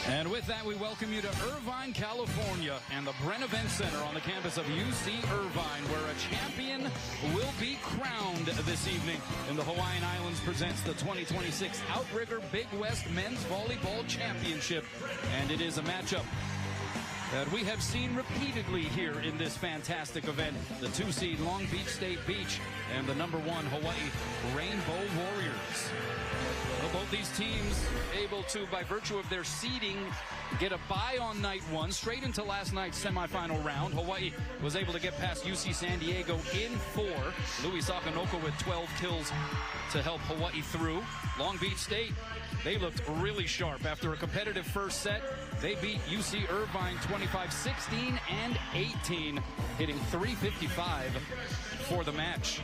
And with that, we welcome you to Irvine, California, and the Bren Event Center on the campus of UC Irvine, where a champion will be crowned this evening. And the Hawaiian Islands presents the 2026 Outrigger Big West Men's Volleyball Championship. And it is a matchup that we have seen repeatedly here in this fantastic event. The 2-seed Long Beach State Beach and the #1 Hawaii Rainbow Warriors. Well, both these teams able to, by virtue of their seeding, get a bye on night one, straight into last night's semifinal round. Hawaii was able to get past UC San Diego in 4. Louis Sakanoko with 12 kills to help Hawaii through. Long Beach State, they looked really sharp after a competitive first set. They beat UC Irvine 25-16 and 18, hitting 355 for the match.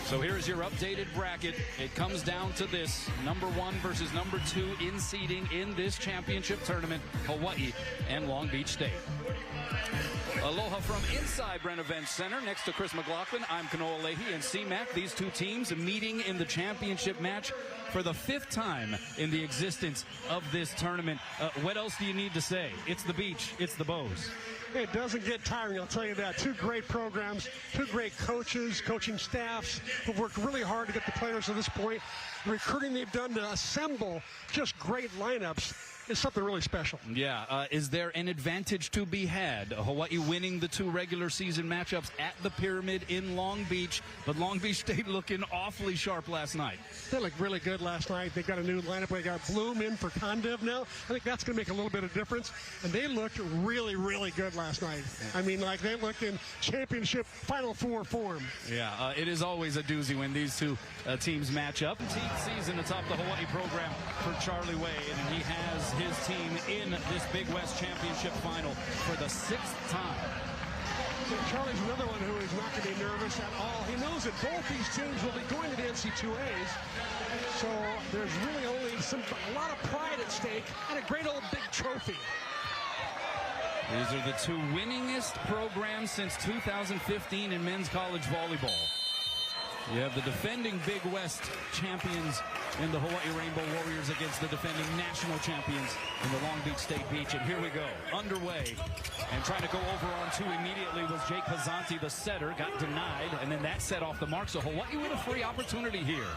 So here's your updated bracket. It comes down to this: #1 versus #2 in seeding in this championship tournament, Hawaii and Long Beach State. Aloha from inside Bren Event Center. Next to Chris McLaughlin, I'm Kanoa Leahy and C-Mac. These two teams meeting in the championship match for the 5th time in the existence of this tournament. What else do you need to say? It's the beach. It's the Bows. It doesn't get tiring, I'll tell you that. Two great programs, two great coaches, coaching staffs who've worked really hard to get the players to this point. The recruiting they've done to assemble just great lineups is something really special. Yeah. Is there an advantage to be had? Hawaii winning the 2 regular season matchups at the Pyramid in Long Beach, but Long Beach State looking awfully sharp last night. They looked really good last night. They got a new lineup. They got Bloom in for Condiv now. I think that's going to make a little bit of difference. And they looked really, really good last night. I mean, like, they looked in championship Final Four form. Yeah, it is always a doozy when these two teams match up. 17th season atop the Hawaii program for Charlie Wade, and he has his team in this Big West Championship final for the 6th time. So Charlie's another one who is not going to be nervous at all. He knows that both these teams will be going to the NCAAs, so there's really only a lot of pride at stake and a great old big trophy. These are the 2 winningest programs since 2015 in men's college volleyball. You have the defending Big West champions in the Hawaii Rainbow Warriors against the defending national champions in the Long Beach State Beach. And here we go, underway. And trying to go over on 2 immediately was Jake Pizzanti, the setter, got denied. And then that set off the mark. So Hawaii with a free opportunity here.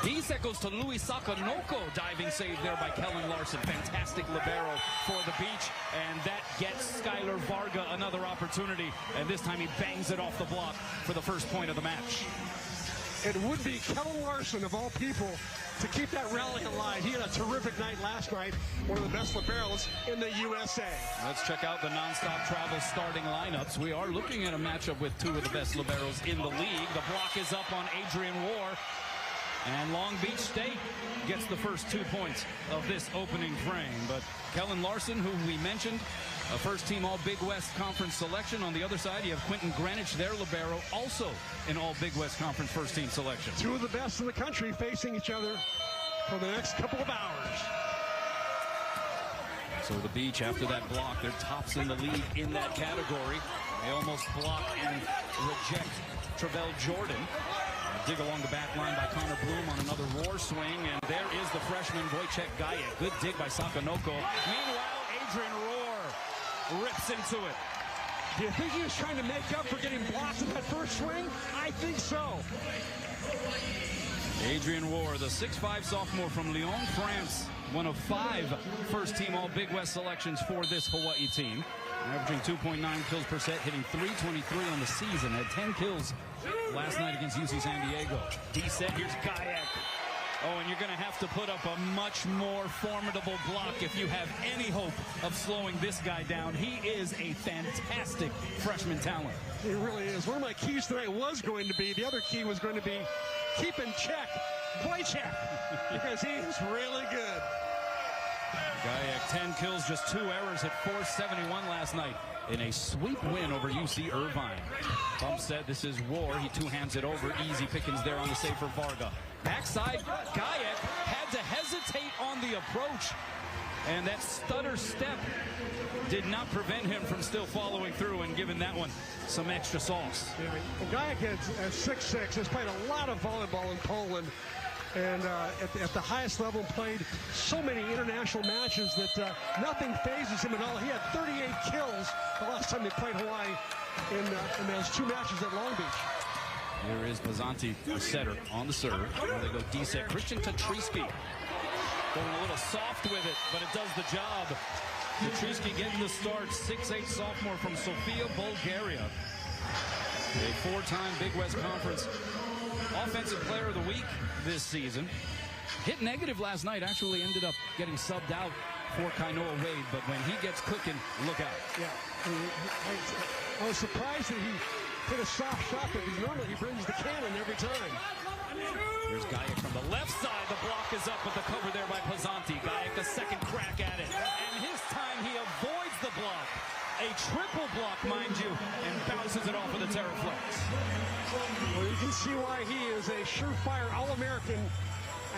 D set goes to Louis Sakanoko. Diving save there by Kellen Larson. Fantastic libero for the beach. And that gets Skylar Varga another opportunity. And this time he bangs it off the block for the first point of the match. It would be Kellen Larson, of all people, to keep that rally alive. He had a terrific night last night. One of the best liberos in the USA. Let's check out the nonstop travel starting lineups. We are looking at a matchup with 2 of the best liberos in the league. The block is up on Adrian War. And Long Beach State gets the first 2 points of this opening frame. But Kellen Larson, who we mentioned, a first-team All-Big West Conference selection. On the other side, you have Quentin Greenwich, their libero, also an All-Big West Conference first-team selection. 2 of the best in the country facing each other for the next couple of hours. So the beach, after that block, they're tops in the league in that category. They almost block and reject Travell Jordan. Dig along the back line by Connor Bloom on another roar swing, and there is the freshman Wojciech Gajek. Good dig by Sakanoko. Meanwhile, Adrian Rohr rips into it. Do you think he was trying to make up for getting blocked in that first swing? I think so. Adrian Rohr, the 6'5" sophomore from Lyon, France, one of 5 first-team All-Big West selections for this Hawaii team. Averaging 2.9 kills per set, hitting 323 on the season. Had 10 kills last night against UC San Diego. D set, here's Gajek. Oh, and you're going to have to put up a much more formidable block if you have any hope of slowing this guy down. He is a fantastic freshman talent. He really is. One of my keys tonight was going to be, the other key was going to be keep in check, play check, because he is really good. Gajek, 10 kills, just 2 errors at 471 last night in a sweep win over UC Irvine. Bump set, this is Rohr. He 2-hands it over. Easy pickings there on the save for Varga. Backside, Gajek had to hesitate on the approach. And that stutter step did not prevent him from still following through and giving that one some extra sauce. Yeah, Gajek is 6'6", has played a lot of volleyball in Poland. and at the highest level played so many international matches that nothing phases him at all. He had 38 kills the last time they played Hawaii in those 2 matches at Long Beach. Here is Pizzanti, the setter, on the serve. Now they go D-set. Christian Tatriski going a little soft with it, but it does the job. Tatriski getting the start. 6'8" sophomore from Sofia, Bulgaria. A 4-time Big West Conference Offensive Player of the Week this season. Hit negative last night. Actually ended up getting subbed out for Kainoa Wade, but when he gets cooking, look out. Yeah, I was surprised that he hit a soft shot, but normally he brings the cannon every time. Here's Gajek from the left side. The block is up, but the cover there by Pizzanti. Gajek the second crack at it, and his time he avoids the block. A triple block, mind you, and bounces it off of the Terraflex. Well, you can see why he is a surefire All-American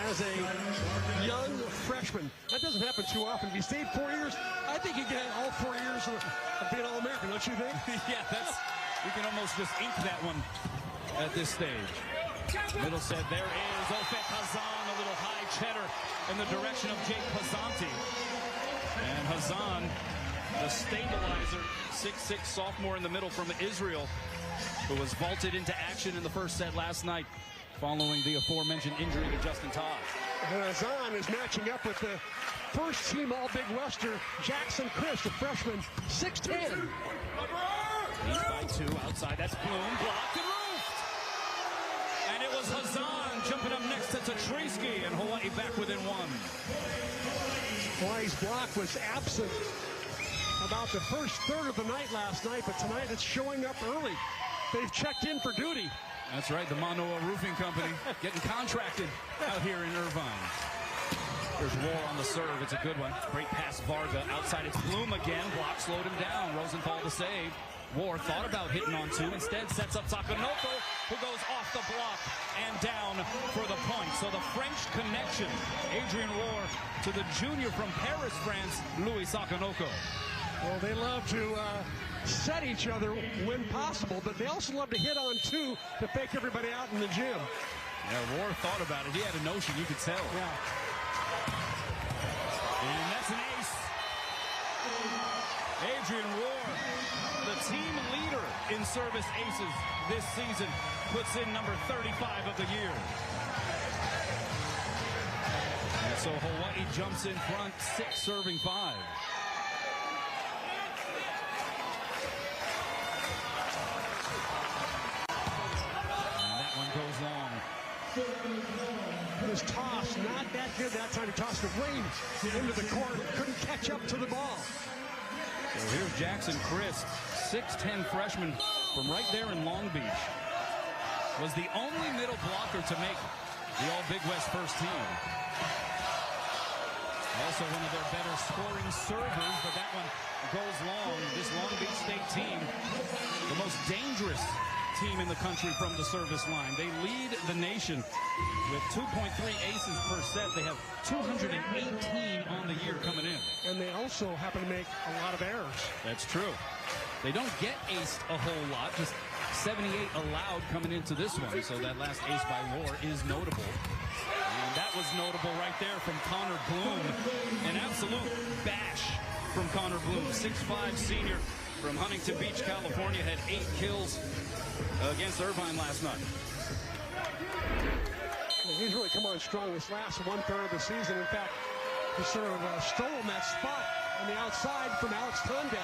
as a young freshman. That doesn't happen too often. If he stayed 4 years, I think he got all 4 years of being All-American, don't you think? Yeah, you can almost just ink that one at this stage. Middle set, there is Ofek Hazan, a little high cheddar in the direction of Jake Pizzanti. And Hazan, the stabilizer, 6'6" sophomore in the middle from Israel, who was vaulted into action in the first set last night following the aforementioned injury to Justin Todd. Hazan is matching up with the first-team All-Big Wester, Jackson Christ, a freshman, 6'10". He's by 2 outside. That's Bloom, blocked and roofed. And it was Hazan jumping up next to Tatriski, and Hawaii back within 1. Hawaii's block was absent about the first third of the night last night, but tonight it's showing up early. They've checked in for duty. That's right, the Manoa Roofing Company getting contracted out here in Irvine. There's War on the serve. It's a good one. Great pass, Varga. Outside, it's Bloom again. Block slowed him down. Rosenthal the save. War thought about hitting on 2. Instead, sets up Sakanoko, who goes off the block and down for the point. So the French connection. Adrian War to the junior from Paris, France, Louis Sakanoko. Well, they love to set each other when possible, but they also love to hit on 2 to fake everybody out in the gym. Yeah, War thought about it. He had a notion, you could tell. Yeah. And that's an ace. Adrian War, the team leader in service aces this season, puts in number 35 of the year. And so Hawaii jumps in front, 6 serving 5. His toss, not that good that time. He tossed it way into the court. Couldn't catch up to the ball. So here's Jackson Christ, 6'10" freshman from right there in Long Beach. Was the only middle blocker to make the All-Big West first team. Also one of their better scoring servers, but that one goes long. This Long Beach State team, the most dangerous team in the country from the service line. They lead the nation with 2.3 aces per set. They have 218 on the year coming in. And they also happen to make a lot of errors. That's true. They don't get aced a whole lot, just 78 allowed coming into this one. So that last ace by War is notable. And that was notable right there from Connor Bloom. An absolute bash from Connor Bloom. 6'5" senior from Huntington Beach, California, had 8 kills against Irvine last night. Well, he's really come on strong this last 1/3 of the season. In fact, he sort of stole that spot on the outside from Alex Tonda.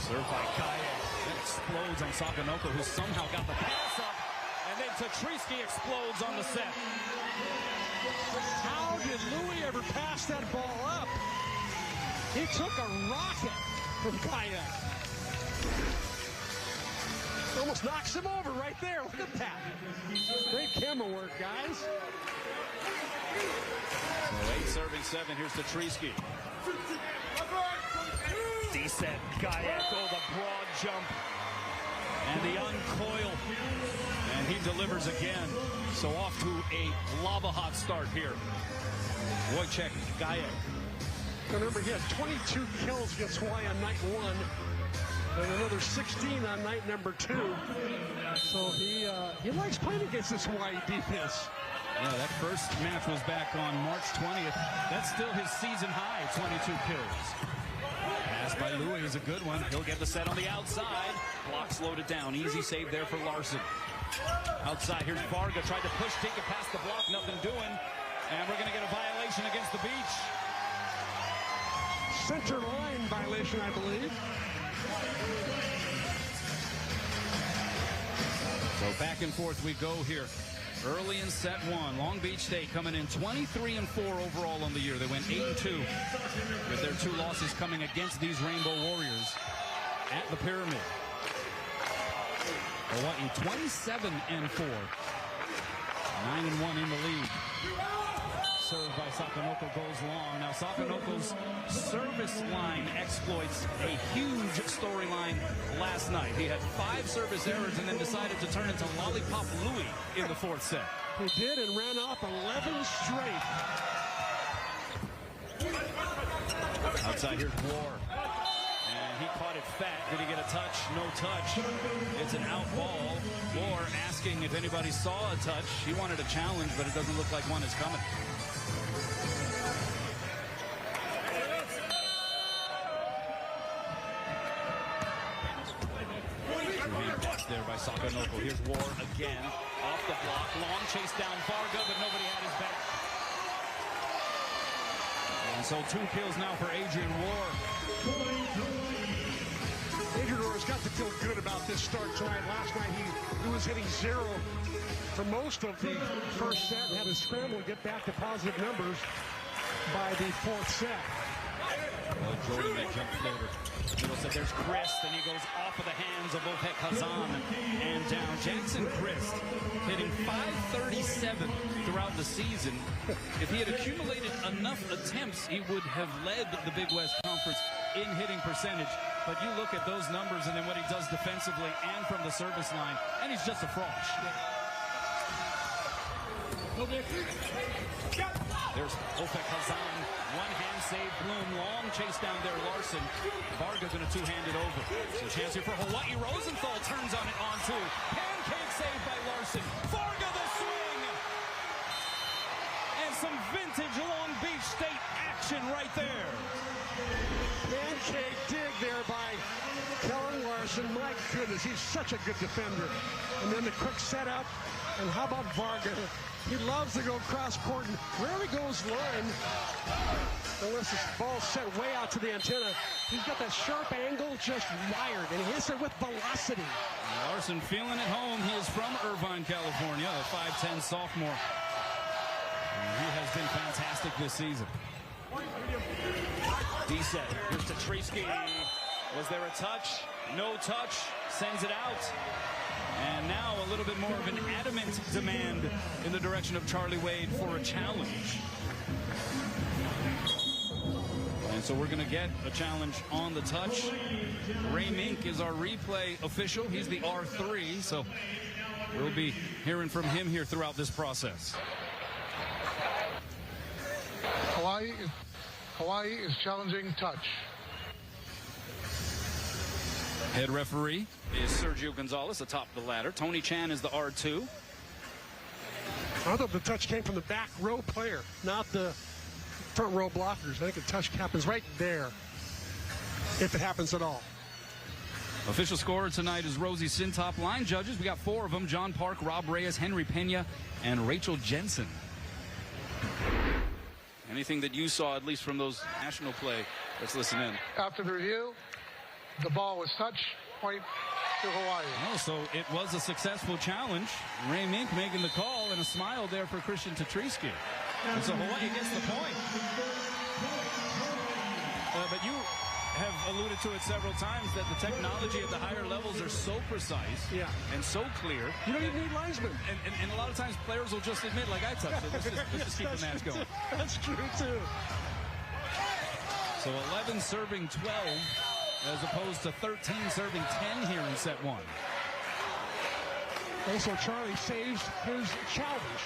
Served by Kaye. That explodes on Sakanoko, who somehow got the pass up. And then Tatriski explodes on the set. How did Louis ever pass that ball up? He took a rocket from Kaye. Almost knocks him over right there. Look at that. Great camera work, guys. So 8 serving 7. Here's Tatriski. D-set. Gajek. Oh, the broad jump. And the uncoil. And he delivers again. So off to a lava-hot start here. Wojciech Gajek. Remember, he had 22 kills against Hawaii on night 1. And another 16 on night number 2. So he likes playing against this Hawaii defense. Yeah, that first match was back on March 20th. That's still his season high, 22 kills. Pass by Louis is a good one. He'll get the set on the outside. Block slowed it down. Easy save there for Larson. Outside, here's Varga. Tried to push, take it past the block. Nothing doing. And we're going to get a violation against the Beach. Center line violation, I believe. So back and forth we go here. Early in set one, Long Beach State coming in 23-4 overall on the year. They went 8-2 with their 2 losses coming against these Rainbow Warriors at the Pyramid. Hawaii 27-4, 9-1 in the lead. Served by Sakanoko goes long. Now Sakanoko's service line exploits a huge storyline last night. He had 5 service errors and then decided to turn into Lollipop Louis in the 4th set. He did and ran off 11 straight. Outside here's War. And he caught it fat. Did he get a touch? No touch. It's an out ball. War asking if anybody saw a touch. He wanted a challenge, but it doesn't look like one is coming. There by Sakanoko. Here's War again. Off the block. Long chase down Varga, but nobody had his back. And so 2 kills now for Adrian War. Adrian War's got to feel good about this start tonight. Last night he was hitting 0 for most of the first set and had to scramble to get back to positive numbers by the 4th set. Well, Jordan that jump floater. Middle set, there's Christ, and he goes off of the hands of Opek Hazan and down. Jackson Christ hitting .537 throughout the season. If he had accumulated enough attempts, he would have led the Big West Conference in hitting percentage. But you look at those numbers and then what he does defensively and from the service line, and he's just a frosh. There's Opek Hazan. One hand save, Bloom. Long chase down there, Larson. Varga going to 2-hand it over. So chance here for Hawaii. Rosenthal turns on it on 2. Pancake save by Larson. Varga the swing. And some vintage Long Beach State action right there. Pancake dig there by Kellen Larson. My goodness, he's such a good defender. And then the quick setup. And how about Varga? He loves to go cross court, and where he goes line, unless this ball's set way out to the antenna, he's got that sharp angle just wired, and he hits it with velocity. Larson feeling at home. He is from Irvine, California, a 5'10 sophomore. And he has been fantastic this season. D-set. Here's Tetrisky. Was there a touch? No touch. Sends it out. And now a little bit more of an adamant demand in the direction of Charlie Wade for a challenge. And so we're going to get a challenge on the touch. Ray Mink is our replay official. He's the R3, so we'll be hearing from him here throughout this process. Hawaii is challenging touch. Head referee is Sergio Gonzalez atop the ladder. Tony Chan is the R2. I thought the touch came from the back row player, not the front row blockers. I think the touch happens right there, if it happens at all. Official scorer tonight is Rosie Sintop. Line judges, we got 4 of them. John Park, Rob Reyes, Henry Pena, and Rachel Jensen. Anything that you saw, at least from those national play, let's listen in. After the review, the ball was touch, point to Hawaii. Oh, so it was a successful challenge. Ray Mink making the call, and a smile there for Christian Tetrisky. And so Hawaii gets the point. But you have alluded to it several times that the technology at the higher levels are so precise and so clear. You don't even need linesmen. And a lot of times players will just admit, like, I touched it. Let's just keep the match going. That's true, too. So 11 serving 12. As opposed to 13 serving 10 here in set 1. Also, Charlie saves his challenge.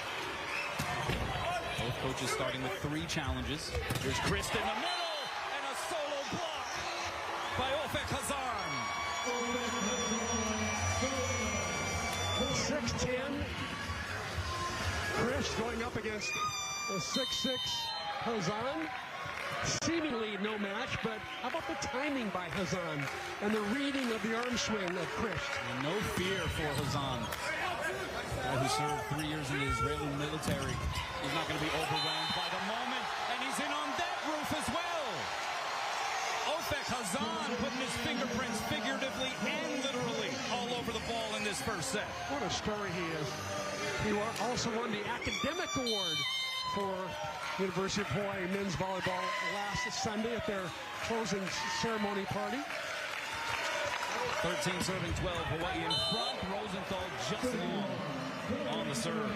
Both coaches starting with 3 challenges. Here's Christ in the middle, and a solo block by Opek Hazan. 6-10. Chris going up against a 6'6" Hazan. Seemingly no match, but how about the timing by Hazan and the reading of the arm swing of Chris? And no fear for Hazan, who served 3 years in the Israeli military. He's not going to be overwhelmed by the moment, and he's in on that roof as well. Ofek Hazan putting his fingerprints figuratively and literally all over the ball in this first set. What a story he is. He also won the academic award for University of Hawaii men's volleyball last Sunday at their closing ceremony party. 13 serving 12, Hawaii in front. Rosenthal just long on the serve.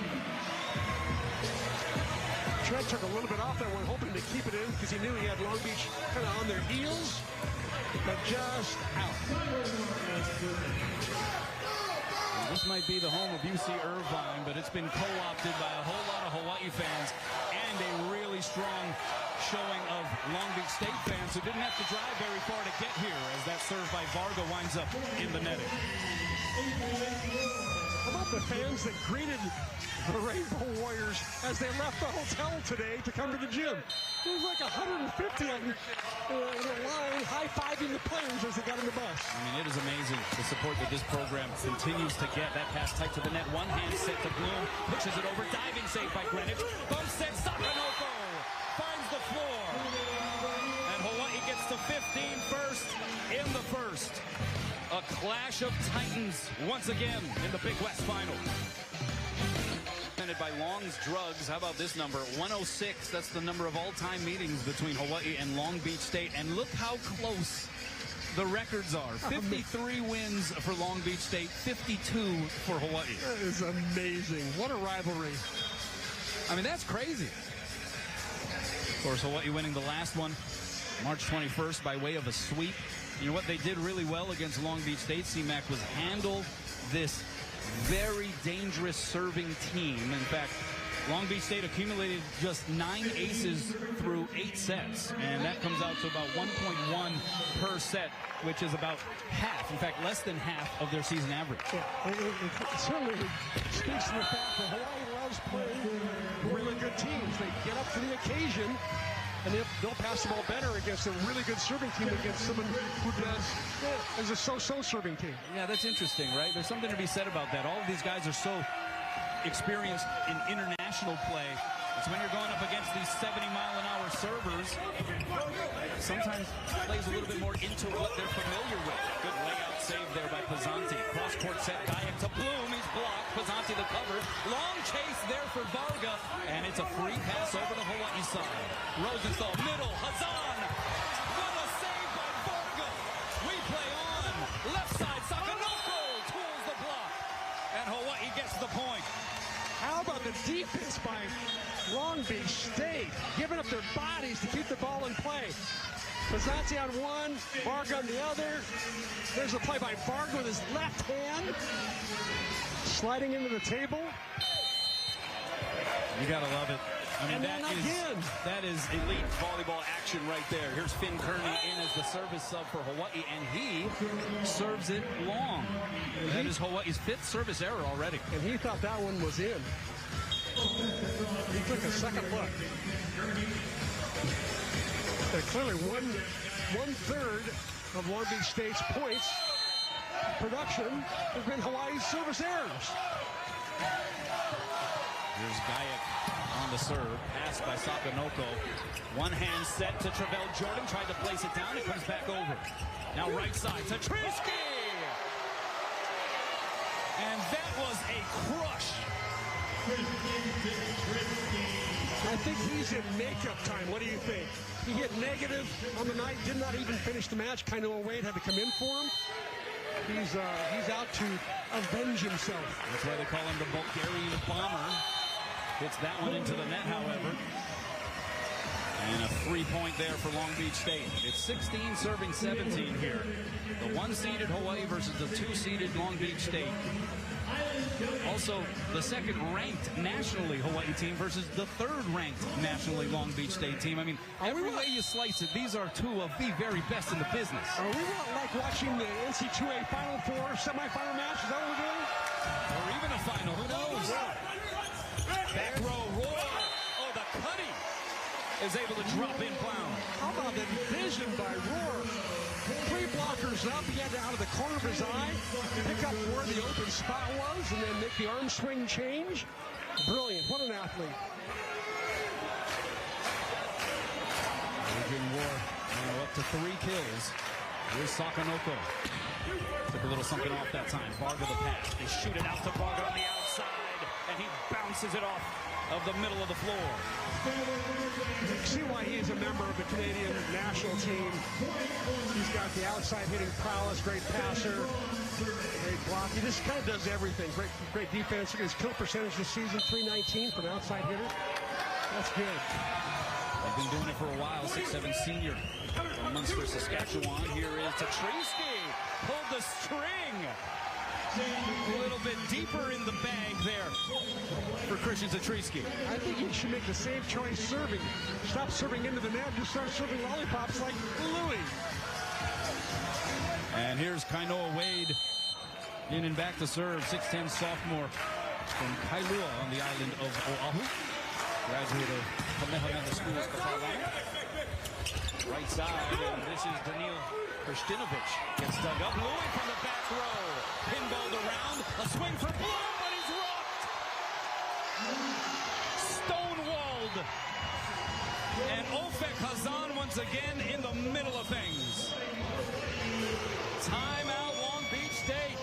Trent took a little bit off that one, hoping to keep it in because he knew he had Long Beach kind of on their heels, but just out. This might be the home of UC Irvine, but it's been co-opted by a whole lot of Hawaii fans and a really strong showing of Long Beach State fans who didn't have to drive very far to get here, as that serve by Varga winds up in the netting. How about the fans that greeted the Rainbow Warriors as they left the hotel today to come to the gym? There was like 150 of them in a line high-fiving the players as they got in the bus. I mean, it is amazing the support that this program continues to get. That pass tight to the net. One hand set to Bloom. Pushes it over. Diving save by Greenwich. Bump set. Sakanoko finds the floor. And Hawaii gets to 15 first in the first. A clash of titans once again in the Big West final. By Long's Drugs. How about this number? 106. That's the number of all-time meetings between Hawaii and Long Beach State. And look how close the records are. 53 wins for Long Beach State, 52 for Hawaii. That is amazing. What a rivalry. I mean, that's crazy. Of course, Hawaii winning the last one March 21st by way of a sweep. You know what they did really well against Long Beach State, C-Mac, was handle this very dangerous serving team. In fact, Long Beach State accumulated just 9 aces through 8 sets, and that comes out to about 1.1 per set, which is about half, in fact, less than half of their season average. Yeah, it certainly speaks to the fact that Hawaii loves playing really good teams. They get up to the occasion, and they'll pass the ball better against a really good serving team against someone who does as a so-so serving team. Yeah, that's interesting, right? There's something to be said about that. All of these guys are so experienced in international play. It's when you're going up against these 70-mile-an-hour servers, sometimes plays a little bit more into what they're familiar with. Good layout save there by Pizzanti. Cross-court set, Gayak to Bloom. He's blocked. Pizzanti the cover. Long chase there for Varga, and it's a free pass over to Hawaii side. Rosenthal, middle, Hazan. What a save by Varga. We play on. Left side, Sakanoko tools the block, and Hawaii gets the point. How about the defense by Long Beach State, giving up their bodies to keep the ball in play? Pizzanti on one, Varga on the other. There's a play by Varga with his left hand, sliding into the table. You gotta love it. I mean, and that is elite volleyball action right there. Here's Finn Kearney in as the service sub for Hawaii, and he serves it long. That is Hawaii's 5th service error already. And he thought that one was in. He took a second look. And clearly one-third of Long Beach State's points production has been Hawaii's service errors. Here's Gayak on the serve. Pass by Sakanoko. One hand set to Travell Jordan. Tried to place it down. It comes back over. Now right side to Trisky. And that was a crush. I think he's in makeup time. What do you think? He hit negative on the night. Did not even finish the match. Kind of Wade had to come in for him. He's out to avenge himself. That's why they call him the Bulgarian bomber. Hits that one into the net, however. And a 3-point there for Long Beach State. It's 16 serving 17 here. The 1-seeded Hawaii versus the 2-seeded Long Beach State. Also, the 2nd-ranked nationally Hawaii team versus the 3rd-ranked nationally Long Beach State team. I mean, every way you slice it, these are two of the very best in the business. Are we like watching the NCAA Final Four semifinal match? Is that what we're doing? Or even a final, who knows? Back row, Roar. Oh, the cutting is able to drop in Clown. How about the vision by Roar? 3 blockers up, he had out of the corner of his eye, pick up where the open spot was, and then make the arm swing change. Brilliant. What an athlete. Adrian Roar up to 3 kills. Here's Sakanoko. Took a little something off that time. Varga the pass. They shoot it out to Varga on the outside, and he bounces it off of the middle of the floor. You can see why he is a member of the Canadian national team. He's got the outside hitting prowess, great passer, great block. He just kind of does everything. Great defense. Look at his kill percentage this season, .319 for an outside hitter. That's good. They've been doing it for a while. 6'7" senior from Munster, Saskatchewan. Here is Tatriski. Pulled the string. A little bit deeper in the bag there for Christian Tatriski. I think he should make the same choice serving. Stop serving into the net, just start serving lollipops like Louis. And here's Kainoa Wade in and back to serve. 6'10" sophomore from Kailua on the island of Oahu. Graduate of Kamehameha Schools, Kapalama. Right side, and this is Daniil Kristinovic. Gets dug up. Louis from the back row. Pinballed around. A swing for Bloom, but he's rocked. Stonewalled. And Ofek Hazan once again in the middle of things. Timeout, Long Beach State.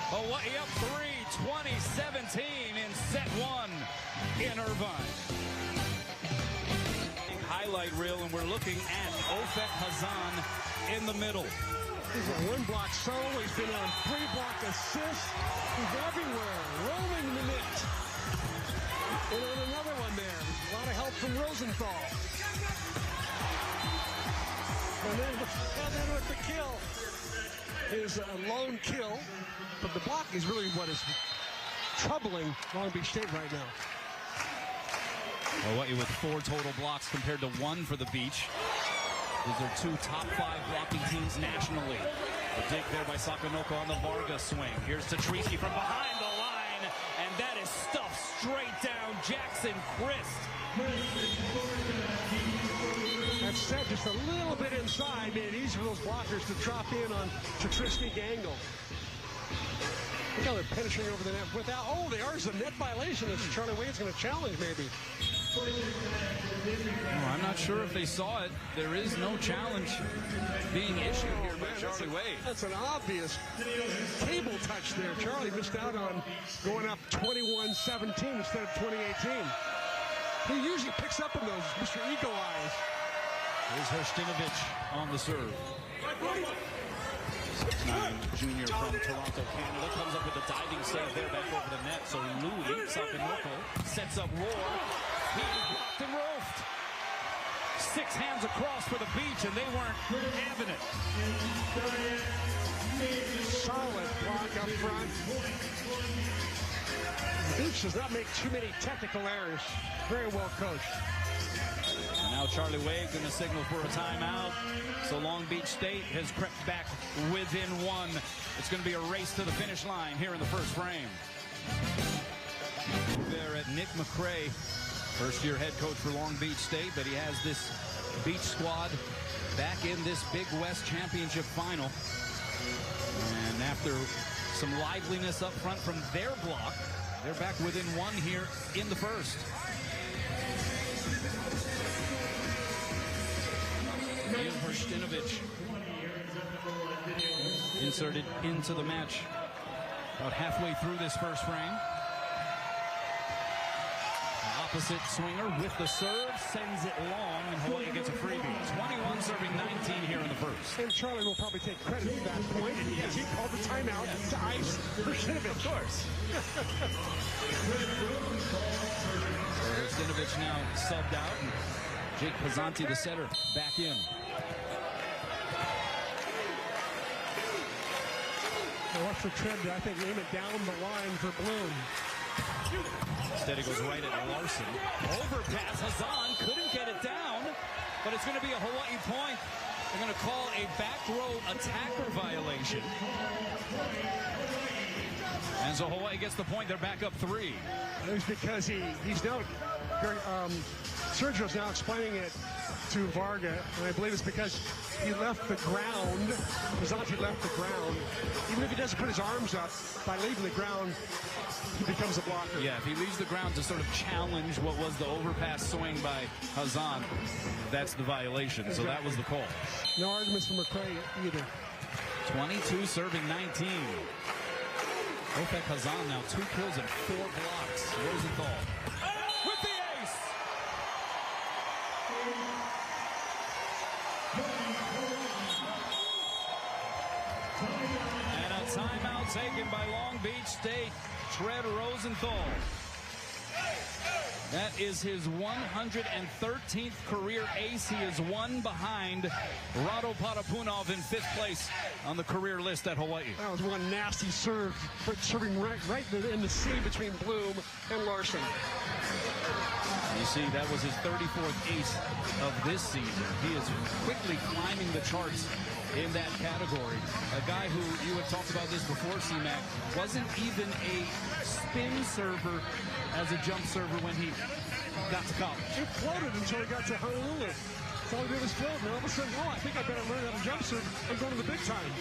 Hawaii up 3, 20-17 in set 1 in Irvine. Highlight reel, and we're looking at Ofek Hazan in the middle. He's a 1-block solo. He's been on 3-block assists. He's everywhere, rolling the net. And on another one there. A lot of help from Rosenthal. And then with the kill is a lone kill. But the block is really what is troubling Long Beach State right now. Hawaii with 4 total blocks compared to 1 for the Beach. These are 2 top 5 blocking teams nationally. The dig there by Sakanoko on the Varga swing. Here's Tatriski from behind the line, and that is stuffed straight down Jackson Christ. That set just a little bit inside, made it easy for those blockers to drop in on Tatriski Gangle. Look how they're penetrating over the net without, oh, there's a net violation that Charlie Wade's going to challenge maybe. Oh, I'm not sure if they saw it. There is no challenge being issued here by Charlie Wade. That's an obvious cable touch there. Charlie missed out on going up 21-17 instead of 2018. He usually picks up on those Mr. Eagle Eyes. Here's Hrstinovic on the serve. 6'9" junior from Toronto, Canada, comes up with a diving save there back over the net. So Louis Sakanoko sets up Roar. He blocked and roofed. 6 hands across for the Beach, and they weren't having it. Solid block up front. The Beach does not make too many technical errors. Very well coached. And now Charlie Wade going to signal for a timeout. So Long Beach State has crept back within 1. It's going to be a race to the finish line here in the first frame. There at Nick McCray, first-year head coach for Long Beach State, but he has this Beach squad back in this Big West Championship final. And after some liveliness up front from their block, they're back within 1 here in the first. Daniil Hrstinovic inserted into the match about halfway through this first frame. Opposite swinger with the serve, sends it long, and Hawaii gets a freebie. 21 serving 19 here in the first. And Charlie will probably take credit for that point. Yes. He called the timeout to ice Hrstinovic. Of course. Hrstinovic now subbed out, and Jake Pizzanti, the setter, back in. Watch the trend, I think, aim it down the line for Bloom. Instead it goes right at Larson. Overpass, Hazan couldn't get it down, but it's going to be a Hawaii point. They're going to call a back row attacker violation. And so Hawaii gets the point. They're back up 3. It's because he's now, Sergio's now explaining it to Varga, and I believe it's because he left the ground. Pizzanti left the ground. Even if he doesn't put his arms up, by leaving the ground, he becomes a blocker. Yeah, if he leaves the ground to sort of challenge what was the overpass swing by Hazan, that's the violation. Exactly. So that was the call. No arguments from McCray either. 22 serving 19. Opek Hazan now 2 kills and 4 blocks. Rosenthal with the ace. And a timeout taken by Long Beach State. Tread Rosenthal. That is his 113th career ace. He is 1 behind Rado Patapunov in 5th place on the career list at Hawaii. That was one nasty serve, but serving right in the seam between Bloom and Larson. You see, that was his 34th ace of this season. He is quickly climbing the charts in that category. A guy who, you had talked about this before, C-Mac, wasn't even a spin server as a jump server when he got to college. He floated until he got to Honolulu. That's all he did was float, and all of a sudden, I think I better learn how to jump serve. I'm going to the big time.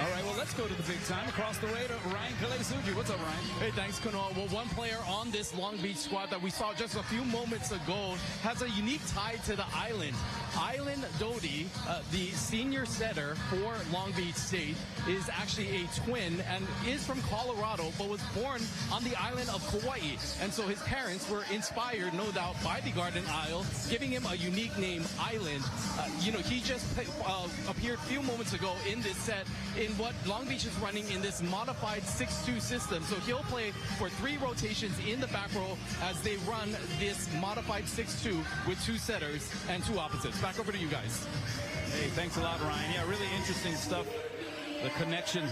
All right, well, let's go to the big time. Across the way to Ryan Kalesuji. What's up, Ryan? Hey, thanks, Kunal. Well, one player on this Long Beach squad that we saw just a few moments ago has a unique tie to the island. Island Doty, the senior setter for Long Beach State, is actually a twin and is from Colorado, but was born on the island of Kauai. And so his parents were inspired, no doubt, by the Garden Isle, giving him a unique name, Island. He just appeared a few moments ago in this set in what Long Beach is running in this modified 6-2 system. So he'll play for 3 rotations in the back row as they run this modified 6-2 with 2 setters and 2 opposites. Back over to you guys. Hey, thanks a lot, Ryan. Yeah, really interesting stuff. The connection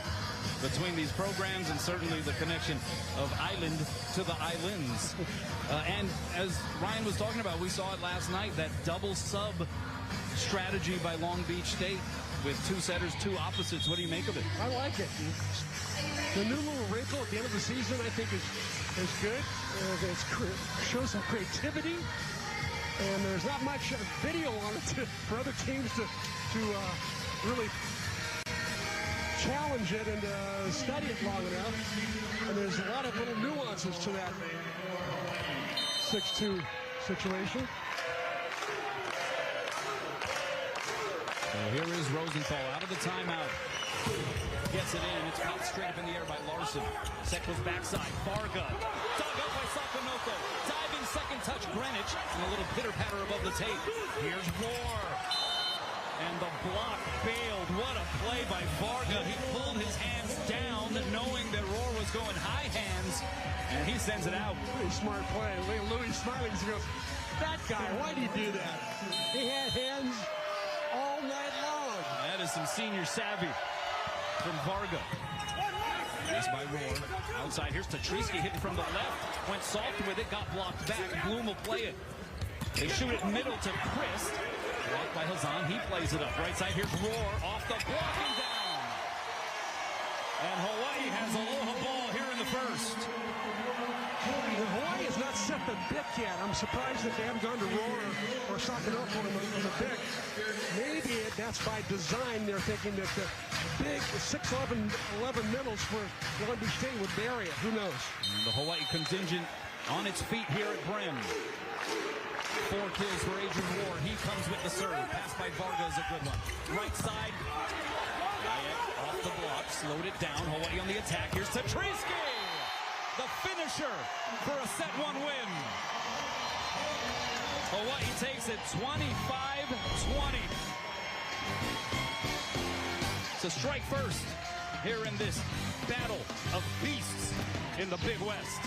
between these programs and certainly the connection of island to the islands. And as Ryan was talking about, we saw it last night, that double sub strategy by Long Beach State with 2 setters, 2 opposites. What do you make of it? I like it. The new little wrinkle at the end of the season, I think, is good. It shows some creativity, and there's not much video on it for other teams to really challenge it and study it long enough. And there's a lot of little nuances to that 6-2 situation. So here is Rosenthal out of the timeout. Gets it in. It's popped straight up in the air by Larson. Set goes backside. Varga. Dug up by Sakamoto. Diving second touch Greenwich. And a little pitter-patter above the tape. Here's Roar. And the block bailed. What a play by Varga. He pulled his hands down knowing that Roar was going high hands. And he sends it out. Pretty smart play. Louis smiling. He goes, that guy, why did he do that? He had hands all night long. That is some senior savvy from Varga. Chased by Roar. Outside, here's Tatriski hitting from the left. Went soft with it, got blocked back. Bloom will play it. They shoot it middle to Chris. Blocked by Hazan. He plays it up. Right side, here's Roar off the blocking down. And Hawaii has aloha ball here in the first. Hawaii has not set the bit yet. I'm surprised that they haven't gone to Roar or Sakamoto on the bit. Maybe that's by design. They're thinking that the big 6'11" middles for Long Beach State would bury it. Who knows? And the Hawaii contingent on its feet here at Brim. 4 kills for Adrian Roar. He comes with the serve. Pass by Varga is a good one. Right side. Off the block. Slowed it down. Hawaii on the attack. Here's Tatriski. The finisher for a set 1 win. Hawaii takes it 25-20. So strike first here in this battle of beasts in the Big West.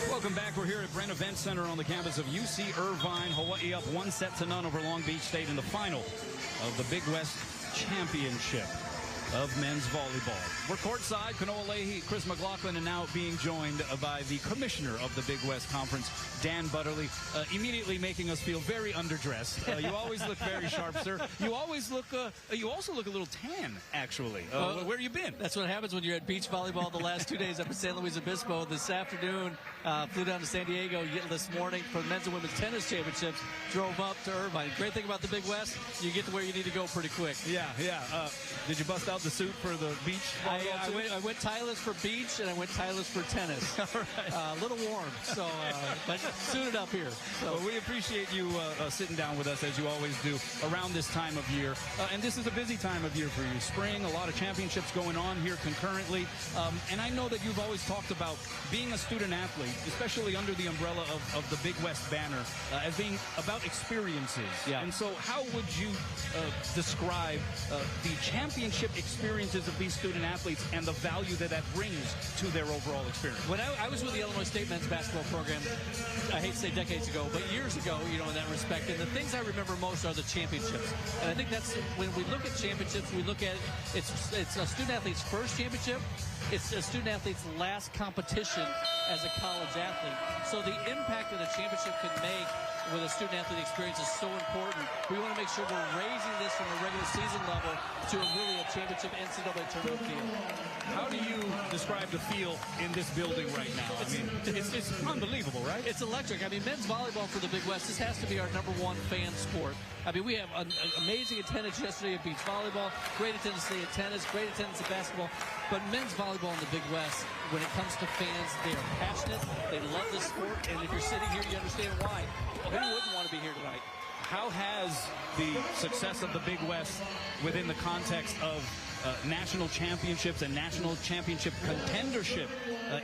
Welcome back. We're here at Brent Event Center on the campus of UC Irvine. Hawaii up 1-0 over Long Beach State in the final of the Big West Championship. of men's volleyball. We're courtside, Kanoa Leahy, Chris McLaughlin, and now being joined by the commissioner of the Big West Conference, Dan Butterly, immediately making us feel very underdressed. You always look very sharp, sir. You also look a little tan, actually. Where have you been? That's what happens when you're at beach volleyball the last 2 days up in San Luis Obispo. This afternoon, flew down to San Diego this morning for the men's and women's tennis championships. Drove up to Irvine. Great thing about the Big West, you get to where you need to go pretty quick. Yeah. Did you bust out the suit for the beach? I went tieless for beach, and I went tieless for tennis. All right. A little warm, so but suited up here. So. Well, we appreciate you sitting down with us, as you always do, around this time of year. And this is a busy time of year for you. Spring, a lot of championships going on here concurrently. And I know that you've always talked about being a student athlete, especially under the umbrella of the Big West banner, as being about experiences. Yeah. And so how would you describe the championship experiences of these student athletes and the value that brings to their overall experience? When I was with the Illinois State men's basketball program, I hate to say decades ago, but years ago, in that respect, and the things I remember most are the championships. And I think that's, when we look at championships, we look at, it's a student athlete's first championship, it's a student athlete's last competition as a college athlete. So the impact that a championship can make with a student athlete experience is so important. We want to make sure we're raising this from a regular season level to really a championship NCAA tournament feel. How do you describe the feel in this building right now? It's unbelievable, right? It's electric. Men's volleyball for the Big West, this has to be our #1 fan sport. We have an amazing attendance yesterday at beach volleyball, great attendance today at tennis, great attendance at basketball. But men's volleyball in the Big West, when it comes to fans, they are passionate, they love this sport, and if you're sitting here, you understand why. Who wouldn't want to be here tonight? How has the success of the Big West within the context of national championships and national championship contendership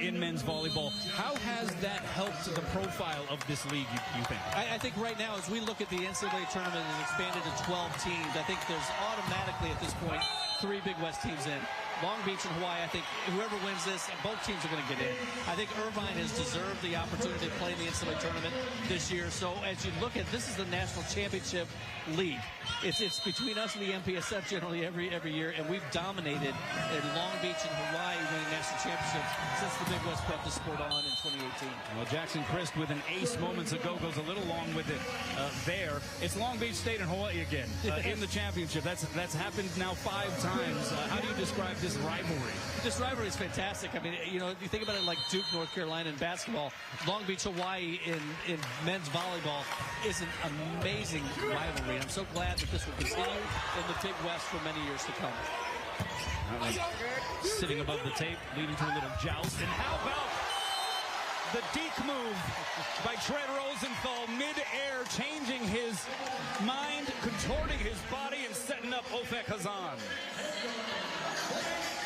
in men's volleyball, how has that helped the profile of this league, you think? I think right now, as we look at the NCAA tournament and expanded to 12 teams, I think there's automatically at this point 3 Big West teams in. Long Beach and Hawaii, I think whoever wins this, both teams are going to get in. I think Irvine has deserved the opportunity to play in the NCAA tournament this year. So as you look at, this is the national championship league. It's between us and the MPSF generally every year, and we've dominated in Long Beach and Hawaii winning national championships since the Big West brought the sport on in 2018. Well, Jackson Christ with an ace moments ago goes a little long with it there. It's Long Beach State and Hawaii again in the championship. That's happened now 5 times. How do you describe this rivalry? This rivalry is fantastic. You think about it like Duke, North Carolina in basketball. Long Beach, Hawaii in men's volleyball is an amazing rivalry. I'm so glad that this will continue in the Big West for many years to come. Sitting above the tape, leading to a little joust. And how about the deke move by Trent Rosenthal, mid-air, changing his mind, contorting his body, and setting up Ofek Hazan.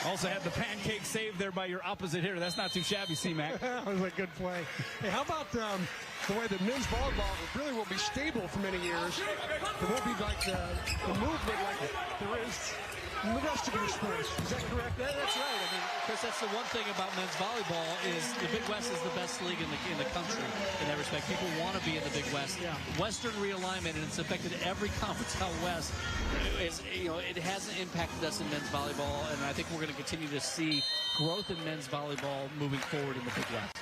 Also had the pancake save there by your opposite hitter. That's not too shabby, C-Mac. That was a good play. Hey, how about the way that men's volleyball really will be stable for many years? It won't be like the movement like there is in the rest of your sports. Is that correct? That's right. Chris, that's the one thing about men's volleyball is the Big West is the best league in the country in that respect. People want to be in the Big West. Yeah. Western realignment, and it's affected every conference out west. It hasn't impacted us in men's volleyball, and I think we're going to continue to see growth in men's volleyball moving forward in the Big West.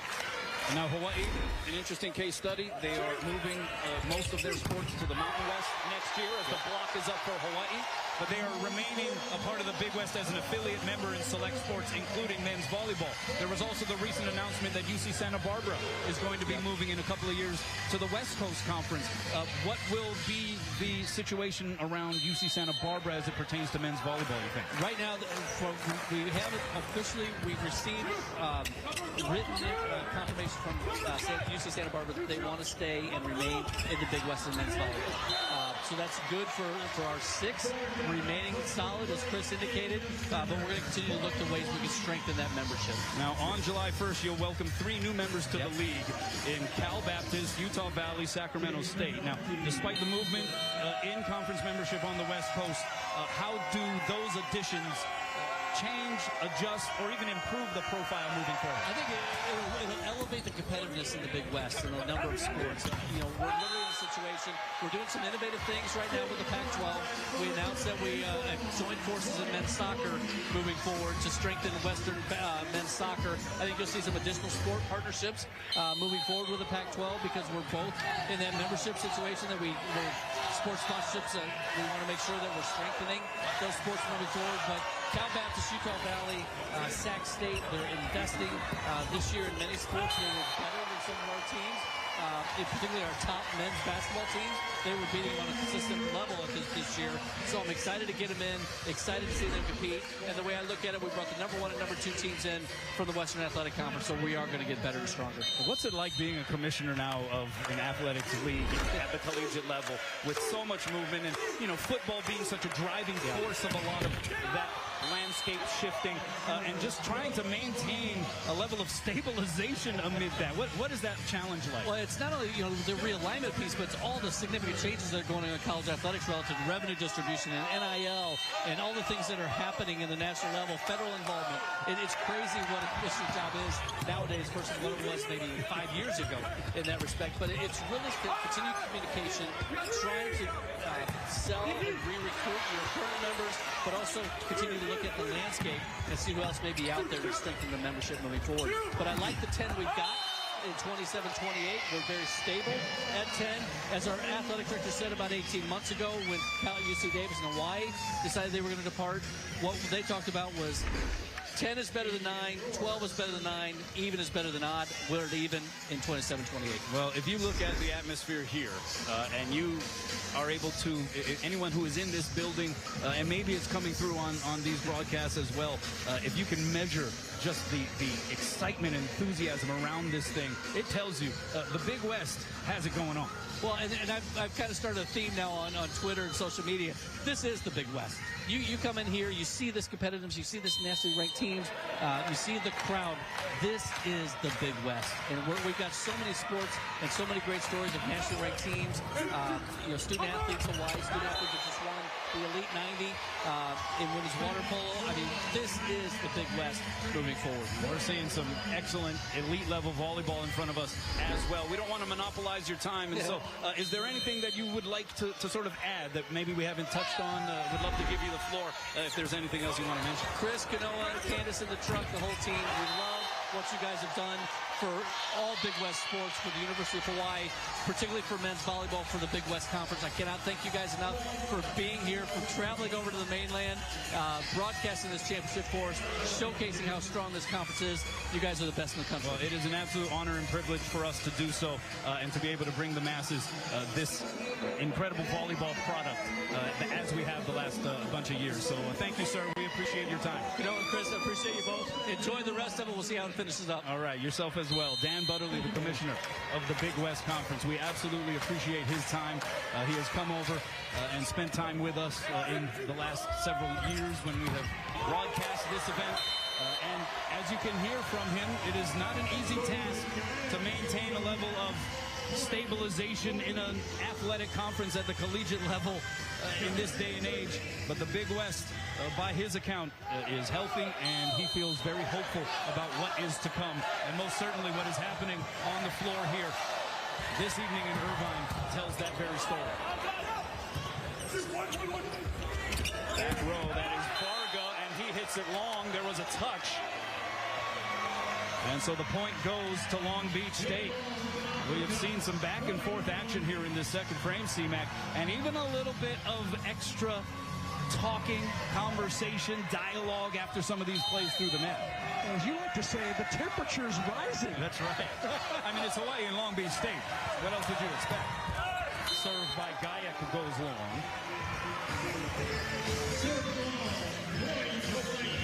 Now, Hawaii, an interesting case study. They are moving most of their sports to the Mountain West next year as the block is up for Hawaii. But they are remaining a part of the Big West as an affiliate member in select sports, including men's volleyball. There was also the recent announcement that UC Santa Barbara is going to be moving in a couple of years to the West Coast Conference. What will be the situation around UC Santa Barbara as it pertains to men's volleyball, you think? Right now, we haven't officially, we've received written confirmation from UC Santa Barbara that they want to stay and remain in the Big West in men's volleyball. So that's good for our 6 remaining solid, as Chris indicated. But we're going to continue to look to ways we can strengthen that membership. Now, on July 1st, you'll welcome 3 new members to the league in Cal Baptist, Utah Valley, Sacramento State. Now, despite the movement in conference membership on the West Coast, how do those additions change, adjust, or even improve the profile moving forward? I think it'll elevate the competitiveness in the Big West in a number of sports. We're literally in a situation. We're doing some innovative things right now with the Pac-12. We announced that we have joined forces in men's soccer moving forward to strengthen Western men's soccer. I think you'll see some additional sport partnerships moving forward with the Pac-12 because we're both in that membership situation that we're sports sponsorships. We want to make sure that we're strengthening those sports moving forward. But Cal Baptist, Utah Valley, Sac State, they're investing this year in many sports. They were better than some of our teams. Particularly our top men's basketball teams, they were beating on a consistent level at this year. So I'm excited to get them in, excited to see them compete. And the way I look at it, we brought the number 1 and number 2 teams in from the Western Athletic Conference, so we are going to get better and stronger. What's it like being a commissioner now of an athletics league at the collegiate level with so much movement and, you know, football being such a driving force of a lot of that landscape shifting and just trying to maintain a level of stabilization amid that? What is that challenge like? Well, it's not only, you know, the realignment piece, but it's all the significant changes that are going on in college athletics relative to revenue distribution and NIL and all the things that are happening in the national level, federal involvement. It's crazy what a commissioner's job is nowadays versus what it was maybe 5 years ago in that respect. But it's really continued communication, trying to sell and re-recruit your current members, but also continue to look at the landscape and see who else may be out there to strengthen the membership moving forward. But I like the 10 we've got. In 27-28, we're very stable at 10. As our athletic director said about 18 months ago when Cal at UC Davis and Hawaii decided they were going to depart, what they talked about was 10 is better than 9, 12 is better than 9, even is better than odd. We're at even in 27-28. Well, if you look at the atmosphere here and you are able to, anyone who is in this building, and maybe it's coming through on these broadcasts as well, if you can measure just the excitement and enthusiasm around this thing, it tells you the Big West has it going on. Well, and I've kind of started a theme now on Twitter and social media. This is the Big West. You come in here, you see this competitiveness, you see this nationally ranked teams, you see the crowd. This is the Big West. And we've got so many sports and so many great stories of nationally ranked teams. You know, student athletes, Hawaii, student athletes that just won the Elite 90 in women's water polo. I mean, this is the Big West moving forward. We're seeing some excellent elite level volleyball in front of us as well. We don't want to monopolize your time, and so is there anything that you would like to sort of add that maybe we haven't touched on? Would love to give you the floor if there's anything else you want to mention. Chris, Kanoa, Candace in the truck, the whole team, we love what you guys have done for all Big West sports, for the University of Hawaii, particularly for men's volleyball, for the Big West Conference. I cannot thank you guys enough for being here, for traveling over to the mainland, broadcasting this championship for us, showcasing how strong this conference is. You guys are the best in the country. Well, it is an absolute honor and privilege for us to do so and to be able to bring the masses this incredible volleyball product as we have the last bunch of years. So thank you, sir. We appreciate your time. You know, and Chris, I appreciate you both. Enjoy the rest of it. We'll see how it finishes up. All right, yourself as well. Dan Butterly, the commissioner of the Big West Conference. We absolutely appreciate his time. He has come over and spent time with us in the last several years when we have broadcast this event. And as you can hear from him, it is not an easy task to maintain a level of stabilization in an athletic conference at the collegiate level in this day and age. But the Big West, by his account, is healthy, and he feels very hopeful about what is to come, and most certainly what is happening on the floor here this evening in Irvine tells that very story. Back row, that is Varga, and he hits it long. There was a touch. And so the point goes to Long Beach State. We have seen some back and forth action here in this second frame, C-Mac, and even a little bit of extra talking, conversation, dialogue after some of these plays through the net. As you like to say, the temperature's rising. That's right. I mean, it's Hawaii and Long Beach State. What else did you expect? Served by Gayak, who goes long.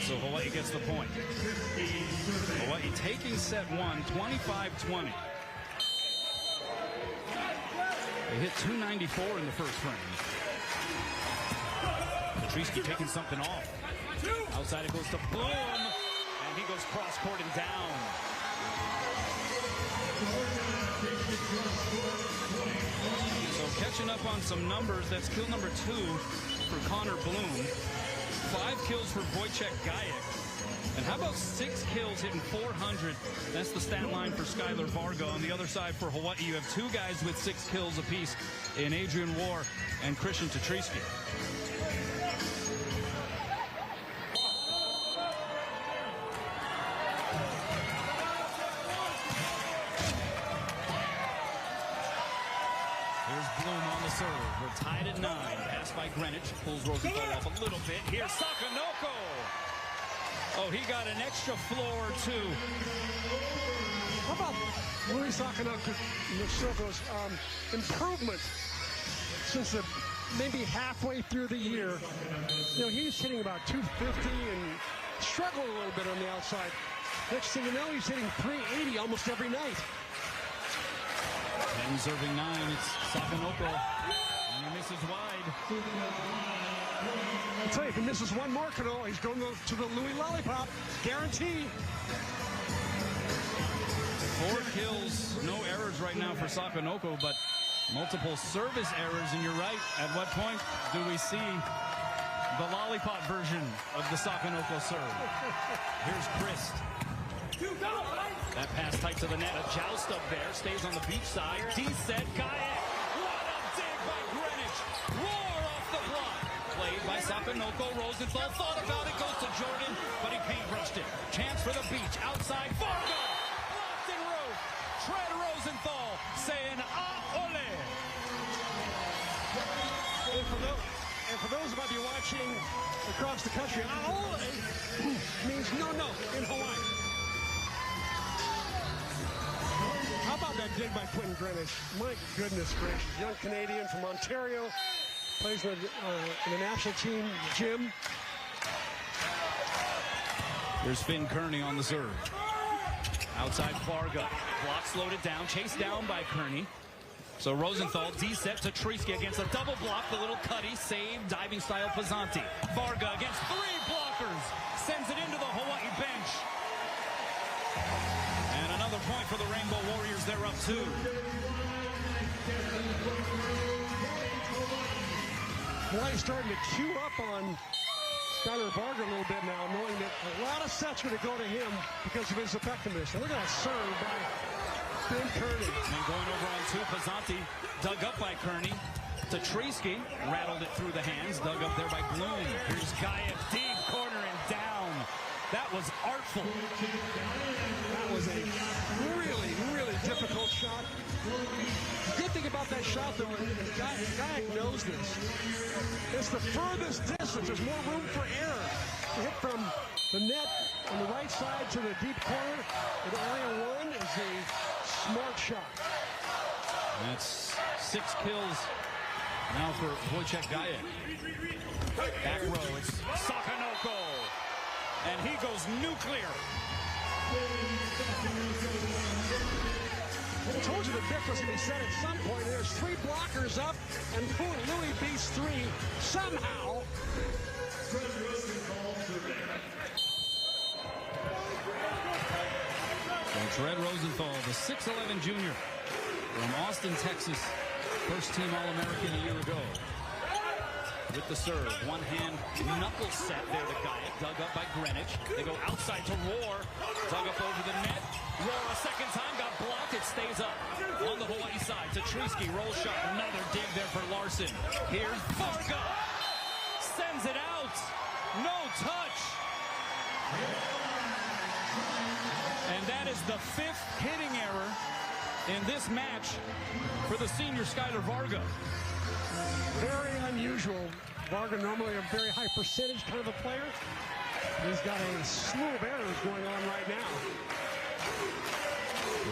So Hawaii gets the point. Hawaii taking set one, 25-20. They hit 294 in the first frame. Petrisky taking something off. Outside it goes to Bloom, and he goes cross-court and down. So catching up on some numbers, that's kill number 2 for Connor Bloom. 5 kills for Wojciech Gayak. And how about 6 kills hitting 400? That's the stat line for Skylar Varga. On the other side for Hawaii, you have 2 guys with 6 kills apiece in Adrian War and Christian Tatriski. Serve. We're tied at 9. Pass by Greenwich. Pulls Rosenthal off a little bit. Here's Sakanoko. Oh, he got an extra floor, too. How about Louis Sakanoko's improvement since maybe halfway through the year? You know, he's hitting about 250 and struggling a little bit on the outside. Next thing you know, he's hitting 380 almost every night. And serving 9, it's Sakanoko. And he misses wide. I'll tell you, if he misses one more, Kano, he's going to the Louis Lollipop. Guarantee. 4 kills, no errors right now for Sakanoko, but multiple service errors. And you're right, at what point do we see the lollipop version of the Sakanoko serve? Here's Christ. That pass tight to the net. A joust up there. Stays on the beach side. D-set. Kayak. What a dig by Greenwich. Roar off the block. Played by Sakanoko. Rosenthal thought about it. Goes to Jordan, but he paintbrushed it. Chance for the beach. Outside. Varga. Blocked and roof. Tread Rosenthal saying, ah, ole. And for those who might be watching across the country, ah, ole means no in Hawaii. How about that dig by Quentin Greenwich? My goodness gracious. Young Canadian from Ontario. Plays in the national team gym. There's Finn Kearney on the serve. Outside Varga. Block slowed it down. Chased down by Kearney. So Rosenthal D-set to Tatriski against a double block. The little cutty. Save. Diving style Pizzanti. Varga against 3 blockers. Sends it into the Hawaii bench. And another point for the Rainbow Warriors. They're up 2. Hawaii's starting to queue up on Skylar Varga a little bit now, knowing that a lot of sets are going to go to him because of his effectiveness. And look at that serve by Finn Kearney. And going over on 2, Pizzanti dug up by Kearney. Tatriski rattled it through the hands, dug up there by Bloom. Here's Gaia, deep corner and down. That was artful. That was a really, really difficult shot. The good thing about that shot, though, and Gaia knows this, it's the furthest distance. There's more room for error. To hit from the net on the right side to the deep corner in area 1 is a smart shot. That's 6 kills now for Wojciech Gaia. Back row, it's Sakanoko. And he goes nuclear. I told you the pick was going to be set at some point. There's 3 blockers up, and Louis beats 3 somehow. That's Red Rosenthal, the 6'11 junior from Austin, Texas. First team All-American a year ago. With the serve, one hand knuckle set there to Gaia, dug up by Greenwich. They go outside to Roar, dug up over the net. Roar a second time, got blocked, it stays up. On the Hawaii side, Tatriski, roll shot, another dig there for Larson. Here's Varga, sends it out, no touch. And that is the 5th hitting error in this match for the senior Skylar Varga. Very unusual. Varga normally a very high percentage kind of a player. He's got a slew of errors going on right now.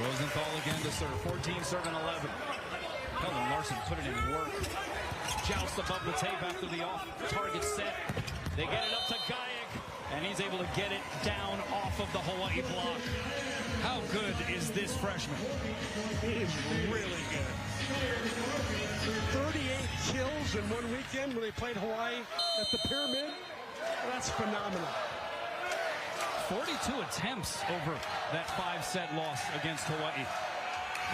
Rosenthal again to serve. 14 serving 11. Kelvin Larson put it in work. Joust above the tape after the off-target set. They get it up to Gayak, and he's able to get it down off of the Hawaii block. How good is this freshman? He is really good. 38 kills in one weekend when they played Hawaii at the Pyramid. That's phenomenal. 42 attempts over that 5-set loss against Hawaii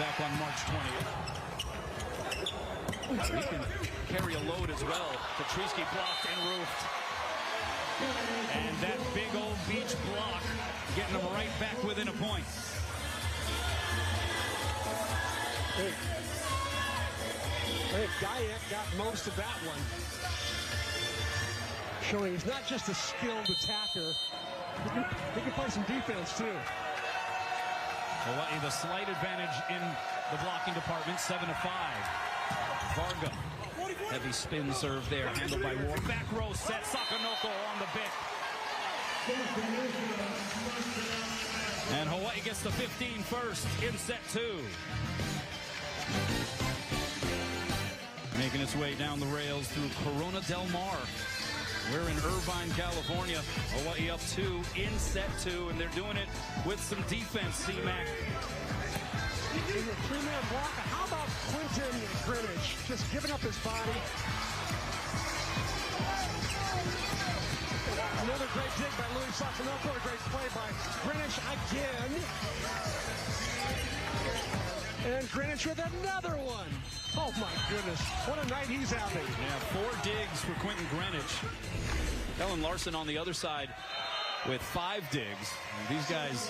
back on March 20th. He can carry a load as well. Tatriski blocked and roofed. And that big old beach block getting them right back within a point. I think Gayak got most of that one. Showing he's not just a skilled attacker, he can play some defense too. Hawaii the slight advantage in the blocking department, 7-5. Varga, heavy spin serve there, handled by Ward. Back row set, Sakanoko on the bit. And Hawaii gets the 15 first in set 2. Making its way down the rails through Corona Del Mar. We're in Irvine, California. Hawaii up 2 in set 2, and they're doing it with some defense, C-Mac. In the three-man block, how about Quentin Greenwich just giving up his body? Another great dig by Louis Sakanoko, a great play by Greenwich again. And Greenwich with another one. Oh my goodness, what a night he's having. Yeah, 4 digs for Quentin Greenwich. Ellen Larson on the other side with 5 digs. And these guys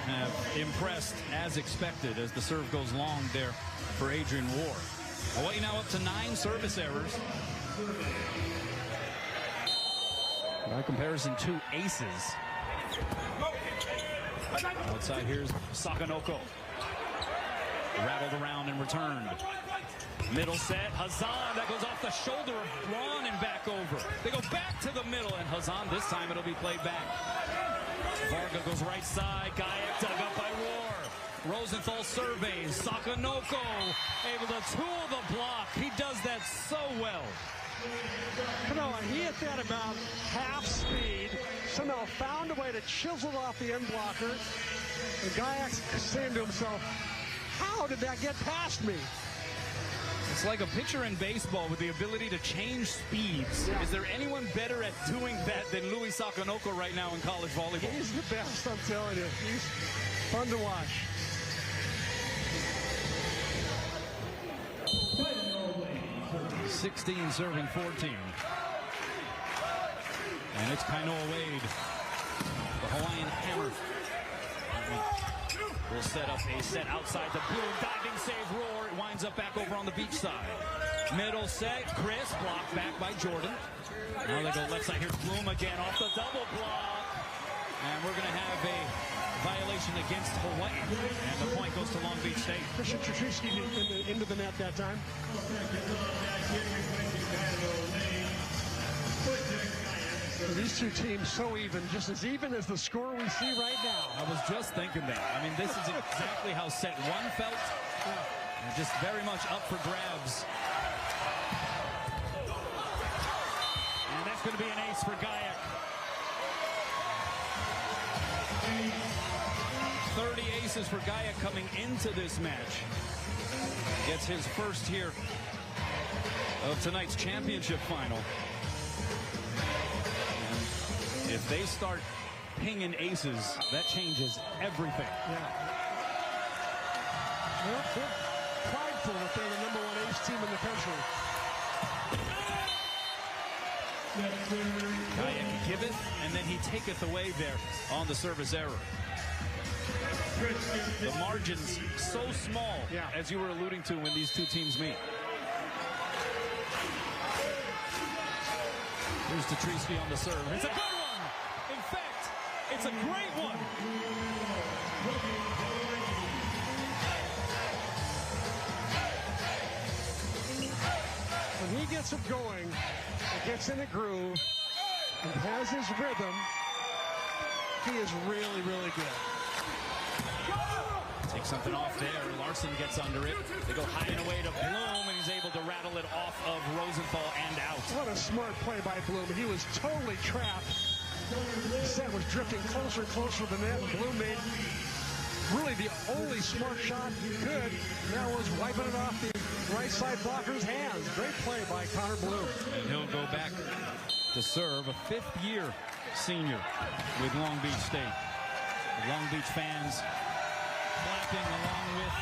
have impressed as expected as the serve goes long there for Adrian Ward. Hawaii now up to 9 service errors. By comparison, 2 aces. Outside here's Sakanoko. Rattled around and returned. Middle set, Hazan, that goes off the shoulder of Ron and back over. They go back to the middle, and Hazan, this time it'll be played back. Varga goes right side, Gayak dug up by War. Rosenthal surveys, Sakanoko able to tool the block. He does that so well. Kanoa, he hit that about half speed, somehow found a way to chisel off the end blocker. And Gayak's saying to himself, how did that get past me? It's like a pitcher in baseball with the ability to change speeds. Yeah. Is there anyone better at doing that than Louis Sakanoko right now in college volleyball? He's the best, I'm telling you. He's fun to watch. .16 serving 14. And it's Kainoa Wade, the Hawaiian hammer. Will set up a set outside the Bloom. Diving save Roar. It winds up back over on the beach side. Middle set. Chris blocked back by Jordan. Now they go left side. Here's Bloom again off the double block. And we're going to have a violation against Hawaii. And the point goes to Long Beach State. Christian Tracewski into the net that time. These two teams so even, just as even as the score we see right now. I was just thinking that. I mean, this is exactly how set 1 felt. And just very much up for grabs. And that's going to be an ace for Gayak. 30 aces for Gayak coming into this match. Gets his first here of tonight's championship final. If they start pinging aces, that changes everything. Yeah. They're prideful that they're the #1 ace team in the country. Gayak giveth, and then he taketh away there on the service error. The margins so small, as you were alluding to when these two teams meet. Here's Tatrieski on the serve. It's a good one! In fact, it's a great one. When he gets it going, it gets in a groove, and has his rhythm, he is really, really good. Takes something off there. Larson gets under it. They go high and away to Bloom, and he's able to rattle it off of Rosenthal and out. What a smart play by Bloom. He was totally trapped. The set was drifting closer and closer to the net, and Bloom made really the only smart shot he could. That was wiping it off the right side blocker's hands. Great play by Connor Bloom. And he'll go back to serve, a 5th-year senior with Long Beach State. The Long Beach fans clapping along with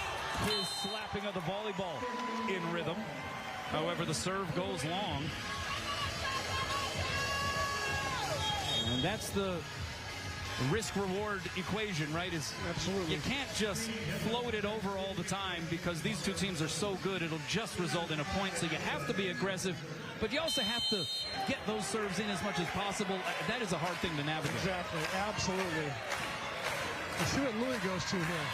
his slapping of the volleyball in rhythm. However, the serve goes long. And that's the risk-reward equation, right? Absolutely. You can't just float it over all the time because these two teams are so good, it'll just result in a point. So you have to be aggressive, but you also have to get those serves in as much as possible. That is a hard thing to navigate. Exactly, absolutely. Let's see what Louis goes to here.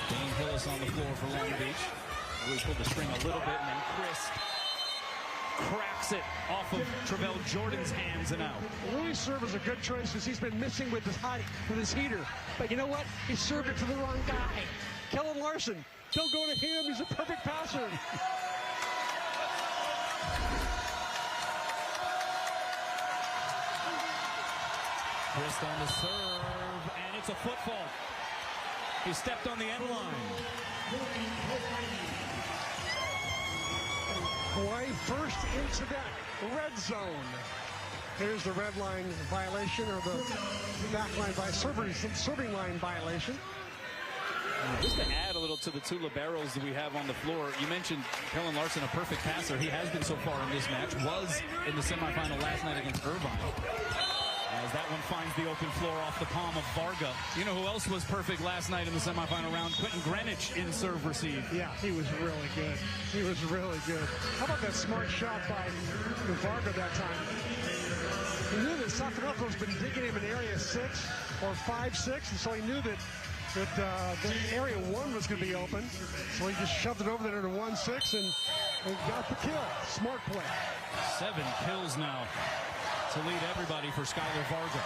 Dane Hillis on the floor for Long Beach. Louis pulled the string a little bit, and then Chris cracks it off of Travell Jordan's hands and out. Louis' serve is a good choice because he's been missing with his heater. But you know what? He served it to the wrong guy. Kellen Larson. Don't go to him. He's a perfect passer. Chris on the serve, and it's a foot fault. He stepped on the end line. Hawaii first into that red zone. Here's the red line violation, or the back line by serving line violation. Just to add a little to the two liberos that we have on the floor, you mentioned Kellen Larson, a perfect passer. He has been so far in this match, was in the semifinal last night against Irvine. As that one finds the open floor off the palm of Varga. You know who else was perfect last night in the semifinal round? Quentin Greenwich in serve receive. Yeah, he was really good. He was really good. How about that smart shot by Varga that time? He knew that Sakamoto's been digging him in area 6 or 5-6, and so he knew that the area 1 was going to be open. So he just shoved it over there to 1-6 and got the kill. Smart play. 7 kills now to lead everybody for Skylar Varga.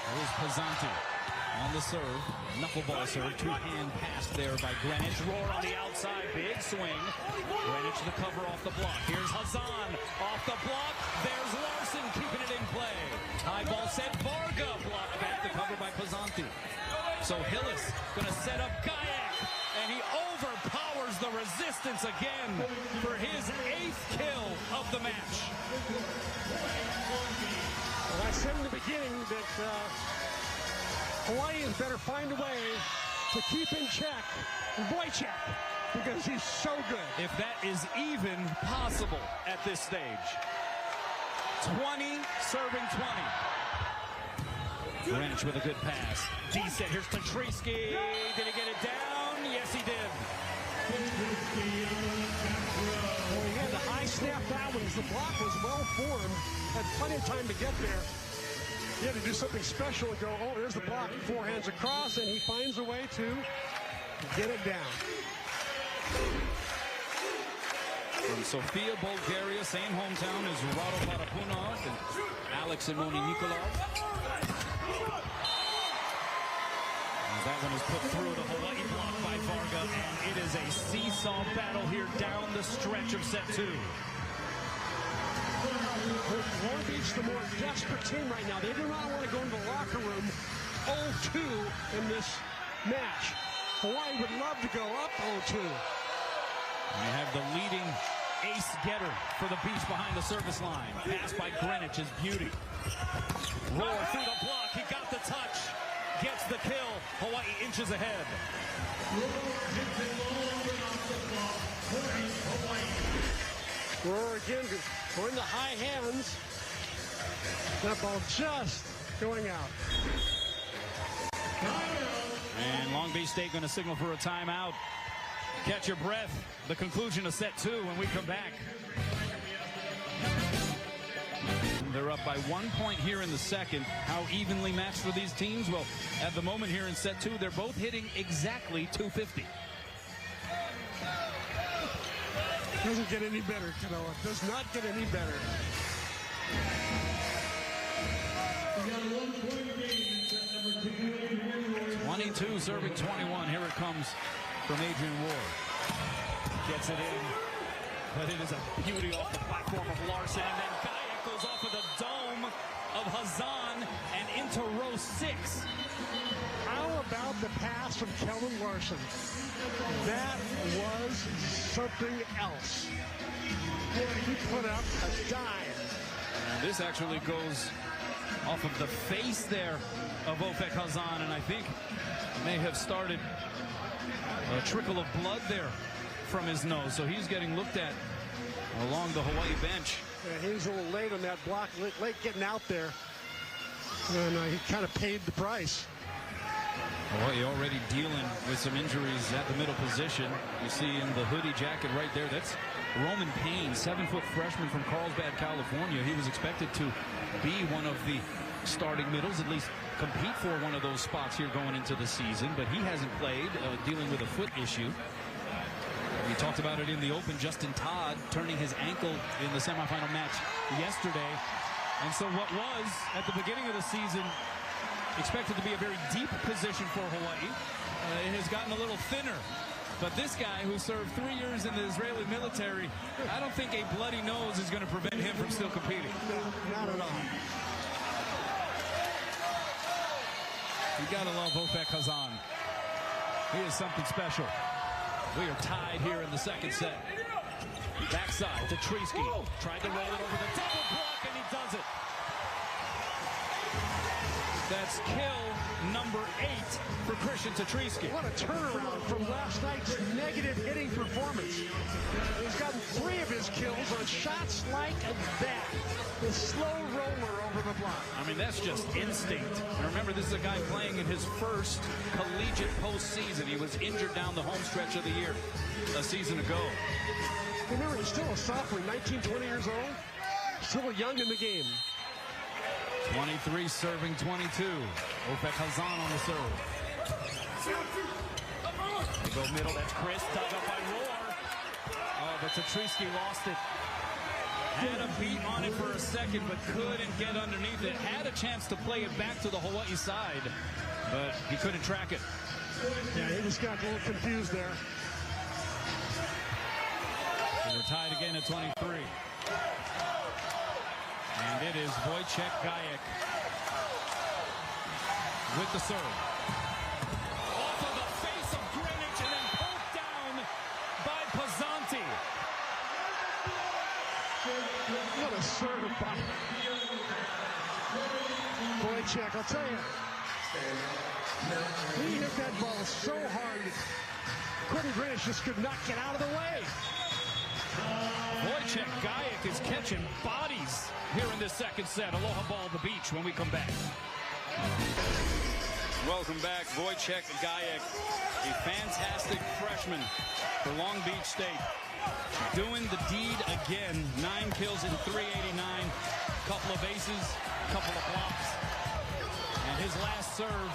There's Pizzanti on the serve. Knuckleball serve. Two-hand pass there by Greenwich. Roar on the outside. Big swing. Greenwich the cover off the block. Here's Hazan off the block. There's Larson keeping it in play. High ball set. Varga blocked back. The cover by Pizzanti. So Hillis going to set up Kayak. And he overpowers the resistance again for his 8th kill of the match. Well, I said in the beginning that Hawaiians better find a way to keep in check Wojciech because he's so good. If that is even possible at this stage. 20 serving 20. Greenwich with a good pass. D-set. Here's Petrisky. Did he get it down? Yes, he did. Well, he had the high snap out when the block was well formed. Had plenty of time to get there. He had to do something special and go, oh, there's the block. 4 hands across, and he finds a way to get it down. From Sofia, Bulgaria, same hometown as Rado Parapunov and Alex and Moni Nikolov. That one is put through the Hawaii block by Varga, and it is a seesaw battle here down the stretch of set 2. Long Beach, the more desperate team right now. They do not want to go into the locker room 0-2 in this match. Hawaii would love to go up 0-2. And you have the leading ace getter for the Beach behind the service line. Pass by Greenwich is beauty. Roar through the block. He got the touch. Gets the kill. Hawaii inches ahead. Roar again. We're in the high hands. That ball just going out. And Long Beach State going to signal for a timeout. Catch your breath. The conclusion of set 2 when we come back. They're up by 1 point here in the second. How evenly matched for these teams? Well, at the moment here in set 2, they're both hitting exactly 250. Doesn't get any better, Canoa. Does not get any better. 22 serving 21. Here it comes from Adrian Ward. Gets it in. But it is a beauty off the platform of Larson. And then Kayak goes off of the dome of Hazan and into row 6. How about the pass from Kellen Larson? That was something else. He put up a dive. And this actually goes off of the face there of Ofek Hazan, and I think may have started a trickle of blood there from his nose. So he's getting looked at along the Hawaii bench. Yeah, he was a little late on that block, late getting out there. And he kind of paid the price. Hawaii already dealing with some injuries at the middle position. You see in the hoodie jacket right there, that's Roman Payne, 7-foot freshman from Carlsbad, California. He was expected to be one of the starting middles, at least compete for one of those spots here going into the season, but he hasn't played, dealing with a foot issue. We talked about it in the open. Justin Todd turning his ankle in the semifinal match yesterday. And so what was, at the beginning of the season, expected to be a very deep position for Hawaii, it has gotten a little thinner. But this guy who served 3 years in the Israeli military, I don't think a bloody nose is going to prevent him from still competing. No, not at all. You got to love Outrigger Hazan. He is something special. We are tied here in the second set. Backside to Treesky. Tried to roll it over the double block, and he does it. That's kill number 8 for Christian Tatrisky. What a turnaround from last night's negative hitting performance. He's gotten 3 of his kills on shots like that. The slow roller over the block. I mean, that's just instinct. And remember, this is a guy playing in his first collegiate postseason. He was injured down the home stretch of the year a season ago. Remember, he's still a sophomore, 19, 20 years old. Still young in the game. 23 serving 22. Outrigger Hazan on the serve. They go middle. That's Chris. Dug up by Roar. Oh, but Tatrisky lost it. Had a beat on it for a second, but couldn't get underneath it. Had a chance to play it back to the Hawaii side, but he couldn't track it. Yeah, he just got a little confused there. So we're tied again at 23. And it is Wojciech Gajek with the serve. Off of the face of Greenwich and then poked down by Pizzanti. What a serve by Wojciech. I'll tell you, he hit that ball so hard. Quentin Greenwich just could not get out of the way. Wojciech Gajek is catching bodies here in this second set. Aloha ball at the beach when we come back. Welcome back, Wojciech Gajek, a fantastic freshman for Long Beach State. Doing the deed again. 9 kills in 389, couple of aces, couple of blocks. And his last serve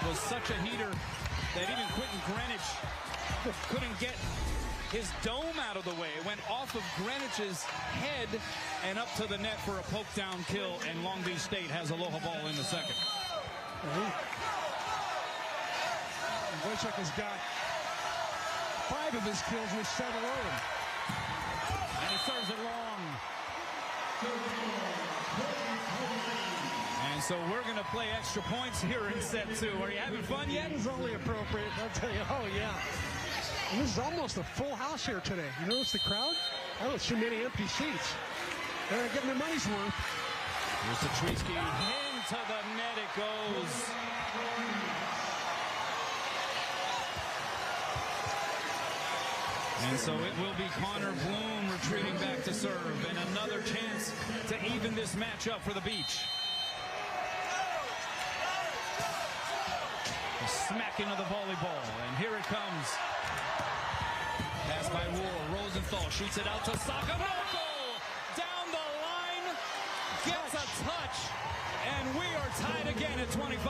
was such a heater that even Quentin Greenwich couldn't get his dome out of the way. It went off of Greenwich's head and up to the net for a poke down kill, and Long Beach State has Aloha ball in the second. Wojciech has got 5 of his kills in his set alone. And he serves it long. And so we're going to play extra points here in set 2. Are you having fun yet? It is only appropriate, I'll tell you. Oh, yeah. And this is almost a full house here today. You notice the crowd? I don't see many empty seats. They're not getting their money's worth. Here's Tatrisky. Into the net it goes. And so it will be Connor Bloom retreating back to serve, and another chance to even this match up for the Beach. A smack into the volleyball, and here it comes. Pass by Roar. Rosenthal shoots it out to Sakamoto. Down the line. Gets a touch. And we are tied again at 25.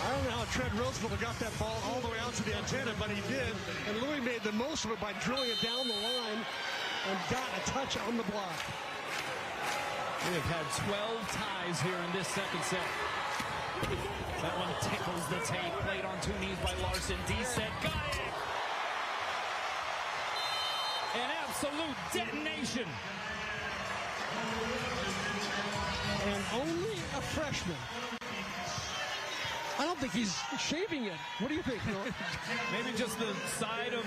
I don't know how Trent Roosevelt got that ball all the way out to the antenna, but he did. And Louis made the most of it by drilling it down the line and got a touch on the block. We have had 12 ties here in this second set. That one tickles the tape. Played on 2 knees by Larson. D-set. Got it! An absolute detonation. And only a freshman. I don't think he's shaving it. What do you think, Phil? Maybe just the side of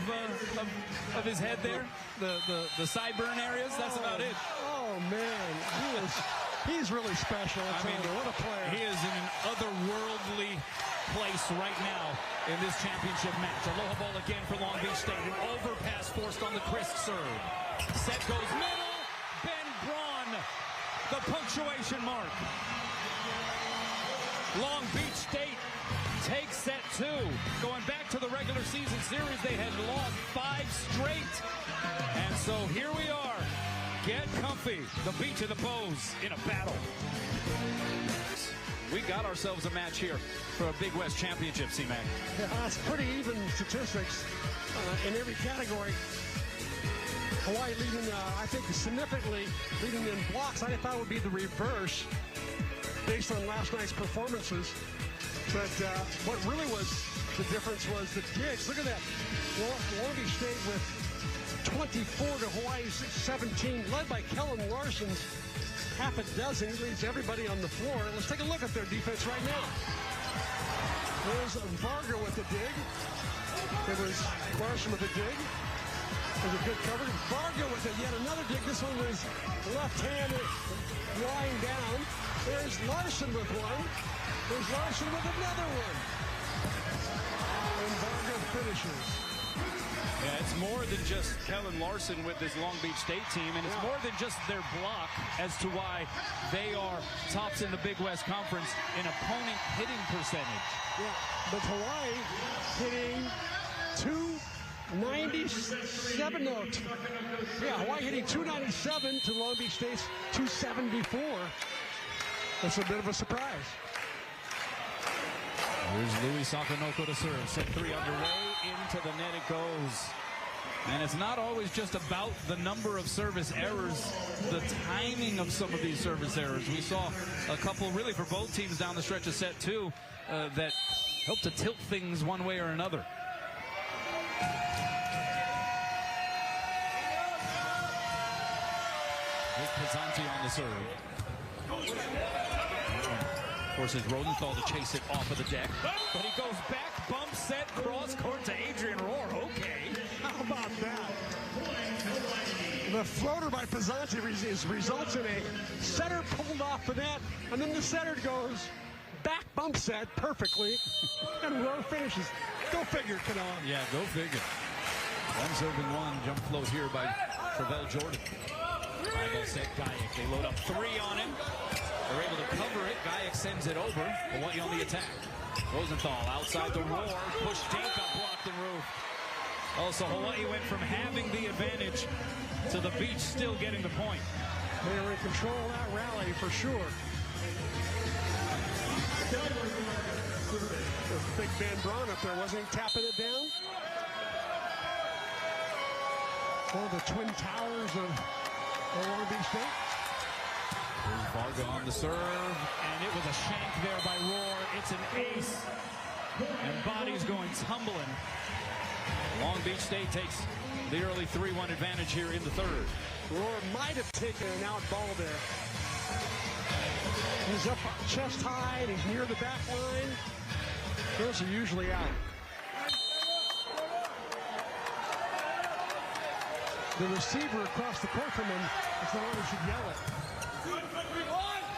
his head there. The sideburn areas. That's about it. Oh, man. He's really special. I mean, what a player. He is in an otherworldly place right now in this championship match. Aloha ball again for Long Beach State. An overpass forced on the Chris serve. Set goes middle. Ben Braun. the punctuation mark. Long Beach State takes set 2. Going back to the regular season series, they had lost 5 straight. And so here we are. Get comfy. The Beach of the Bows in a battle. We got ourselves a match here for a Big West Championship, C-Mac. Yeah, that's pretty even statistics in every category. Hawaii leading, I think, significantly leading in blocks. I thought it would be the reverse based on last night's performances. But what really was the difference was the digs. Look at that. Long Beach State with 24 to Hawaii's 17, led by Kellen Larson's half a dozen. He leads everybody on the floor. Let's take a look at their defense right now. There's Varga with the dig. It was Larson with the dig. It was a good cover. Varga with it, yet another dig. This one was left-handed, lying down. There's Larson with one. There's Larson with another one. And Varga finishes. Yeah, it's more than just Kellen Larson with this Long Beach State team, and it's more than just their block as to why they are tops in the Big West Conference in opponent hitting percentage. Yeah, but Hawaii hitting 297. Hawaii hitting 297 to Long Beach State's 274. That's a bit of a surprise. Here's Louis Sakanoko to serve. Set 3 underway. Into the net it goes. And it's not always just about the number of service errors, the timing of some of these service errors. We saw a couple really for both teams down the stretch of set 2 that helped to tilt things one way or another. Here's Pizzanti on the serve. Forces Rosenthal to chase it off of the deck. But he goes back, bump set, cross court to Adrian Rohr. Okay. How about that? The floater by Pizzanti results in a setter pulled off the net, and then the setter goes back bump set perfectly, and Rohr finishes. Go figure, Kanoa. Yeah, go figure. One serving one. Jump float here by Travell Jordan. Eyeball set Guyek. They load up 3 on him. They're able to cover it. Guyek sends it over. Hawaii on the attack. Rosenthal outside the Rohr. Push dink up, blocked and roof. Also, Hawaii went from having the advantage to the Beach still getting the point. They were in control of that rally for sure. Big Ben Braun up there, wasn't he tapping it down? One of the twin towers of Long Beach State. Here's Varga on the serve, and it was a shank there by Rohr. It's an ace, and bodies going tumbling. Long Beach State takes the early 3-1 advantage here in the third. Rohr might have taken an out ball there. He's up chest high, and he's near the back line. Those are usually out. The receiver across the court from him is the one who should yell it.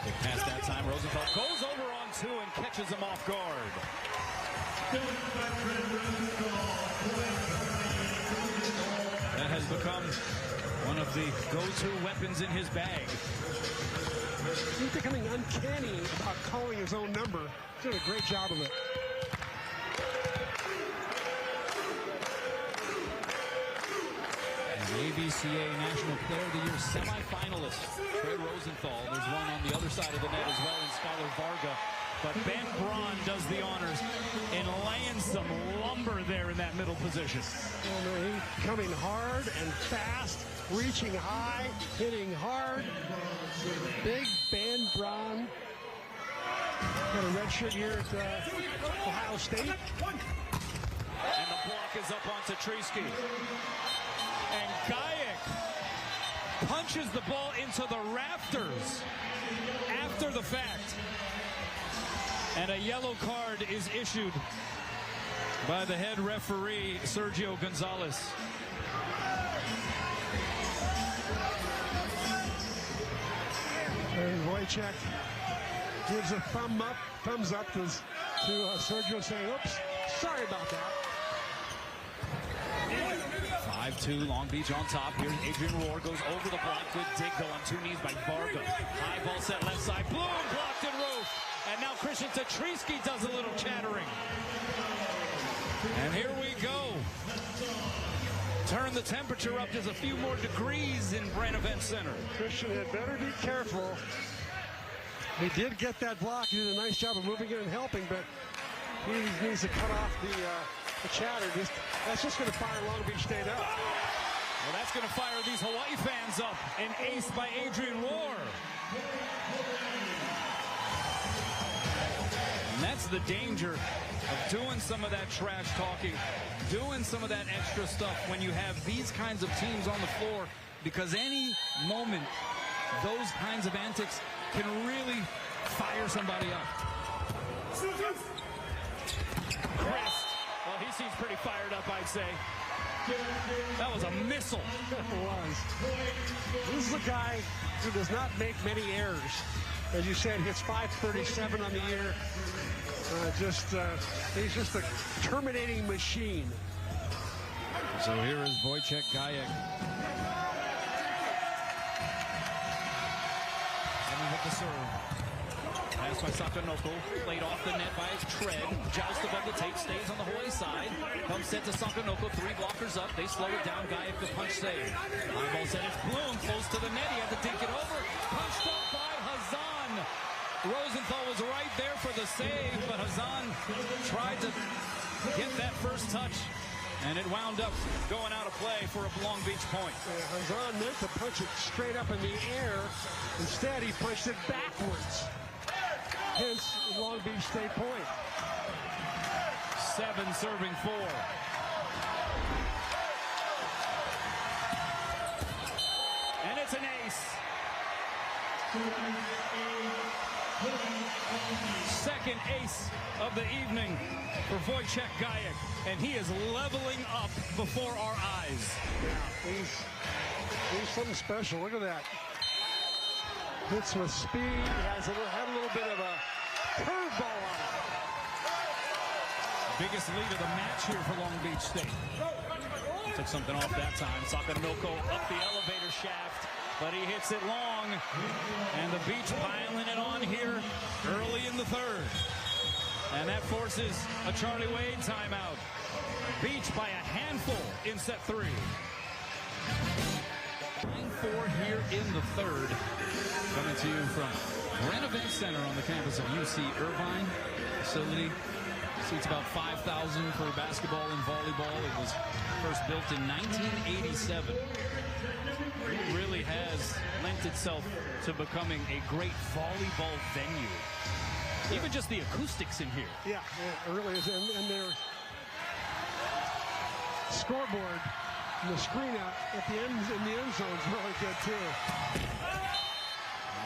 Big pass that time. Rosenthal goes over on 2 and catches him off guard. That has become one of the go-to weapons in his bag. He's becoming uncanny about calling his own number. He's doing a great job of it. ABCA National Player of the Year semifinalist, Fred Rosenthal. There's one on the other side of the net as well in Skylar Varga. But Ben Braun does the honors and laying some lumber there in that middle position. He's coming hard and fast, reaching high, hitting hard. Big Ben Braun. Got a red shirt here at Ohio State. And the block is up on Tetrisky. And Guyek punches the ball into the rafters after the fact. And a yellow card is issued by the head referee, Sergio Gonzalez. And Wojciech gives a thumbs up to Sergio saying, oops, sorry about that. 5-2, Long Beach on top. Here's Adrian Rohr, goes over the block. Good dig, though, on two knees by Varga. High ball set left side. Bloom blocked and roof. And now Christian Tatriski does a little chattering. And here we go. Turn the temperature up just a few more degrees in Brent Event Center. Christian had better be careful. He did get that block. He did a nice job of moving it and helping, but he needs to cut off the chatter. That's just going to fire Long Beach State up. Well, that's going to fire these Hawaii fans up. An ace by Adrian Rohr. And that's the danger of doing some of that trash talking, doing some of that extra stuff when you have these kinds of teams on the floor, because any moment those kinds of antics can really fire somebody up. Chris, well, he seems pretty fired up, I'd say. That was a missile. It was. This is a guy who does not make many errors. As you said, hits 537 on the year. He's just a terminating machine. So here is Wojciech Gajek. Coming with the serve. Pass by Sakanoko, played off the net by Cred. Joust above the tape, stays on the Hawaii side. Comes set to Sakanoko, three blockers up. They slow it down. Gajek the punch save. High ball set, it's Bloom, close to the net. He had to dink it over. Punched up by Hazan. Rosenthal was right there for the save, but Hazan tried to get that first touch, and it wound up going out of play for a Long Beach point. Hazan meant to punch it straight up in the air. Instead, he punched it backwards. Hence, Long Beach State point. 7 serving 4. And it's an ace. Second ace of the evening for Wojciech Gajek, and he is leveling up before our eyes. Yeah, he's something special. Look at that. Hits with speed. Had a little bit of a curveball on it. Biggest lead of the match here for Long Beach State. Took something off that time. Sakanoko up the elevator shaft, but he hits it long, and the Beach piling it on here early in the third. And that forces a Charlie Wade timeout. Beach by a handful in set 3. 9-4 here in the third. Coming to you from Brent Event Center on the campus of UC Irvine. Facility seats about 5,000 for basketball and volleyball. It was first built in 1987. It really has lent itself to becoming a great volleyball venue. Even just the acoustics in here. Yeah, it really is. And their scoreboard and the screen out at the end in the end zone is really good too.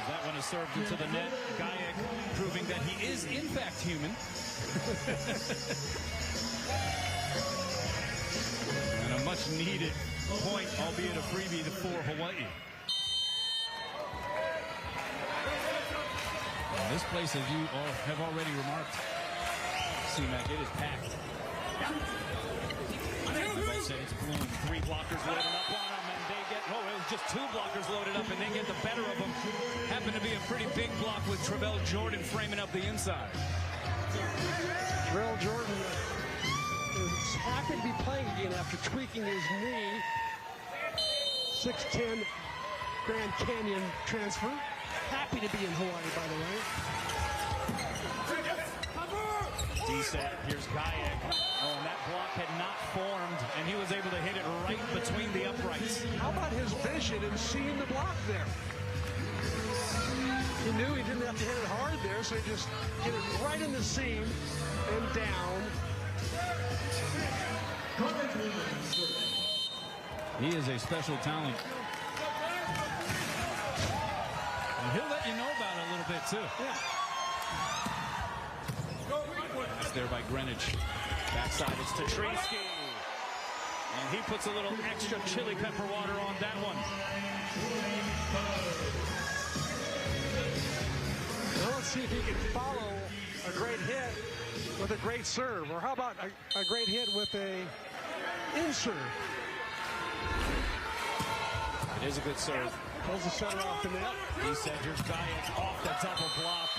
That one is served into the net. Gajek proving that he is in fact human. And a much needed point, albeit a freebie for Hawaii. And this place, as you all have already remarked, C-Mac, it is packed. It's Bloom. 3 blockers loaded up on him, and they get, it was just 2 blockers loaded up, and they get the better of them. Happened to be a pretty big block with Travell Jordan framing up the inside. Travell Jordan is happy to be playing again after tweaking his knee. 6'10", Grand Canyon transfer. Happy to be in Hawaii, by the way. D-set, here's Gajek. Oh, and that block had not formed, and he was able to hit it right between the uprights. How about his vision and seeing the block there? He knew he didn't have to hit it hard there, so he just hit it right in the seam and down. He is a special talent. And he'll let you know about it a little bit, too. Yeah. It's there by Greenwich. Backside, it's Tatriski. And he puts a little extra chili pepper water on that one. Now let's see if he can follow a great hit with a great serve. Or how about a great hit with a in-serve? It is a good serve. Pulls the center off the net. Here's Guyett off the double block.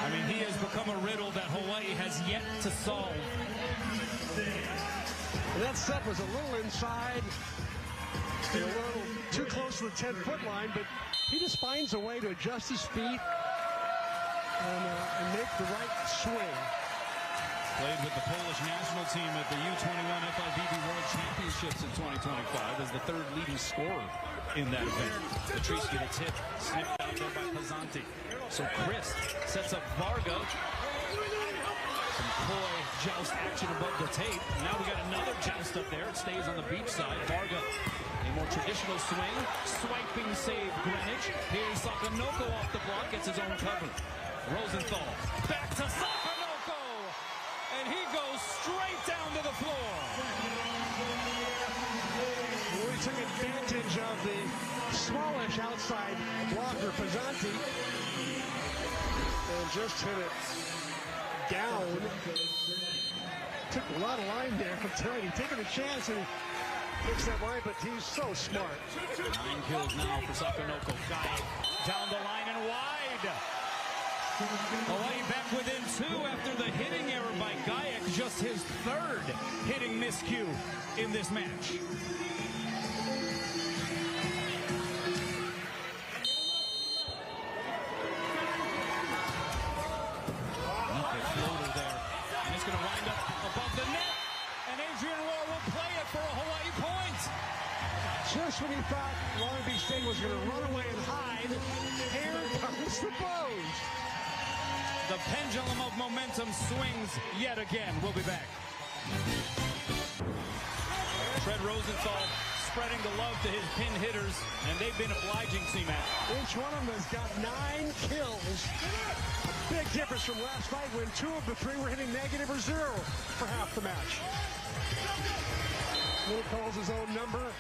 I mean, he has become a riddle that Hawaii has yet to solve. And that set was a little inside, a little too close to the 10-foot line, but he just finds a way to adjust his feet and make the right swing. Played with the Polish national team at the U21 FIVB World Championships in 2025 as the third leading scorer in that event. Patriski the tip, snipped out there by Pazanti. So Chris sets up Varga. Some coy joust action above the tape. Now we got another joust up there. It stays on the beach side. Varga, a more traditional swing. Swiping save Greenwich. Here's Sakanoko off the block. Gets his own cover. Rosenthal back to Sakanoko. And he goes straight down to the floor. Well, he took advantage of the smallish outside blocker, Pazanti, and just hit it down. Took a lot of line there from Teddy. Taking a chance and picks that line, but he's so smart. 9 kills now for Sakanoko. Guy down the line and wide. Hawaii back within 2 after the hitting error by Guyek, just his third hitting miscue in this match. Floater there, and it's going to wind up above the net, and Adrian Rohr will play it for a Hawaii point. Just when he thought Long Beach State was going to run away and hide, here comes the blows. The pendulum of momentum swings yet again. We'll be back. Fred Rosenthal spreading the love to his pin hitters, and they've been obliging, C-Mac. Each one of them has got 9 kills. Big difference from last night when 2 of the 3 were hitting negative or 0 for half the match. He calls his own number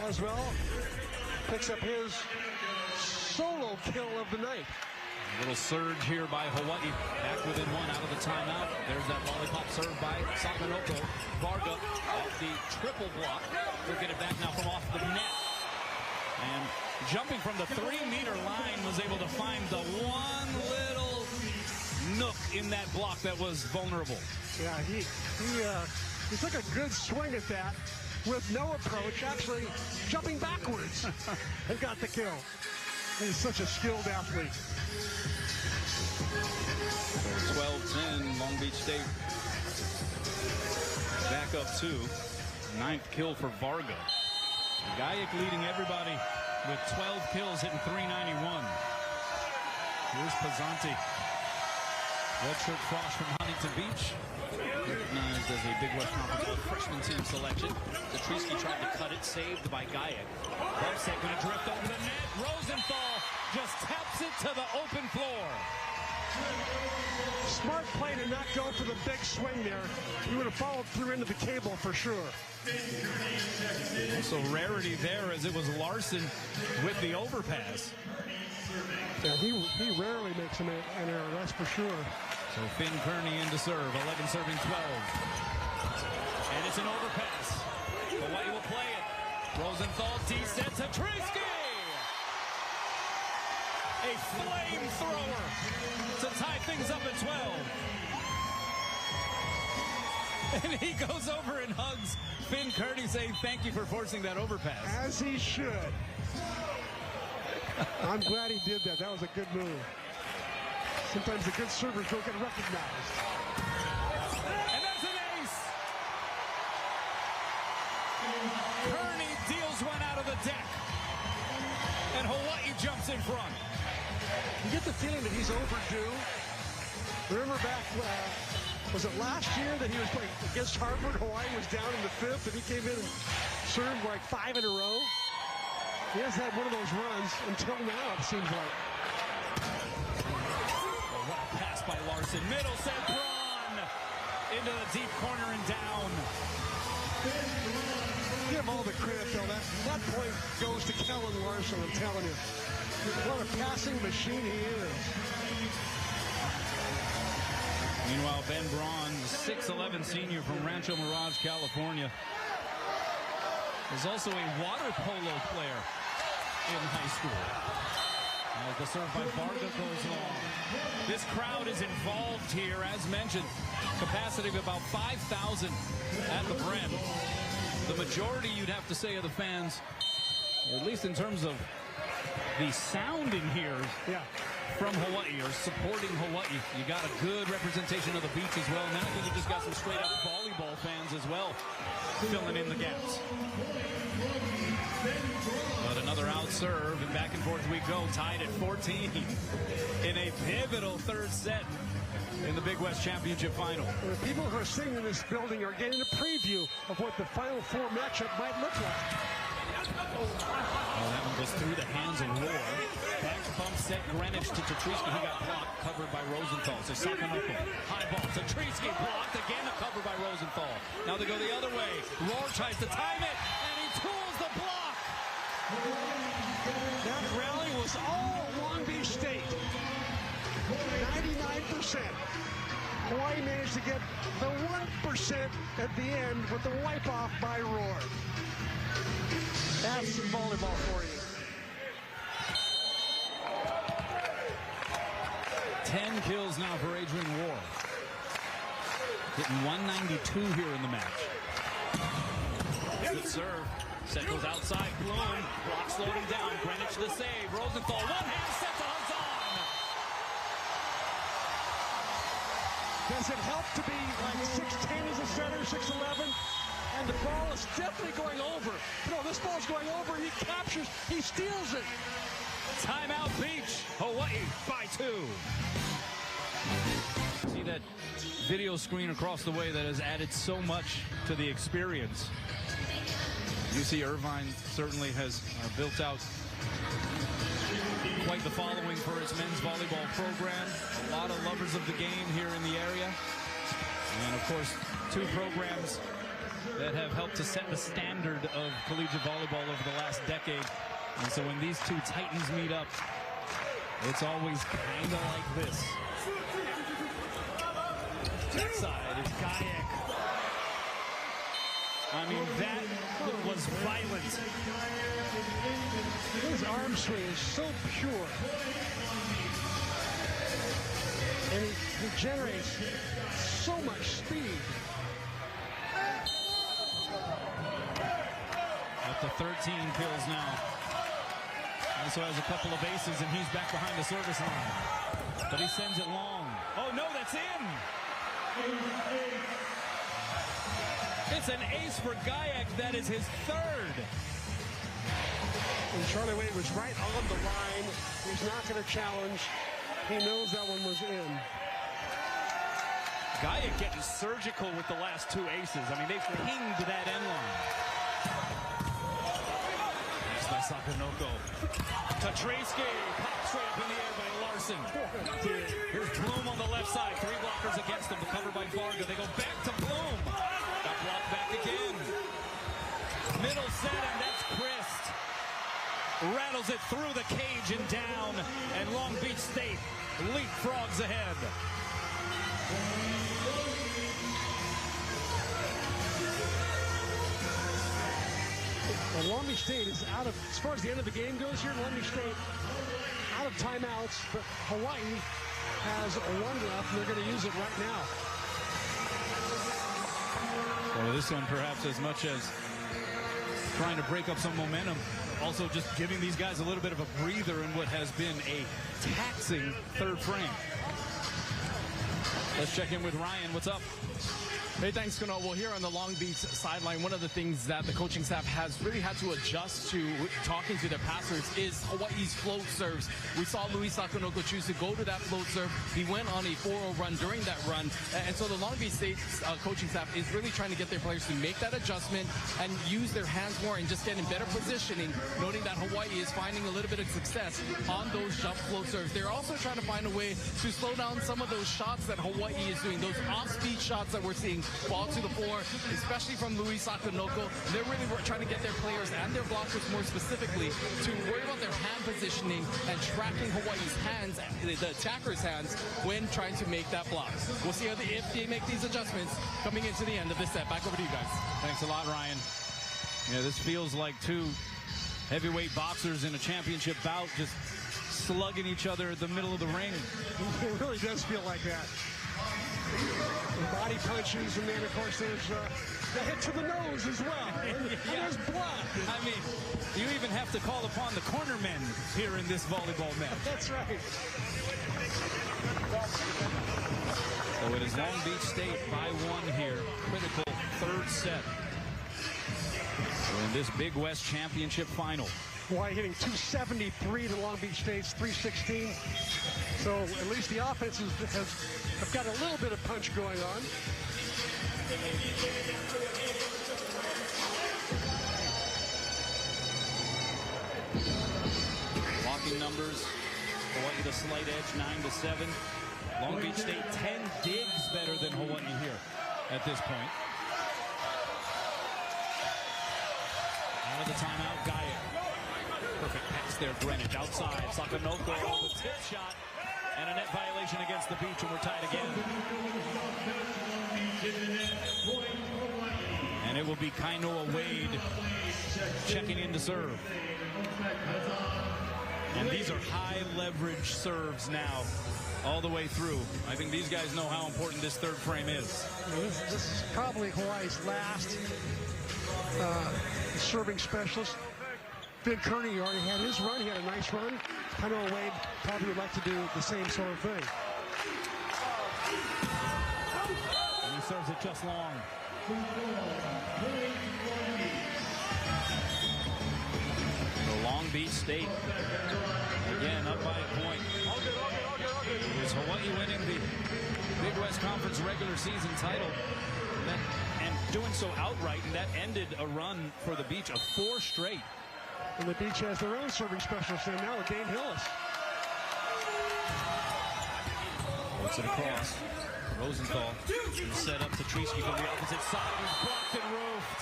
as well. Picks up his solo kill of the night. A little surge here by Hawaii. Back within 1 out of the timeout. There's that lollipop serve by Sakanoko. Varga off the triple block. We'll get it back now from off the net. And jumping from the 3-meter line, was able to find the one little nook in that block that was vulnerable. Yeah, he took a good swing at that with no approach, actually jumping backwards and got the kill. He's such a skilled athlete. 12-10, Long Beach State back up 2. 9th kill for Varga. Guyek leading everybody with 12 kills, hitting .391. Here's Pazanti. Redshirt Frosh from Huntington Beach. Recognized as a Big West Conference freshman team selection. Patriski tried to cut it, saved by Guyek. Bobsek going to drift over the net. Rosenthal just taps it to the open floor. Smart play to not go for the big swing there. He would have followed through into the cable for sure. Also rarity there as it was Larson with the overpass. Yeah, he rarely makes an error, that's for sure. So Finn Kearney in to serve, 11 serving 12. And it's an overpass. Hawaii will play it. Rosenthal D-set to Trisky. A flamethrower to tie things up at 12. And he goes over and hugs Finn Kearney, saying thank you for forcing that overpass. As he should. I'm glad he did that. That was a good move. Sometimes the good servers don't get recognized. And that's an ace. Kearney deals one out of the deck. And Hawaii jumps in front. You get the feeling that he's overdue. Remember back, was it last year that he was playing against Harvard? Hawaii was down in the 5th, and he came in and served like 5 in a row. He has had one of those runs until now, it seems like. Oh, what a pass by Larson. Middle set, Braun into the deep corner and down. Give all the credit, though. That point goes to Kellen Larson, I'm telling you. What a passing machine he is. Meanwhile, Ben Braun, 6'11" senior from Rancho Mirage, California. is also a water polo player in high school. As the serve by Varga goes long. This crowd is involved here, as mentioned. Capacity of about 5,000 at the Bren. The majority, you'd have to say, of the fans, at least in terms of the sound in here, from Hawaii, or supporting Hawaii. You got a good representation of the beach as well. And then I think you just got some straight-up volleyball fans as well, filling in the gaps. But another out serve, and back and forth we go, tied at 14 in a pivotal third set in the Big West Championship Final. The people who are sitting in this building are getting a preview of what the Final Four matchup might look like. That one goes through the hands of Roar. Back bump set Greenwich to Tatriski. He got blocked, covered by Rosenthal. So Sakanoko, high ball. Tatriski blocked again, covered by Rosenthal. Now they go the other way. Roar tries to time it, and he tools the block. That rally was all Long Beach State. 99%. Hawaii managed to get the 1% at the end with the wipe off by Roar. That's some volleyball for you. 10 kills now for Adrian Roar. Hitting 192 here in the match. Good serve. Set goes outside. Bloom. Block slowed him down. Greenwich the save. Rosenthal. One hand set to Hazan. Does it help to be like 6'10" as a center, 6'11"? And the ball is definitely going over. No, this ball's going over. He captures. He steals it. Timeout Beach. Hawaii by 2. See that video screen across the way that has added so much to the experience. UC Irvine certainly has built out quite the following for its men's volleyball program. A lot of lovers of the game here in the area. And of course, 2 programs that have helped to set the standard of collegiate volleyball over the last decade. And so when these 2 titans meet up, it's always kind of like this. That side is Gayek. I mean, that was violent. His arm swing is so pure. And he generates so much speed. Up to 13 kills now. Also has a couple of aces, and he's back behind the service line. But he sends it long. Oh, no, that's in. It's an ace for Gayek. That is his 3rd. And Charlie Wade was right on the line. He's not going to challenge. He knows that one was in. Gayek getting surgical with the last 2 aces. I mean, they pinged that end line. Next by Sakanoko. Tatriski pops straight up in the air by Larson. Here's Bloom on the left side. 3 blockers against him, but covered by Varga. They go back to Bloom. Got blocked back again. Middle set, and that's Christ. Rattles it through the cage and down, and Long Beach State leapfrogs ahead. And Long Beach State is out of, as far as the end of the game goes here, Long Beach State out of timeouts, but Hawaii has 1 left, and they're going to use it right now. Well, this one perhaps as much as trying to break up some momentum, also just giving these guys a little bit of a breather in what has been a taxing 3rd frame. Let's check in with Ryan. What's up? Hey, thanks, Kuno. Well, here on the Long Beach sideline, one of the things that the coaching staff has really had to adjust to talking to their passers is Hawaii's float serves. We saw Luis Sakanoko choose to go to that float serve. He went on a 4-0 run during that run. And so the Long Beach State coaching staff is really trying to get their players to make that adjustment and use their hands more and just get in better positioning, noting that Hawaii is finding a little bit of success on those jump float serves. They're also trying to find a way to slow down some of those shots that Hawaii is doing, those off-speed shots that we're seeing fall to the floor, especially from Luis Sakanoko. They're really trying to get their players and their blockers more specifically to worry about their hand positioning and tracking Hawaii's hands, the attacker's hands, when trying to make that block. We'll see if they make these adjustments coming into the end of this set. Back over to you guys. Thanks a lot, Ryan. Yeah, this feels like two heavyweight boxers in a championship bout just slugging each other at the middle of the ring. It really does feel like that. Body punches, and then, of course, there's the hit to the nose as well. And there's blood. I mean, you even have to call upon the cornermen here in this volleyball match. That's right. So it is Long Beach State by 1 here. Critical third set. We're in this Big West Championship final. Hawaii hitting 273 to Long Beach State's 316. So at least the offenses have got a little bit of punch going on. Blocking numbers, Hawaii the slight edge, 9-7. Long Beach State 10 digs better than Hawaii here at this point. Out of the timeout, Gaia. Perfect pass there, Greenwich outside. Sakanoko, the tip shot, and a net violation against the Beach, and we're tied again. And it will be Kainoa Wade checking in to serve. And these are high leverage serves now, all the way through. I think these guys know how important this third frame is. This is probably Hawaii's last serving specialist. Big Kearney already had his run. He had a nice run. Kainoa Wade probably would like to do the same sort of thing. And he serves it just long. So Long Beach State, again, up by a point. Is Hawaii winning the Big West Conference regular season title. And doing so outright, and that ended a run for the Beach of 4 straight. And the Beach has their own serving specialist there now with Dane Hillis. Looks it across. Rosenthal set up to Treesky from the opposite side. He's blocked and roofed.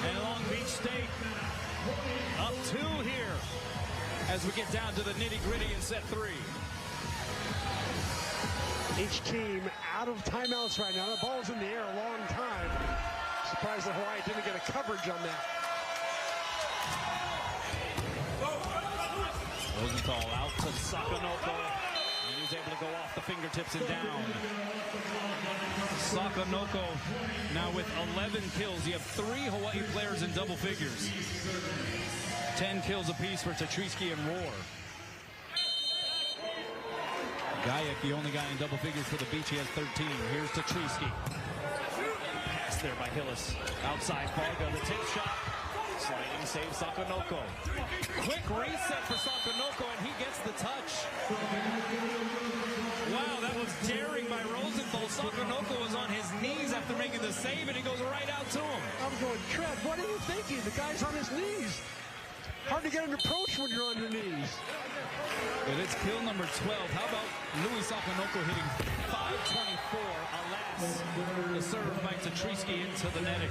And Long Beach State up 2 here as we get down to the nitty-gritty in set 3. Each team out of timeouts right now. The ball's in the air a long time. Surprised that Hawaii didn't get a coverage on that. Rosenthal out to Sakanoko, and he's able to go off the fingertips and down. Sakanoko now with 11 kills. You have 3 Hawaii players in double figures. 10 kills apiece for Tetrisky and Rohr. Gayak, the only guy in double figures for the Beach. He has 13. Here's Tetrisky. Pass there by Hillis. Outside Varga, the tip shot. Sliding save Sakanoko. Quick reset for Sakanoko, and he gets the touch. Wow, that was daring by Rosenthal. Sakanoko was on his knees after making the save, and he goes right out to him. I'm going, Trev, what are you thinking? The guy's on his knees. Hard to get an approach when you're on your knees. But it's kill number 12. How about Louis Sakanoko hitting 524? Alas, the serve by Tetrisky into the netting.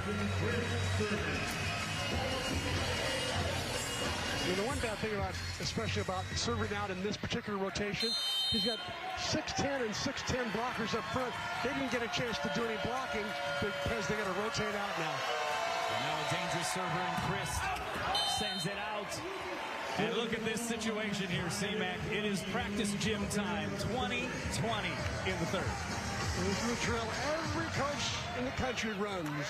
You know, the one bad thing about, especially about serving out in this particular rotation, he's got 6'10" and 6'10" blockers up front. They didn't get a chance to do any blocking because they got to rotate out now. And now a dangerous server, and Chris sends it out. And look at this situation here, C-Mac. It is practice gym time. 20-20 in the third. This is the drill every coach in the country runs.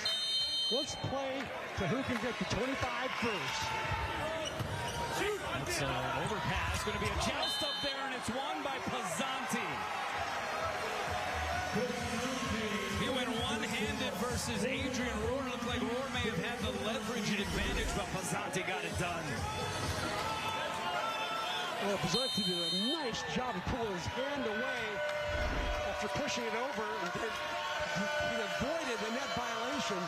Let's play to who can get the 25 first. It's an overpass. Going to be a joust up there, and it's won by Pizzanti. He went one-handed versus Adrian Rohr. Looked like Rohr may have had the leverage advantage, but Pizzanti got it done. Well, Pizzanti did a nice job of pulling his hand away after pushing it over, and then he avoided the net violation.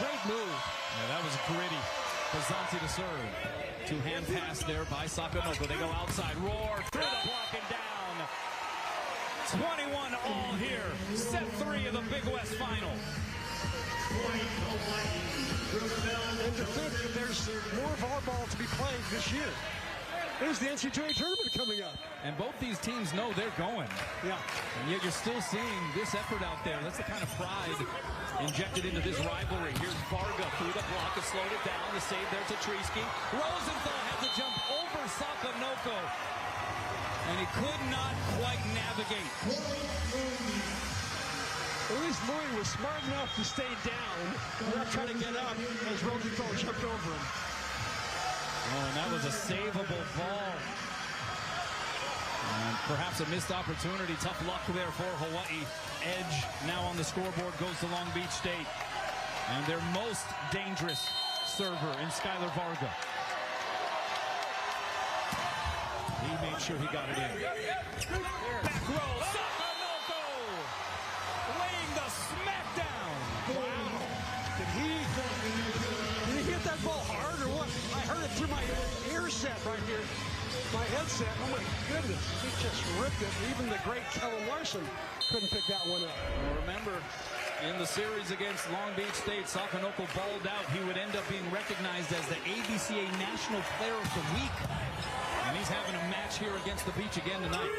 Great move. Yeah, that was gritty. Pizzanti to serve. 2-hand pass there by Sakanoko. They go outside. Rohr through the block and down. 21 all here. Set 3 of the Big West final. And to think that there's more volleyball to be played this year. There's the NCAA tournament coming up. And both these teams know they're going. Yeah. And yet you're still seeing this effort out there. That's the kind of pride injected into this rivalry. Here's Varga through the block and slowed it down. The save there to Treesky. Rosenthal had to jump over Sakonoko. And he could not quite navigate. At least Louis was smart enough to stay down, not trying to get up as Rosenthal jumped over him. Oh, and that was a savable ball. And perhaps a missed opportunity. Tough luck there for Hawaii. Edge now on the scoreboard goes to Long Beach State. And their most dangerous server in Skylar Varga. He made sure he got it in. Back row, Sakonoko laying the smackdown. Wow. Did he hit that ball hard or what? I heard it through my ear set right here. My headset. Oh my goodness. He just ripped it. Even the great Kellen Larson couldn't pick that one up. Well, remember, in the series against Long Beach State, Sakonoko balled out. He would end up being recognized as the ABCA National Player of the Week. And he's having a match here against the Beach again tonight.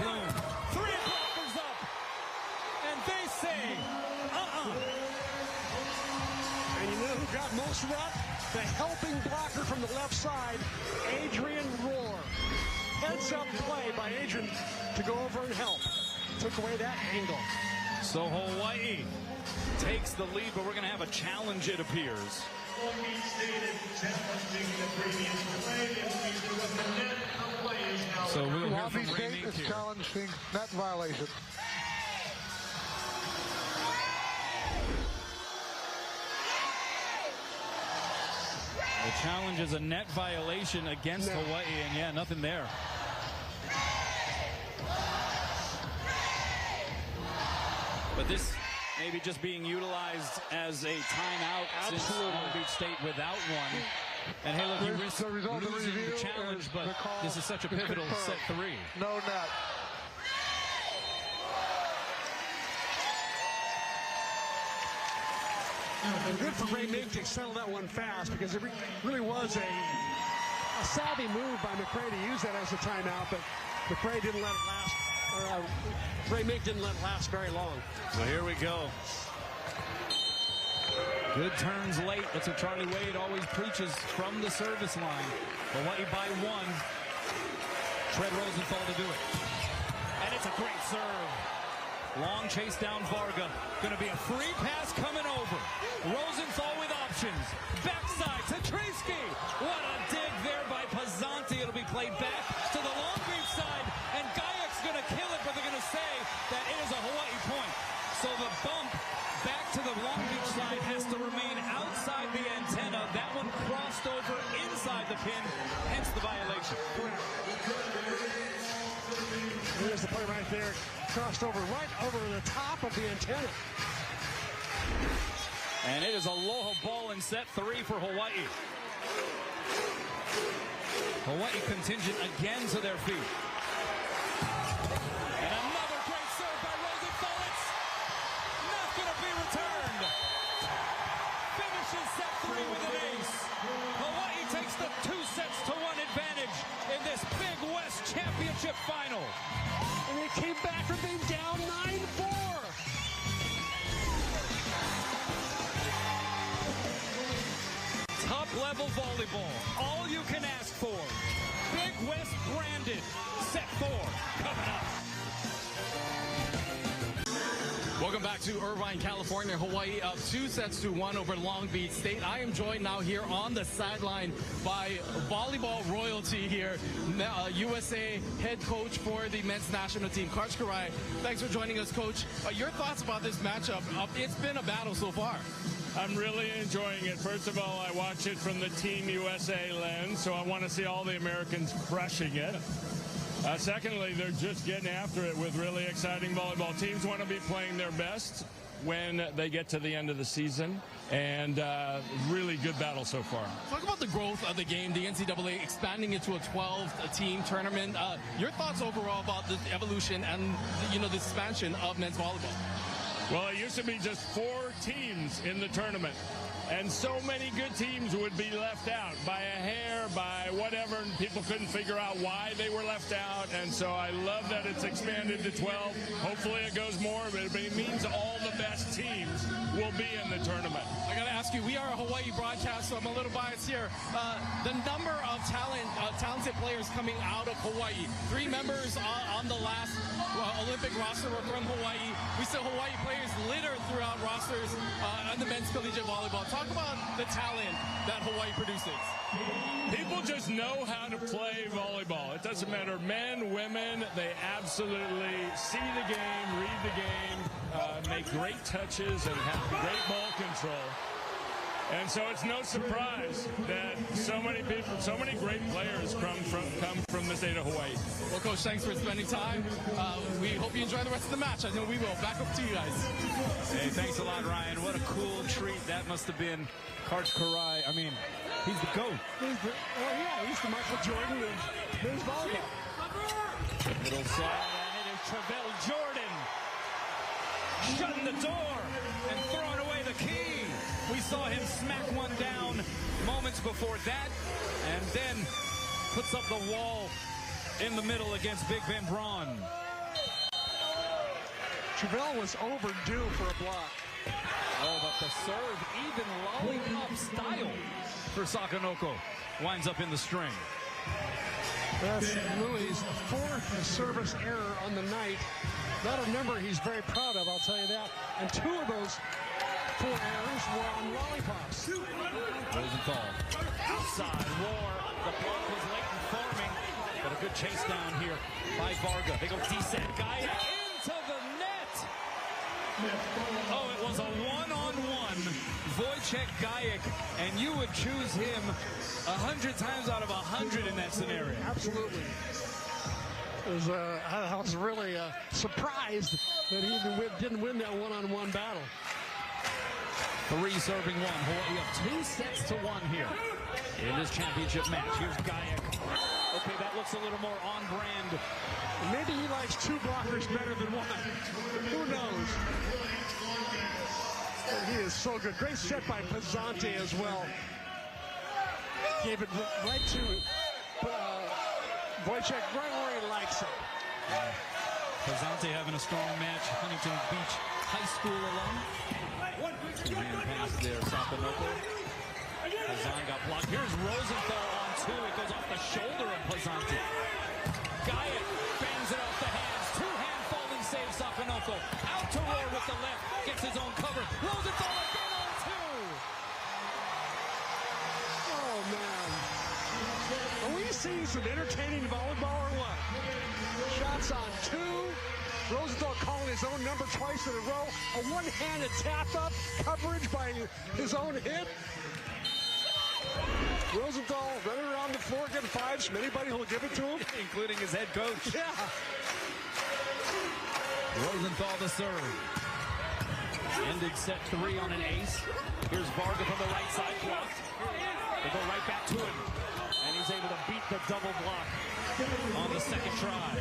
Bloom. 3 blockers up. And they say, And you know who got most of that? The helping blocker from the left side, Adrian Rohr. Heads up play by Adrian to go over and help. Took away that angle. So Hawaii takes the lead, but we're going to have a challenge, it appears. So we'll hear from Ray Mink here. Challenging net violation. The challenge is a net violation against Hawaii, and yeah, nothing there. But this maybe just being utilized as a timeout since Long Beach State without one. And hey, look, you risk losing the challenge, but this is such a pivotal set 3. No net. And good for Ray Mink to settle that one fast, because it really was a savvy move by McRae to use that as a timeout, but McRae didn't let it last. Ray Mink didn't let it last very long. So here we go. Good turns late. That's what Charlie Wade always preaches from the service line. Hawaii by 1. Fred Rosenthal to do it. And it's a great serve. Long chase down Varga. Going to be a free pass coming over. Rosenthal with options. Backside to Treesky. What a dig there by Pizzanti. It'll be played back to the Long Beach side. And Gayek's going to kill it, but they're going to say that it is a Hawaii point. So the bump back to the Long Beach side has to remain outside the antenna. That one crossed over inside the pin, hence the violation. There's the play right there. Crossed over right over the top of the antenna. And it is a Aloha ball in set 3 for Hawaii. Hawaii contingent again to their feet. And another great serve by Rosenthal. It's not going to be returned. Finishes set 3 with an ace. Hawaii takes the 2-1 advantage in this Big West Championship final. And they came back from being down 9-4. Top-level volleyball. All you can ask for. Big West branded. Set 4 coming up. Welcome back to Irvine, California. Hawaii up 2-1 over Long Beach State. I am joined now here on the sideline by volleyball royalty here, USA head coach for the men's national team, Coach Karai. Thanks for joining us, Coach. Your thoughts about this matchup? It's been a battle so far. I'm really enjoying it. First of all, I watch it from the Team USA lens, so I want to see all the Americans crushing it. Secondly, they're just getting after it with really exciting volleyball. Teams want to be playing their best when they get to the end of the season, and really good battle so far. Talk about the growth of the game, the NCAA expanding it to a 12-team tournament. Your thoughts overall about the evolution and, the expansion of men's volleyball? Well, it used to be just 4 teams in the tournament. And so many good teams would be left out by a hair, by whatever, and people couldn't figure out why they were left out. And so I love that it's expanded to 12. Hopefully it goes more, but it means all the best teams will be in the tournament. I got to ask you, we are a Hawaii broadcast, so I'm a little biased here. The number of talented players coming out of Hawaii. 3 members on the last Olympic roster were from Hawaii. We saw Hawaii players littered throughout rosters on the men's collegiate volleyball. Talk about the talent that Hawaii produces. People just know how to play volleyball. It doesn't matter, men, women, they absolutely see the game, read the game, make great touches, and have great ball control. And so it's no surprise that so many people, so many great players come from the state of Hawaii. Well, Coach, thanks for spending time. We hope you enjoy the rest of the match. I know we will. Back up to you guys. Hey, thanks a lot, Ryan. What a cool treat that must have been. Coach Karai, I mean, he's the GOAT. He's the Michael Jordan of men's volleyball. Middle side, and it is Travell Jordan shutting the door and throwing away the key. We saw him smack one down moments before that, and then puts up the wall in the middle against Big Ben Braun. Travell was overdue for a block. Oh, but the serve, even lollipop style for Sakanoko, winds up in the string. That's Louis' 4th service error on the night. Not a number he's very proud of, I'll tell you that. And 2 of those 4 errors were on lollipops. Rosenthal outside, Roar. The block was late in forming, but a good chase down here by Varga. They go descent, Gaia into the net. Oh, it was a one-on-one Wojciech Gajek, and you would choose him 100 times out of 100 in that scenario. Absolutely. I was really surprised that he didn't win that one-on-one battle. 3 serving 1. Hawaii up 2 sets to 1 here in this championship match. Here's Gajek. Okay, that looks a little more on brand. Maybe he likes 2 blockers better than 1. Who knows? He is so good. Great set by Pizzante as well. Gave it right to Wojciech, right where he likes it. Pizzante having a strong match. Huntington Beach High School alum. Man pass there, Sakanoko. Pizzante got blocked. Here's Rosenthal on 2. It goes off the shoulder of Pizzante. Gajek bangs it off the hands. 2-hand falling save, Sakanoko. Out to Roar with the left. Gets his own cover. Rosenthal again on 2. Oh, man. Are we seeing some entertaining volleyball or what? Shots on 2. Rosenthal calling his own number twice in a row. A one-handed tap-up coverage by his own hit. Rosenthal running around the floor getting 5s from anybody who will give it to him. Including his head coach. Yeah. Rosenthal the serve. Ended set 3 on an ace. Here's Varga from the right side blocked. They go right back to him. And he's able to beat the double block on the second try.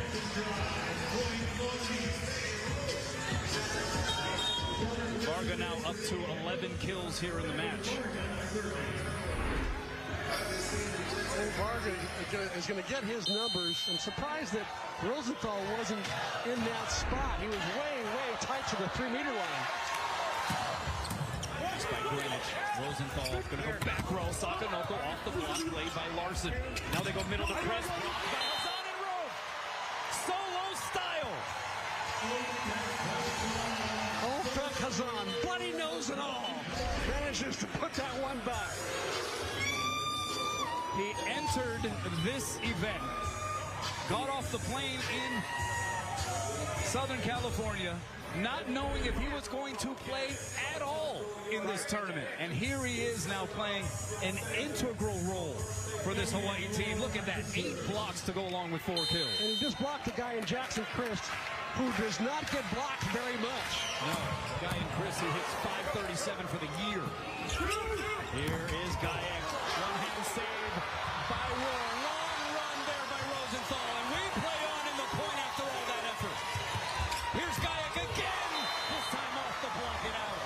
Varga now up to 11 kills here in the match. And Varga is going to get his numbers. I'm surprised that Rosenthal wasn't in that spot. He was way, way tight to the 3-meter line. Just by Greenwich. Rosenthal going to go back row. Sakanoko off the block, played by Larson. Now they go middle to Creds. Hazan and Rowe. Solo style. Olfek Hazan, bloody nose and all, manages to put that one back. He entered this event, got off the plane in Southern California, not knowing if he was going to play at all in this tournament. And here he is now playing an integral role for this Hawaii team. Look at that, 8 blocks to go along with 4 kills. And he just blocked a guy in Jackson Christ who does not get blocked very much. No, the guy in Chris who hits 537 for the year. Here is Gajek, one-hand save by Roar. Long run there by Rosenthal, and we play on in the point after all that effort. Here's Gajek again, this time off the block and out.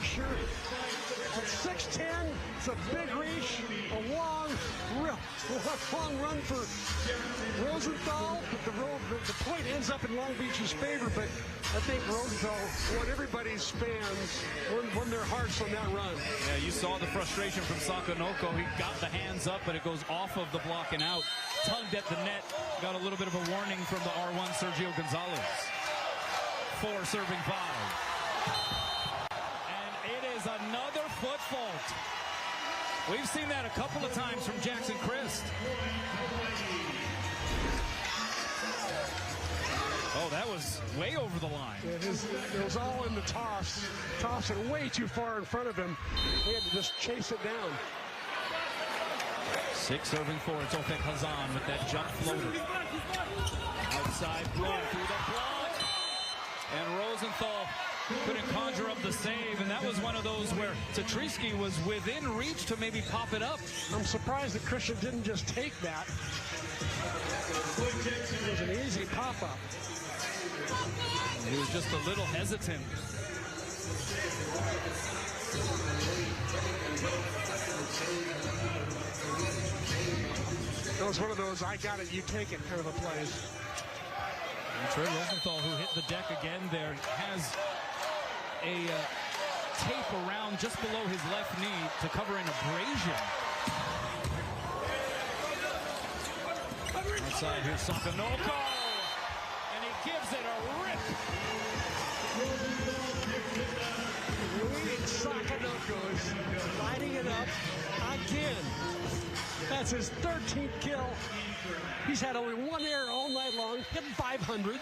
sure. At 6'10", it's a big reach, a long run for Rosenthal, but the point ends up in Long Beach's favor, but I think Rosenthal won everybody's fans, won their hearts on that run. Yeah, you saw the frustration from Sakonoko. He got the hands up, but it goes off of the block and out. Tugged at the net. Got a little bit of a warning from the R1, Sergio Gonzalez. 4 serving 5. And it is another foot fault. We've seen that a couple of times from Jackson Christ. Oh, that was way over the line. It was all in the toss. Toss it way too far in front of him. He had to just chase it down. 6 serving 4. It's Ofek Hazan with that jump floater. Outside blow through the block. And Rosenthal couldn't conjure up the save. And that was one of those where Tatriski was within reach to maybe pop it up. I'm surprised that Christian didn't just take that. It was an easy pop-up. He was just a little hesitant. That was one of those I got it, you take it kind of a plays. And Trey Rosenthal, who hit the deck again there, has a tape around just below his left knee to cover an abrasion. Outside, here's Sakonoko, and he gives it a rip. Sakonoko is lighting it up again. That's his 13th kill. He's had only 1 error all night long, hit 500.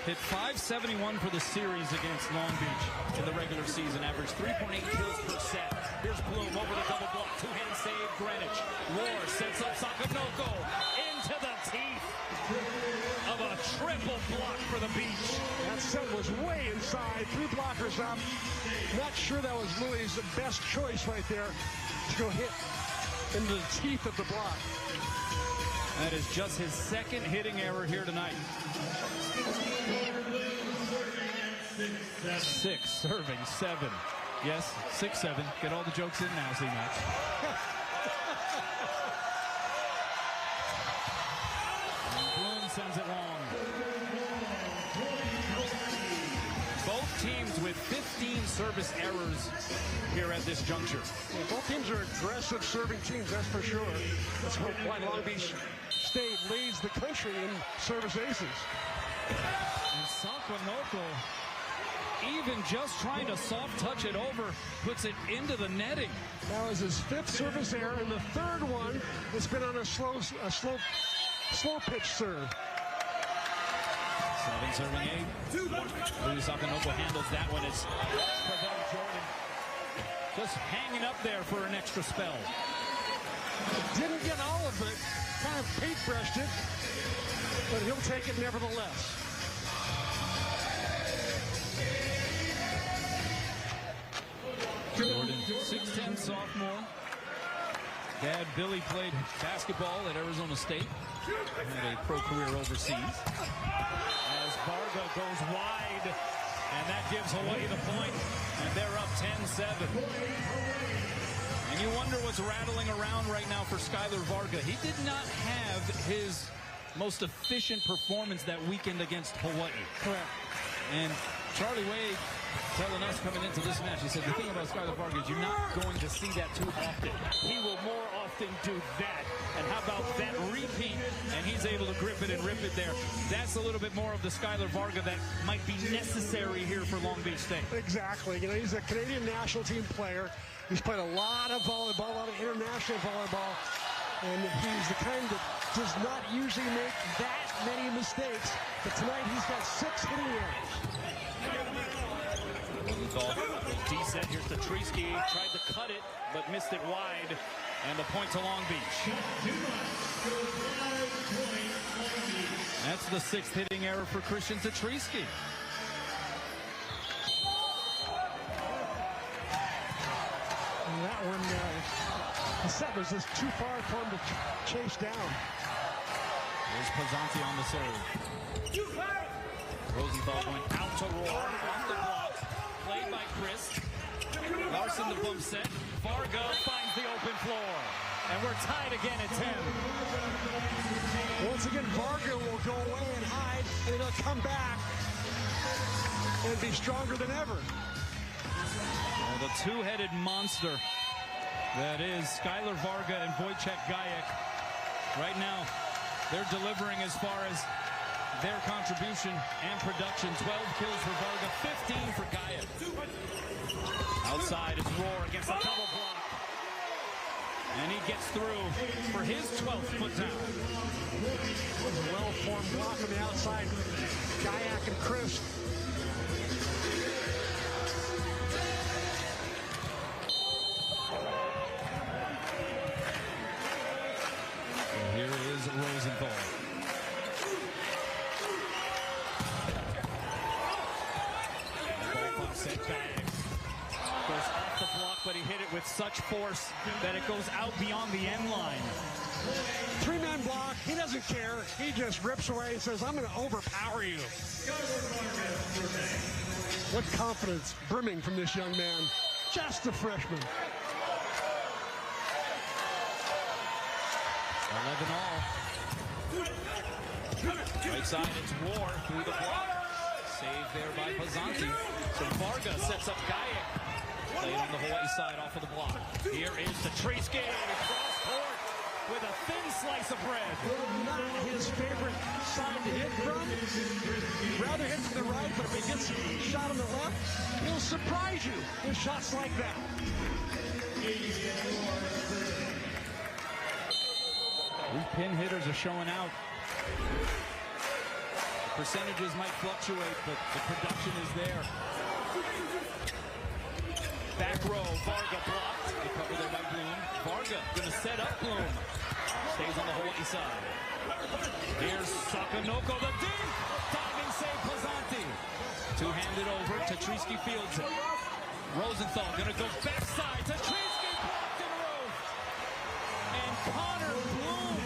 Hit 571 for the series against Long Beach in the regular season, average 3.8 kills per set. Here's Bloom over the double block, 2-hand save, Greenwich. Roar sets up Sakonoko into the teeth of a triple block for the Beach. That set was way inside, 3 blockers up. Not sure that was Louis' best choice right there to go hit into the teeth of the block. That is just his 2nd hitting error here tonight. 6 serving 7. Yes, 6-7. Get all the jokes in now, C-Max. Bloom sends it long. Both teams with 15 service errors here at this juncture. Yeah, both teams are aggressive serving teams, that's for sure. That's why Long Beach State leads the country in service aces. And Sakonoko, even just trying to soft touch it over, puts it into the netting. That was his 5th service error, and the 3rd one has been on a slow pitch serve. 7 serving 8. Louis Sakonoko handles that one. It's Pavel Jordan just hanging up there for an extra spell. Didn't get all of it, kind of paintbrushed it, but he'll take it nevertheless. Jordan, 6'10" sophomore. Dad Billy played basketball at Arizona State. Had a pro career overseas. As Varga goes wide, and that gives Hawaii the point, and they're up 10-7. And you wonder what's rattling around right now for Skylar Varga. He did not have his most efficient performance that weekend against Hawaii. Correct. And Charlie Wade telling us coming into this match, he said, the thing about Skylar Varga is you're not going to see that too often. He will more often do that. And how about that repeat? And he's able to grip it and rip it there. That's a little bit more of the Skylar Varga that might be necessary here for Long Beach State. Exactly. You know, he's a Canadian national team player. He's played a lot of volleyball, a lot of international volleyball. And he's the kind that does not usually make that many mistakes. But tonight he's got 6 hitting errors. D-set, here's Tatriski, tried to cut it, but missed it wide, and the point to Long Beach. That's the 6th hitting error for Christian Tatriski. And that one, the set was just too far for him to chase down. There's Pizzanti on the serve. Rosenthal going out to Roar, off the block, played by Chris. Larson the bump set. Varga finds the open floor. And we're tied again at 10. Once again, Varga will go away and hide, and he'll come back and be stronger than ever. Well, the two-headed monster that is Skylar Varga and Wojciech Gajek. Right now, they're delivering as far as their contribution and production. 12 kills for Varga, 15 for Gajek. Outside, it's Roar against the double block. And he gets through for his 12th put down. A well-formed block on the outside. Gajek and Chris. So here is Rosenthal. Both upset Gajek. Goes off the block, but he hit it with such force that it goes out beyond the end line. Three-man block. He doesn't care. He just rips away and says, I'm going to overpower you. What confidence brimming from this young man. Just a freshman. 11 all. Right side, it's Roar through the block. Saved there by Pizzanti. So Varga sets up Gajek. Played on the Hawaii side off of the block. Here is Tetrisky across court with a thin slice of bread. Not his favorite side to hit from. Rather hit to the right, but if he gets shot on the left, he'll surprise you with shots like that. These pin hitters are showing out. The percentages might fluctuate, but the production is there. Back row, Varga blocked. They cover there by Bloom. Varga gonna set up Bloom. Stays on the Hawaii side. Here's Sakanoko, the deep diving save, Pizzanti. Two-handed over, Tetrisky fields it. Rosenthal gonna go backside. Tetrisky blocked and roofed. And Connor Bloom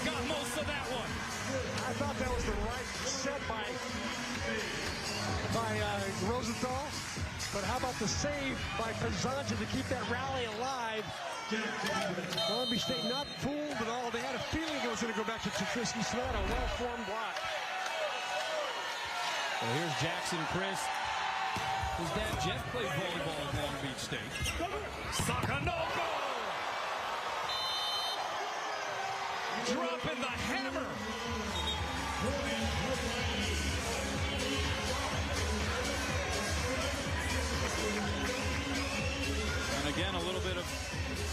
got most of that one. I thought that was the right set by Rosenthal. But how about the save by Pizzanti to keep that rally alive? Long Beach State not fooled at all. They had a feeling it was going to go back to Tetrisky. So that a well-formed block. Well, here's Jackson Chris. His dad Jeff played volleyball at Long Beach State. Sakanoko! Dropping the hammer! And again, a little bit of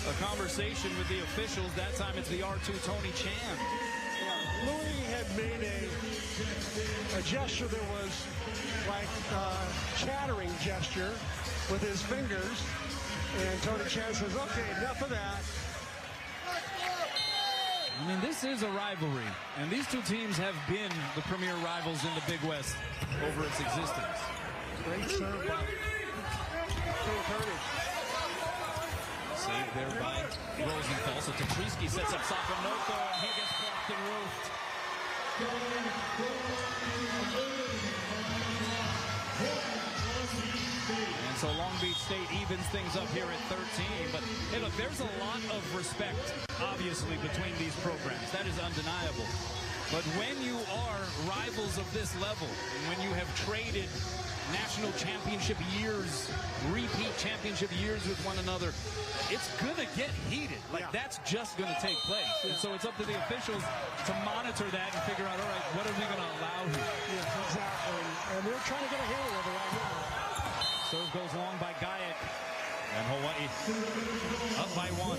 a conversation with the officials. That time it's the R2 Tony Chan. Louis had made a gesture that was like a chattering gesture with his fingers. And Tony Chan says, okay, enough of that. I mean, this is a rivalry. And these two teams have been the premier rivals in the Big West over its existence. Great serve by Tony. Saved there by Rosenthal. So Tetrisky sets up Sakanoko, and he gets blocked and roofed. And so Long Beach State evens things up here at 13. But, hey, look, there's a lot of respect, obviously, between these programs. That is undeniable. But when you are rivals of this level, and when you have traded national championship years, repeat championship years with one another, it's going to get heated. Like, that's just going to take place. And so it's up to the officials to monitor that and figure out, all right, what are we going to allow here? Yes, exactly. And they're trying to get a handle of it right now. Serve goes long by Gajek. And Hawaii up by one.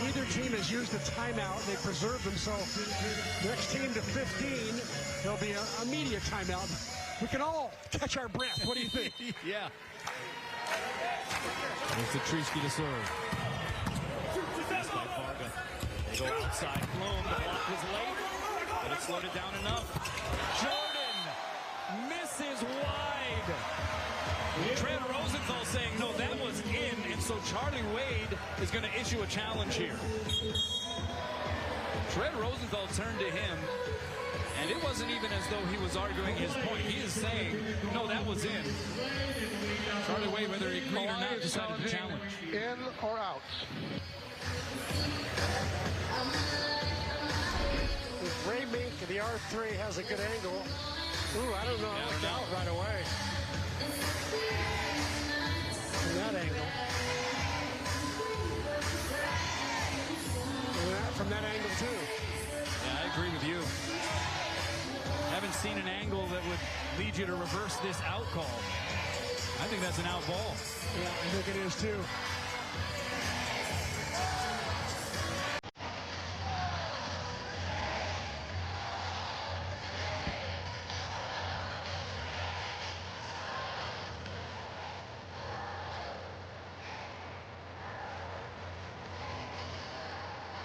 Neither team has used a timeout. They preserved themselves. Next team to 15, there'll be a media timeout. We can all catch our breath. What do you think? Yeah. There's Tetrisky to serve. Pass by Varga. They go outside. Bloom. The block was late, but it slowed it down enough. Jordan misses wide. Trent Rosenthal saying, no, that was in, and so Charlie Wade is going to issue a challenge here. Trent Rosenthal turned to him, and it was wasn't even as though he was arguing his point. He is saying, no, that was in. Charlie Way, whether he agreed or not, decided to challenge. In or out? Ray Mink, the R3 has a good angle. Ooh, I don't know. I looked out right away. From that angle. From that angle, too. Yeah, I agree with you. Haven't seen an angle that would lead you to reverse this out call. I think that's an out ball. Yeah, I think it is, too.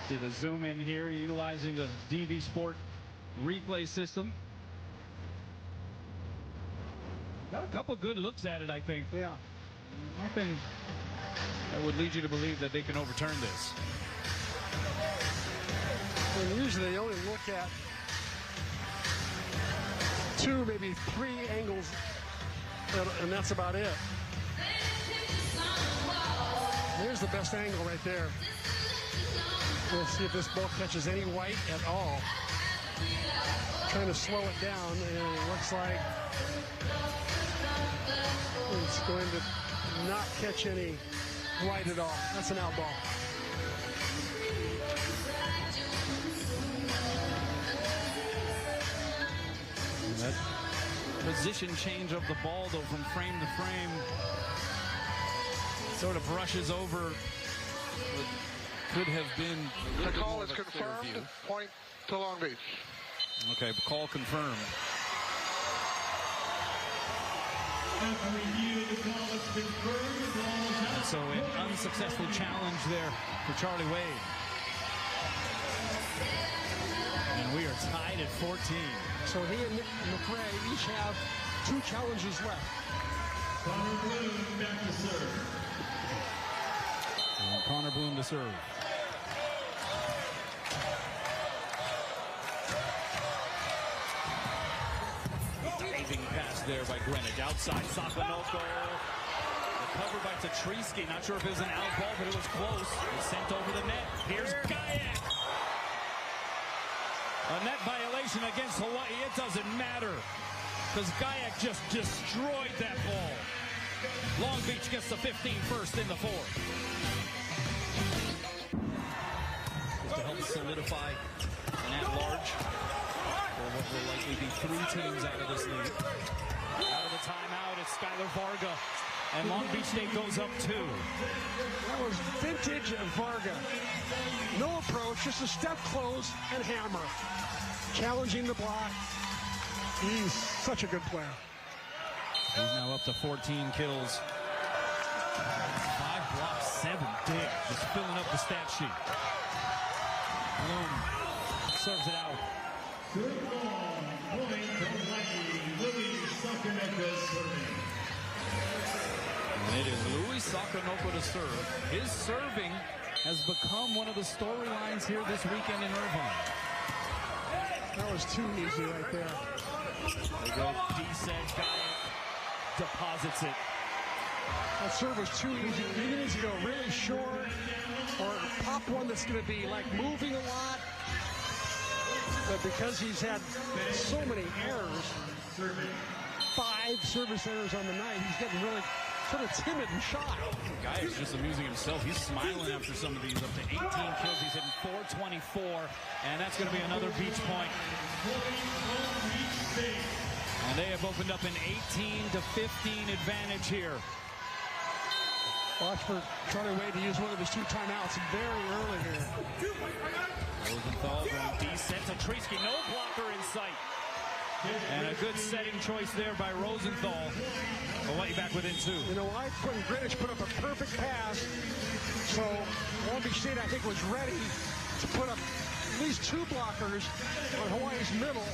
See the zoom in here, utilizing the DV Sport replay system. Got a couple good looks at it, I think. Yeah. Nothing that would lead you to believe that they can overturn this. And usually they only look at 2, maybe 3 angles, and that's about it. There's the best angle right there. We'll see if this ball catches any white at all. Trying to slow it down, and it looks like it's going to not catch any white at all. That's an out ball. That position change of the ball, though, from frame to frame, sort of brushes over what could have been. The call is confirmed. Point to Long Beach. Okay, call confirmed. So an unsuccessful challenge there for Charlie Wade. And we are tied at 14. So he and McRae each have 2 challenges left. Connor Bloom back to serve. And Connor Bloom to serve. Diving pass there by Greenwich. Outside, Sakonoko. Covered by Tatrisky. Not sure if it was an out ball, but it was close. It's sent over the net. Here's Gayak. A net violation against Hawaii. It doesn't matter, because Gayak just destroyed that ball. Long Beach gets the 15 first in the 4th. Just to help solidify an at-large, or what will likely be 3 teams out of this league. Out of the timeout, it's Skylar Varga. And Long Beach State goes up 2. That was vintage Varga. No approach, just a step close and hammer. Challenging the block. He's such a good player. He's now up to 14 kills. 5 blocks, 7 digs. Just filling up the stat sheet. Bloom serves it out. Good ball. Point to Hawaii. Louis Sakonoko serving. And it is Louis Sakonoko to serve. His serving has become one of the storylines here this weekend in Irvine. That was too easy right there. They go D-set, deposits it. That serve was too easy. He needs to go really short or pop one that's going to be like moving a lot. But because he's had so many errors, 5 service errors on the night, he's getting really sort of timid and shy. Guy is just amusing himself. He's smiling after some of these. Up to 18 kills. He's hitting 424. And that's going to be another Beach point. And they have opened up an 18-15 advantage here. Watch for Charlie Wade to use one of his 2 timeouts very early here. Rosenthal going decent. Tatrisky, no blocker in sight. And a good setting choice there by Rosenthal. Hawaii back within 2. You know why? Greenwich put up a perfect pass. So Long Beach State, I think, was ready to put up at least 2 blockers on Hawaii's middle.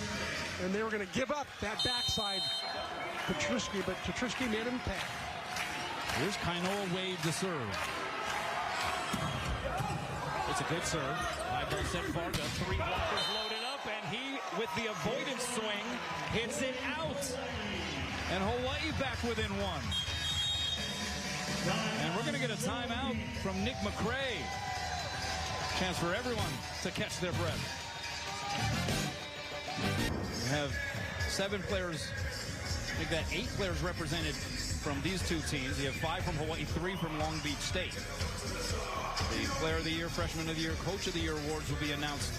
And they were going to give up that backside Tatrisky, but Tatrisky made him pay. Here's Kainoa Wade to serve. It's a good serve. High ball set Varga. 3 blockers loaded up, and he, with the avoidance swing, hits it out. And Hawaii back within one. And we're going to get a timeout from Nick McRae. Chance for everyone to catch their breath. We have 7 players, I think that 8 players represented from these two teams. You have 5 from Hawaii, 3 from Long Beach State. The Player of the Year, Freshman of the Year, Coach of the Year awards will be announced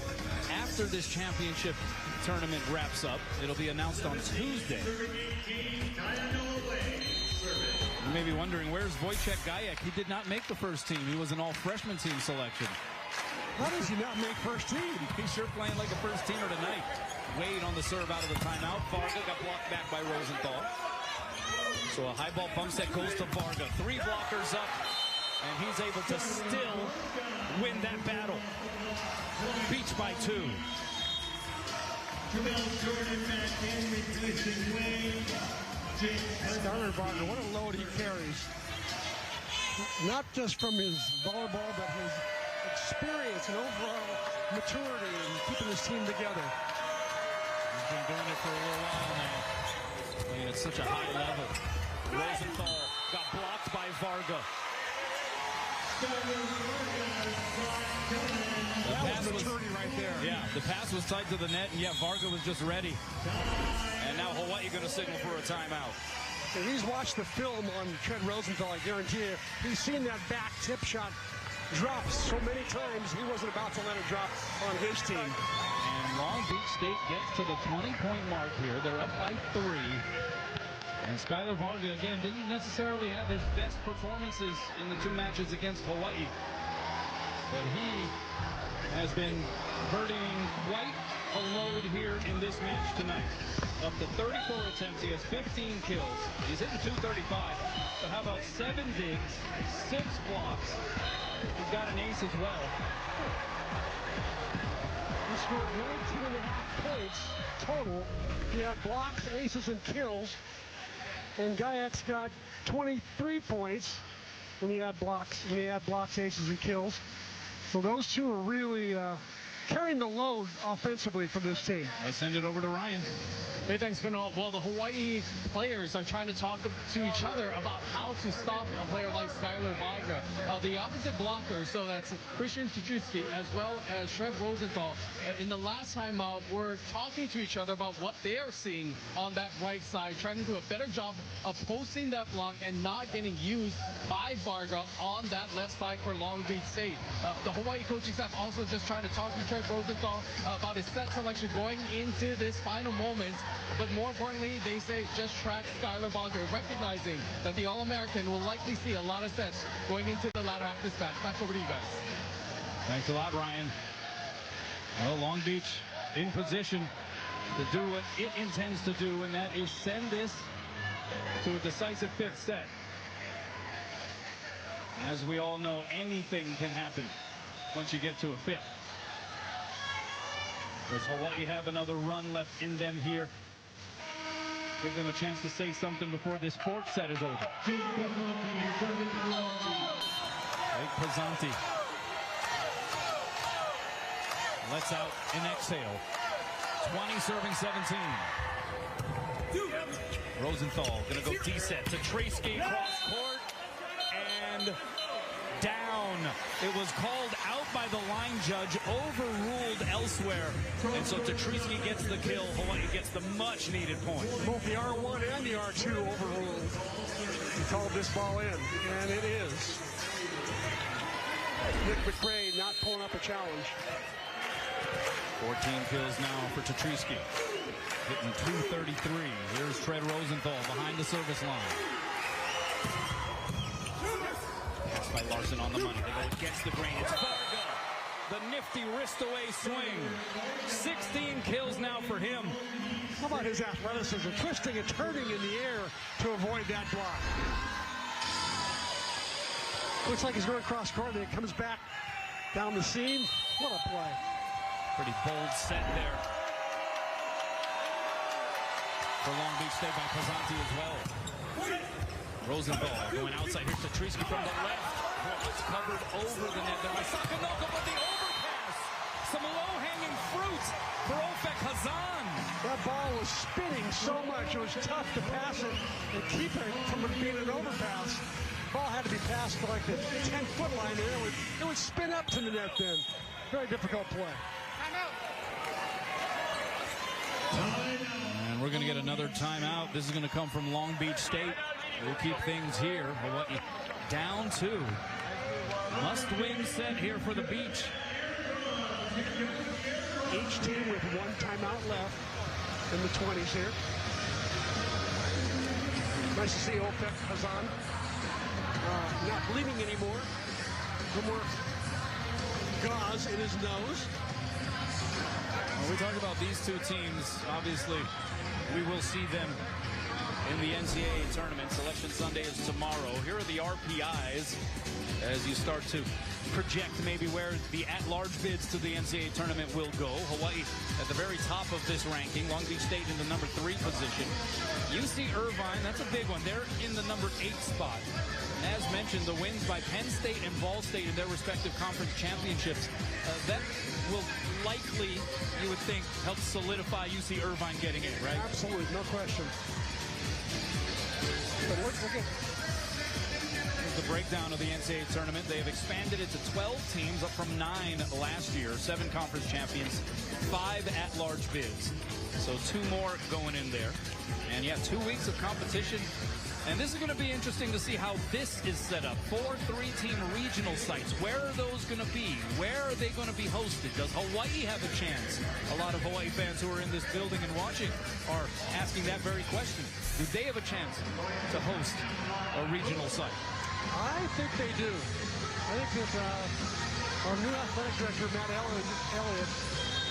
after this championship tournament wraps up. It'll be announced on Tuesday. You may be wondering, where's Wojciech Gajek? He did not make the first team. He was an all-freshman team selection. How does he not make first team? He's sure playing like a first teamer tonight. Wade on the serve out of the timeout. Varga got blocked back by Rosenthal. So a high ball bump set goes to Varga. 3 blockers up, and he's able to still win that battle. Beach by 2. Skylar Varga, what a load he carries. Not just from his volleyball, but his experience and overall maturity in keeping his team together. He's been doing it for a little while now. Playing at such a high level. Rosenthal got blocked by Varga. That was maturity right there. Yeah, the pass was tight to the net, and yeah, Varga was just ready. And now Hawaii going to signal for a timeout. And he's watched the film on Trent Rosenthal, I guarantee you. He's seen that back tip shot drop so many times, he wasn't about to let it drop on his team. And Long Beach State gets to the 20-point mark here. They're up by 3. And Skylar Varga, again, didn't necessarily have his best performances in the 2 matches against Hawaii. But he has been birdieing quite a load here in this match tonight. Up to 34 attempts, he has 15 kills. He's hitting .235. So how about 7 digs, 6 blocks. He's got an ace as well. He scored 19.5 points total. He had blocks, aces, and kills. And Gajek's got 23 points when he had blocks, aces, and kills. So those two are really carrying the load offensively for this team. Let's send it over to Ryan. Hey, thanks, Vinod. Well, the Hawaii players are trying to talk to each other about how to stop a player like Skylar Varga. The opposite blockers, so that's Christian Tuchowski as well as Trent Rosenthal, in the last time out, were talking to each other about what they are seeing on that right side, trying to do a better job of posting that block and not getting used by Varga on that left side for Long Beach State. The Hawaii coaching staff also just trying to talk to Trent Rosenthal about his set selection going into this final moment. But more importantly, they say just track Skylar Varga, recognizing that the All-American will likely see a lot of sets going into the latter half of this match. Back over to you guys. Thanks a lot, Ryan. Well, Long Beach in position to do what it intends to do, and that is send this to a decisive 5th set. As we all know, anything can happen once you get to a 5th. Does Hawaii have another run left in them here? Give them a chance to say something before this 4th set is over. Jake Pizzanti lets out an exhale. 20 serving 17. Rosenthal going to go D-set to Treisky cross court and down. It was called out by the line judge, overruled elsewhere. And so Treisky gets the kill. Hawaii gets the much-needed point. Both the R1 and the R2 overruled. He called this ball in, and it is. Nick McRae not pulling up a challenge. 14 kills now for Treisky. Hitting .233. Here's Trent Rosenthal behind the service line. By Larson on the money. They go against the grain. It's Varga. The nifty wrist-away swing. 16 kills now for him. How about his athleticism? Twisting and turning in the air to avoid that block. Looks like he's going across court, and it comes back down the seam. What a play. Pretty bold set there for Long Beach State by Pizzanti as well. Rosenthal going outside. Here's Treisky from the left. It's covered over the net. There by Sakanoko, but the overpass. Some low-hanging fruit for Ofek Hazan. That ball was spinning so much, it was tough to pass it and keep it from being an overpass. Ball had to be passed to like the 10-foot line there. It would spin up to the net then. Very difficult play. And we're going to get another timeout. This is going to come from Long Beach State. We'll keep things here. Hawaii down 2. Must-win set here for the Beach. Each team with 1 timeout left in the 20s here. Nice to see Outrigger Hazan not bleeding anymore. No more gauze in his nose. When we talk about these two teams, obviously we will see them in the NCAA tournament. Selection Sunday is tomorrow. Here are the RPIs as you start to project maybe where the at-large bids to the NCAA tournament will go. Hawaii at the very top of this ranking. Long Beach State in the number 3 position. UC Irvine, that's a big one. They're in the number 8 spot. And as mentioned, the wins by Penn State and Ball State in their respective conference championships, that will likely, you would think, help solidify UC Irvine getting in, right? Absolutely, no question. But look at the breakdown of the NCAA tournament. They have expanded it to 12 teams, up from 9 last year. 7 conference champions, 5 at-large bids. So 2 more going in there. And yeah, 2 weeks of competition. And this is going to be interesting to see how this is set up. 4 3-team regional sites. Where are those going to be? Where are they going to be hosted? Does Hawaii have a chance? A lot of Hawaii fans who are in this building and watching are asking that very question. Do they have a chance to host a regional site? I think they do. I think that our new athletic director, Matt Elliott,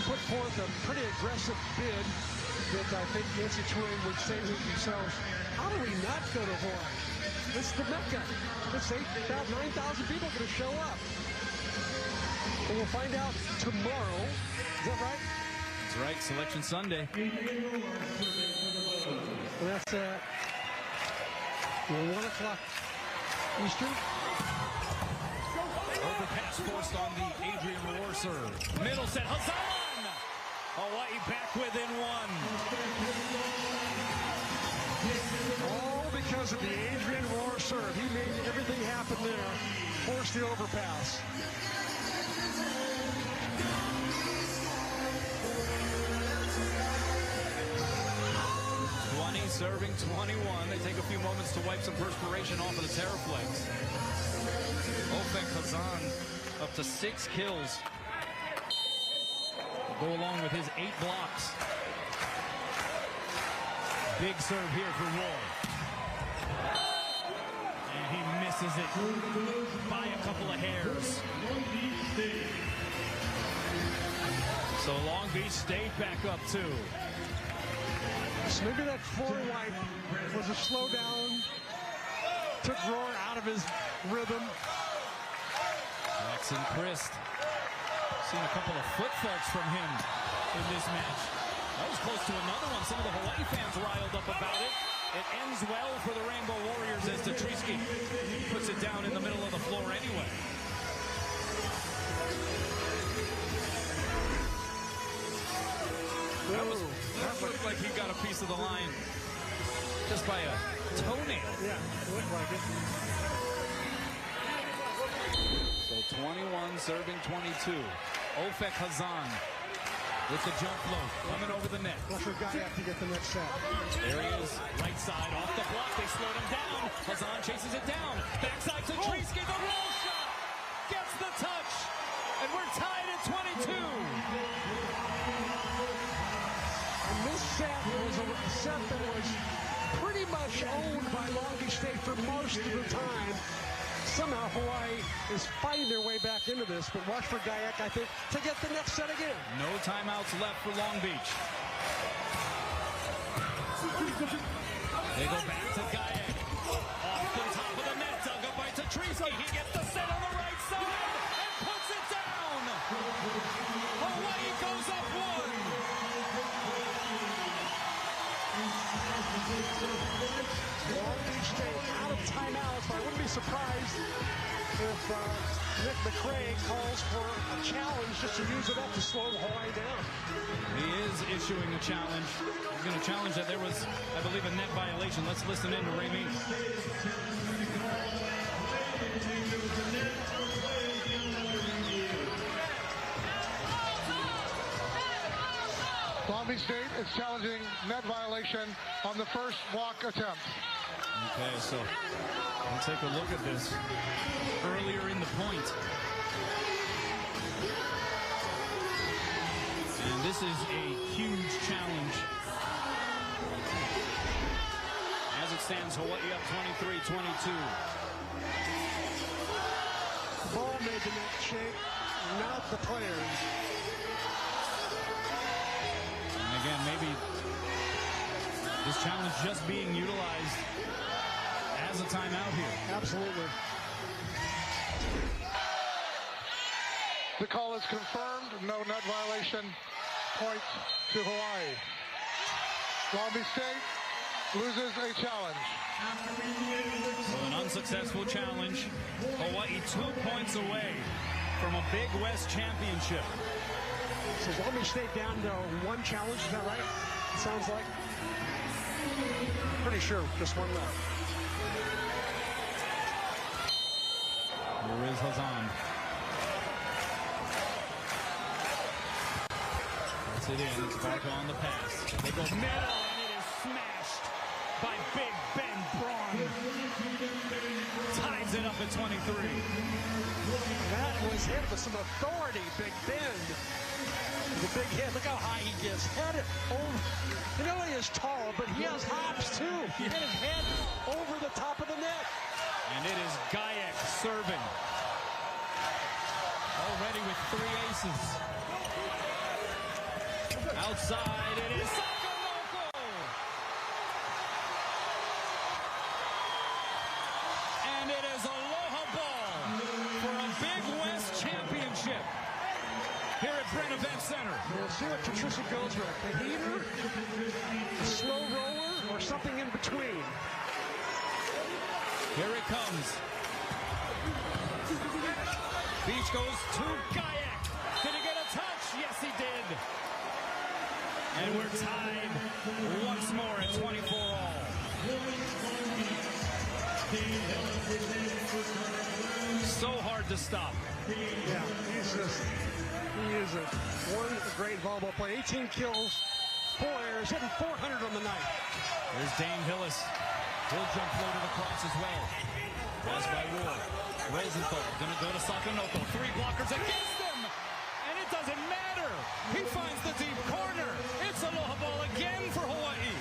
put forth a pretty aggressive bid that I think the NCAA would say to themselves, how do we not go to Hawaii? This is the Mecca. It's 9,000 people going to show up. And we'll find out tomorrow. Is that right? That's right. Selection Sunday. And that's 1 o'clock Eastern. Overpass forced on the Adrian Roar serve. Middle set. Hazan! Hawaii back within 1. All because of the Adrian Roar serve. He made everything happen there. Forced the overpass. Serving 21. They take a few moments to wipe some perspiration off of the Terraflex. Outrigger Hazan up to 6 kills. Go along with his 8 blocks. Big serve here for Roar. And he misses it by a couple of hairs. So Long Beach State back up 2. So maybe that floor wipe was a slowdown, took Roar out of his rhythm. Jackson Christ. Seen a couple of foot faults from him in this match. That was close to another one. Some of the Hawaii fans riled up about it. It ends well for the Rainbow Warriors as Tetrisky puts it down in the middle of the floor anyway. That looked like he got a piece of the line just by a toenail. Yeah, it looked like it. So 21 serving 22. Outrigger Hazan with the jump float coming over the net. Watch for Gaiak to get the next set. There he is, right side off the block. They slowed him down. Hazan chases it down. Backside to Tetrisky. The roll shot gets the touch, and we're tied at 22. And this set was a set that was pretty much owned by Long Beach State for most of the time. Somehow Hawaii is fighting their way back into this, but watch for Gaiak, I think, to get the next set again. No timeouts left for Long Beach. They go back to Gaiak. Off the top of the net, dug up by Tetrisky. He gets the set on the right side and puts it down. Hawaii goes up 1. Long Beach State out of timeouts, but I wouldn't be surprised if Nick McRae calls for a challenge just to use it up to slow Hawaii down. He is issuing a challenge. He's going to challenge that there was, I believe, a net violation. Let's listen in to Ray Meeks. Long Beach State is challenging net violation on the first walk attempt. Okay, so we'll take a look at this earlier in the point. And this is a huge challenge. As it stands, Hawaii up 23-22. The ball made the net shake, not the players. And again, maybe this challenge just being utilized as a timeout here. Absolutely. The call is confirmed. No net violation. Point to Hawaii. Long Beach State loses a challenge. So an unsuccessful challenge. Hawaii 2 points away from a Big West championship. So Long Beach State down to one challenge, is that right? Sounds like. Pretty sure, just one left. Here is Hazan. Puts it in. It's back on the pass. They go middle, and it is smashed by Big Ben Braun. Ties it up at 23. That was hit with some authority, Big Ben. The big hit. Look how high he gets. Head over. You know he is tall, but he has hops too. He hit his head over the top of the net. And it is Gajek serving. Already with 3 aces. Outside, it is Sakamoko. And it is Aloha ball for a Big West championship here at Brent Event Center. We'll see what Patricia goes with. The heater, the slow roller, or something in between. Here it comes. Beach goes to Gajek. Did he get a touch? Yes, he did. And we're tied once more at 24 all. So hard to stop. Yeah, he is one great volleyball player. 18 kills, 4 errors, hitting 400 on the night. There's Dane Hillis. He'll jump floated across as well. Pass by Ward. Rosenthal gonna go to Sakanoko. 3 blockers against him. And it doesn't matter. He finds the deep corner. It's Aloha ball again for Hawaii.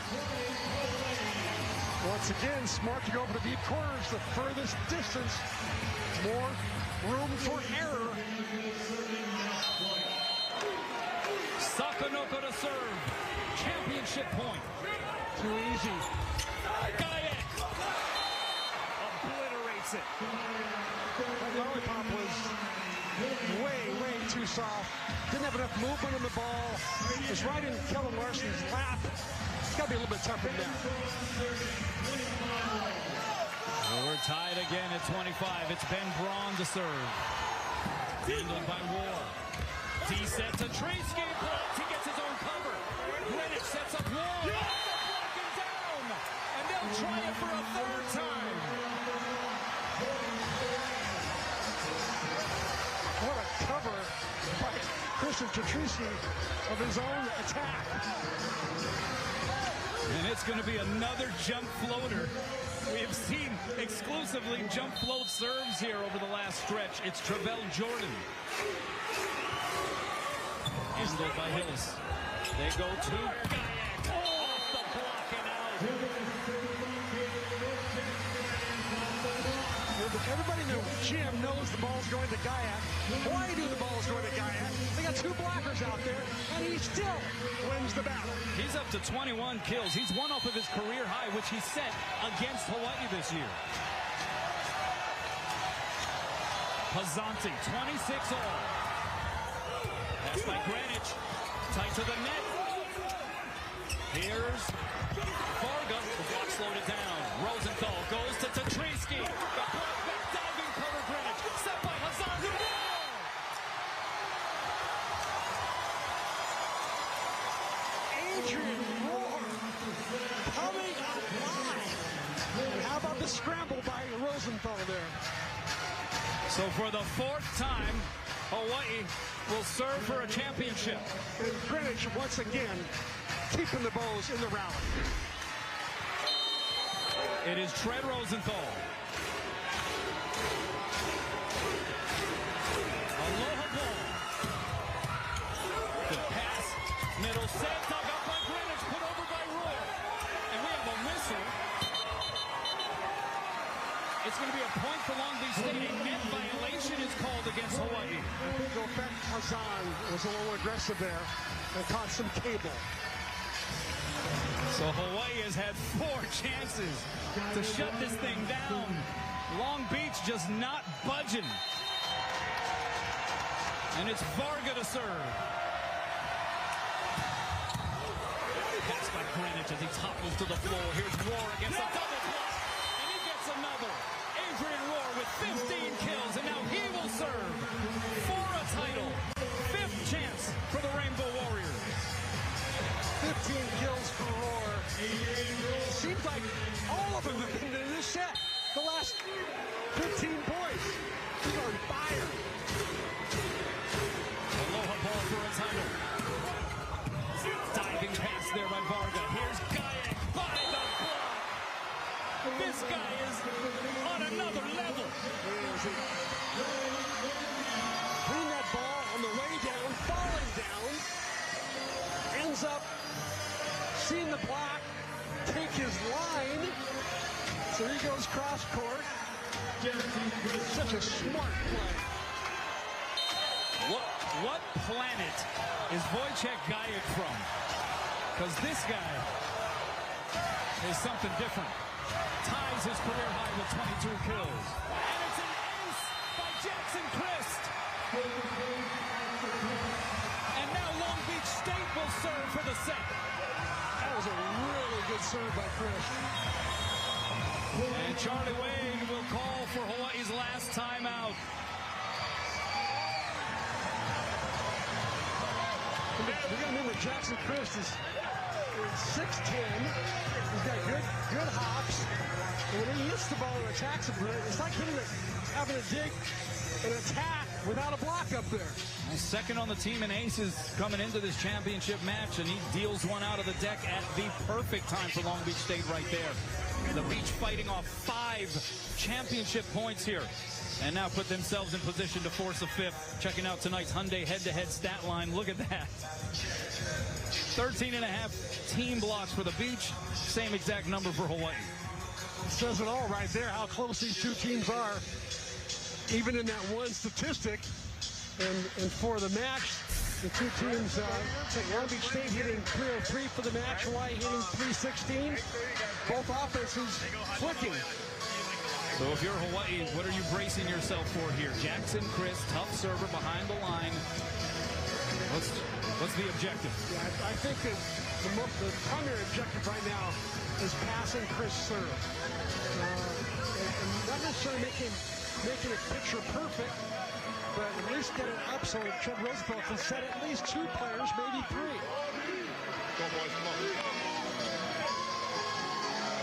Once again, smart to go over the deep corners, the furthest distance. More room for error. Sakanoko to serve. Championship point. Too easy. Gajek obliterates it. That lollipop was way too soft. Didn't have enough movement on the ball. It was right in Kellen Larson's lap. It's got to be a little bit tougher now. Well, we're tied again at 25. It's Ben Braun to serve. Handled by Ward. D set to Treesky. He gets his own cover. Greenwich sets up Ward. Blocking down. And they'll try it for a 3rd time. What a cover by Christian Tetrisky of his own attack. And it's going to be another jump floater. We have seen exclusively jump float serves here over the last stretch. It's Travell Jordan. Handled by Hillis. They go to Gajek. Off the block and out. Everybody in the gym knows the ball's going to Gajek. Why do the ball's going to Gajek? They got 2 blockers out there, and he still wins the battle. He's up to 21 kills. He's one off of his career high, which he set against Hawaii this year. Pazanti, 26 all. That's by Greenwich. Tight to the net. Here's Varga. The block slowed it down. Rosenthal goes to Tetrisky. The block back diving cover Greenwich. scramble by Rosenthal there. So for the fourth time, Hawaii will serve for a championship. And Greenwich, once again, keeping the Bows in the rally. It is Tread Rosenthal. Aloha ball. The pass, middle set, dug up by Greenwich, put over by Roar. And we have a whistle. It's going to be a point for Long Beach State. A net violation is called against Hawaii. I think Ofek Hazan was a little aggressive there and caught some cable. So Hawaii has had 4 chances to shut this thing down. Long Beach just not budging. And it's Varga to serve. Pass by Greenwich as he topples to the floor. Here's Roar against a double block. And he gets another. Adrian Roar with 15 kills. And now he will serve for a title. 5th chance for the Rainbow Warriors. 15 kills for Roar. Seems like all of them have been in this set. The last 15 points. He's on fire. Aloha ball for a title. Diving pass there by Varga. Here's Guyek by the block. This guy is on another level. Clean that ball on the way down, falling down. Ends up seeing the block, take his line. So he goes cross court. Such a smart play. What planet is Wojciech Gajek from? Because this guy is something different. Ties his career high with 22 kills. And it's an ace by Jackson Christ. And now Long Beach State will serve for the set. That was a really good serve by Chris. And Charlie Wade will call for Hawaii's last timeout. We got to remember Jackson Christ is 6'10". He's got good hops. And when he hits the ball and attacks it, it's like having to dig an attack without a block up there. Second on the team in aces coming into this championship match, and he deals one out of the deck at the perfect time for Long Beach State right there. The Beach fighting off 5 championship points here, and now put themselves in position to force a 5th. Checking out tonight's Hyundai head-to-head stat line. Look at that. 13.5 team blocks for the Beach. Same exact number for Hawaii. Says it all right there, how close these two teams are, even in that one statistic. And for the match, the two teams, Long Beach State hitting 303 for the match, Hawaii hitting 316. Both offenses clicking. So if you're Hawaii, what are you bracing yourself for here? Jackson Christ, tough server behind the line. What's the objective? Yeah, I think that the primary objective right now is passing Chris serve. And not necessarily making it picture perfect, but at least get it up so Tread Rosenthal can set at least 2 players, maybe 3.